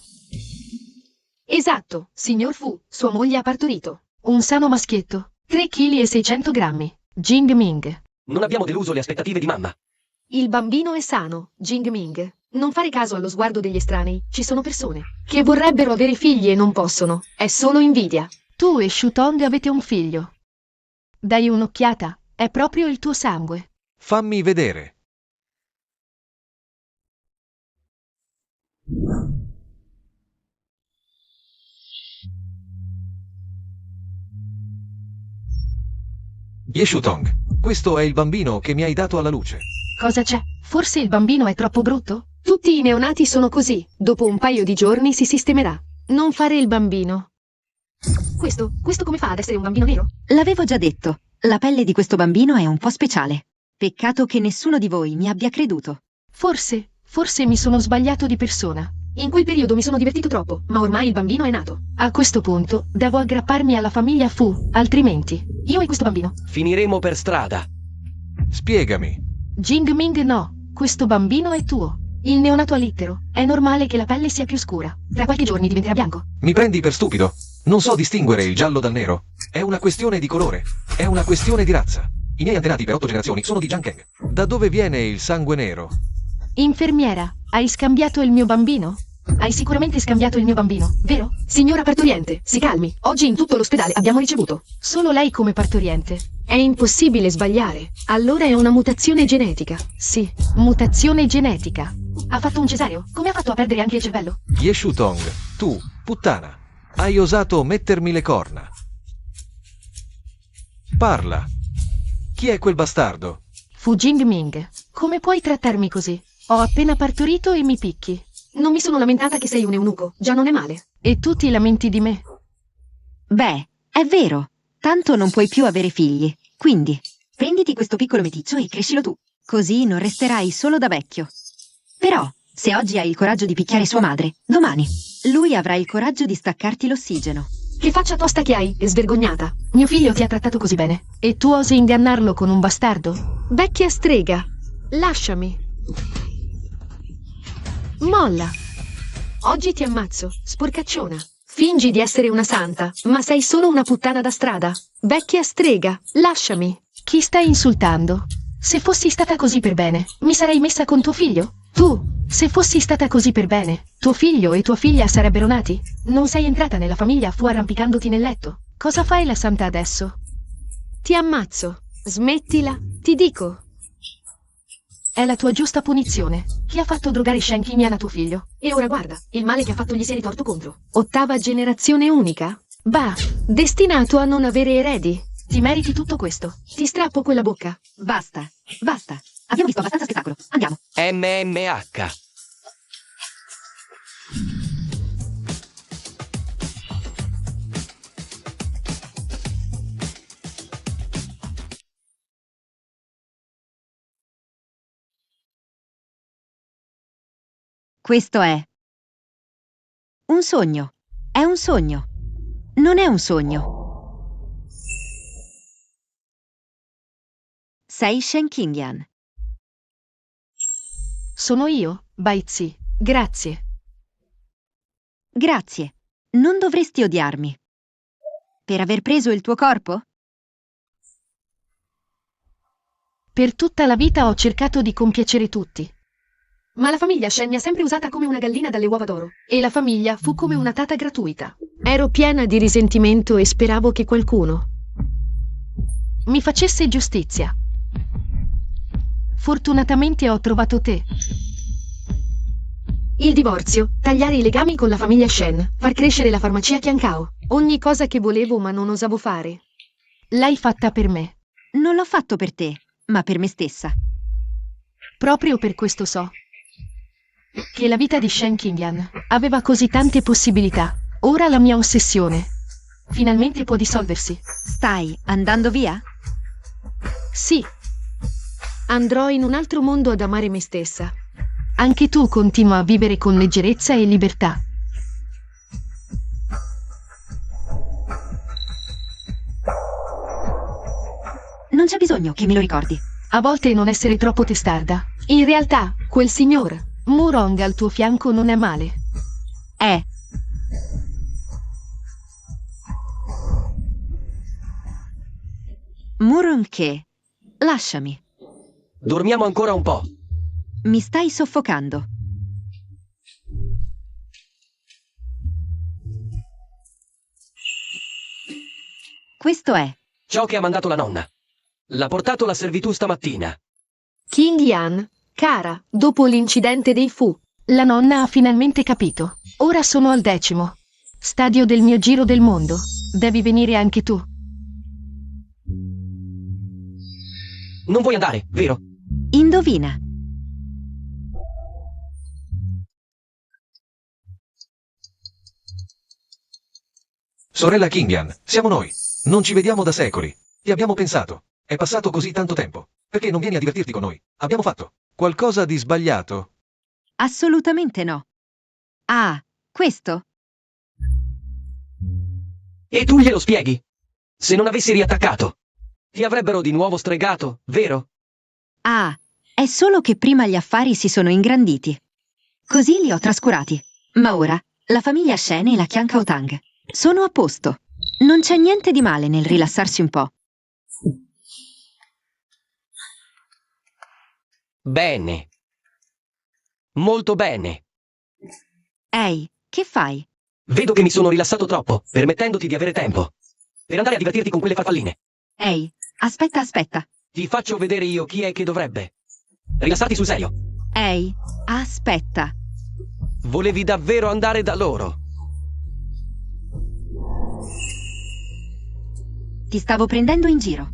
Esatto, signor Fu, sua moglie ha partorito. Un sano maschietto, 3 kg e 600 grammi. Jing Ming. Non abbiamo deluso le aspettative di mamma. Il bambino è sano, Jing Ming. Non fare caso allo sguardo degli estranei. Ci sono persone che vorrebbero avere figli e non possono. È solo invidia. Tu e Shu Tong avete un figlio. Dai un'occhiata, è proprio il tuo sangue. Fammi vedere. Ye Tong, questo è il bambino che mi hai dato alla luce. Cosa c'è? Forse il bambino è troppo brutto? Tutti i neonati sono così. Dopo un paio di giorni si sistemerà. Non fare il bambino. Questo come fa ad essere un bambino nero? L'avevo già detto. La pelle di questo bambino è un po' speciale. Peccato che nessuno di voi mi abbia creduto. Forse mi sono sbagliato di persona. In quel periodo mi sono divertito troppo, ma ormai il bambino è nato. A questo punto devo aggrapparmi alla famiglia Fu, altrimenti io e questo bambino Finiremo per strada. Spiegami. Jing Ming no, questo bambino è tuo. Il neonato alittero. È normale che la pelle sia più scura. Tra qualche giorni diventerà bianco. Mi prendi per stupido? Non so distinguere il giallo dal nero. È una questione di colore. È una questione di razza. I miei antenati per 8 generazioni sono di Jiangkeng. Da dove viene il sangue nero? Infermiera, hai scambiato il mio bambino? Hai sicuramente scambiato il mio bambino, vero? Signora partoriente, si calmi. Oggi in tutto l'ospedale abbiamo ricevuto solo lei come partoriente. È impossibile sbagliare. Allora è una mutazione genetica. Sì, mutazione genetica. Ha fatto un cesareo? Come ha fatto a perdere anche il cervello? Ye Tong, tu, puttana, hai osato mettermi le corna. Parla. Chi è quel bastardo? Fu Jing Ming. Come puoi trattarmi così? Ho appena partorito e mi picchi. Non mi sono lamentata che sei un eunuco, già non è male. E tu ti lamenti di me? Beh, è vero. Tanto non puoi più avere figli. Quindi, prenditi questo piccolo meticcio e crescilo tu. Così non resterai solo da vecchio. Però, se oggi hai il coraggio di picchiare sua madre, domani lui avrà il coraggio di staccarti l'ossigeno. Che faccia tosta che hai, è svergognata. Mio figlio ti ha trattato così bene. E tu osi ingannarlo con un bastardo? Vecchia strega. Lasciami. Molla. Oggi ti ammazzo, sporcacciona. Fingi di essere una santa, ma sei solo una puttana da strada. Vecchia strega, lasciami. Chi stai insultando? Se fossi stata così per bene, mi sarei messa con tuo figlio? Tu, se fossi stata così per bene, tuo figlio e tua figlia sarebbero nati? Non sei entrata nella famiglia Fu arrampicandoti nel letto. Cosa fai la santa adesso? Ti ammazzo. Smettila, ti dico. È la tua giusta punizione. Chi ha fatto drogare Shen Qingyan a tuo figlio? E ora guarda, il male che ha fatto gli si è ritorto contro. 8ª generazione unica? Bah, destinato a non avere eredi. Ti meriti tutto questo. Ti strappo quella bocca. Basta, basta. Abbiamo visto abbastanza spettacolo. Andiamo. MMH. Questo è un sogno. È un sogno. Non è un sogno. Sei Shen Qingyan. Sono io, Baizi. Grazie. Grazie. Non dovresti odiarmi. Per aver preso il tuo corpo? Per tutta la vita ho cercato di compiacere tutti. Ma la famiglia Shen mi ha sempre usata come una gallina dalle uova d'oro, e la famiglia fu come una tata gratuita. Ero piena di risentimento e speravo che qualcuno mi facesse giustizia. Fortunatamente ho trovato te. Il divorzio, tagliare i legami con la famiglia Shen, far crescere la farmacia Qiankao, ogni cosa che volevo ma non osavo fare. L'hai fatta per me. Non l'ho fatto per te, ma per me stessa. Proprio per questo so che la vita di Shen Qingyan aveva così tante possibilità. Ora la mia ossessione finalmente può dissolversi. Stai andando via? Sì. Andrò in un altro mondo ad amare me stessa. Anche tu continua a vivere con leggerezza e libertà. Non c'è bisogno che me lo ricordi. A volte non essere troppo testarda. In realtà, quel signor Murong al tuo fianco non è male. Murong che? Lasciami. Dormiamo ancora un po'. Mi stai soffocando. Questo è. Ciò che ha mandato la nonna. L'ha portato la servitù stamattina. Qingyan, cara, dopo l'incidente dei Fu, la nonna ha finalmente capito. Ora sono al 10° stadio del mio giro del mondo. Devi venire anche tu. Non vuoi andare, vero? Indovina. Sorella Qingyan, siamo noi. Non ci vediamo da secoli. Ti abbiamo pensato. È passato così tanto tempo. Perché non vieni a divertirti con noi? Abbiamo fatto qualcosa di sbagliato? Assolutamente no. Ah, questo? E tu glielo spieghi? Se non avessi riattaccato, ti avrebbero di nuovo stregato, vero? Ah, è solo che prima gli affari si sono ingranditi. Così li ho trascurati. Ma ora la famiglia Shen e la Qiankao Tang sono a posto. Non c'è niente di male nel rilassarsi un po'. Bene. Molto bene. Ehi, che fai? Vedo che mi sono rilassato troppo, permettendoti di avere tempo per andare a divertirti con quelle farfalline. Ehi, aspetta. Ti faccio vedere io chi è che dovrebbe rilassarti sul serio. Ehi, aspetta. Volevi davvero andare da loro? Ti stavo prendendo in giro.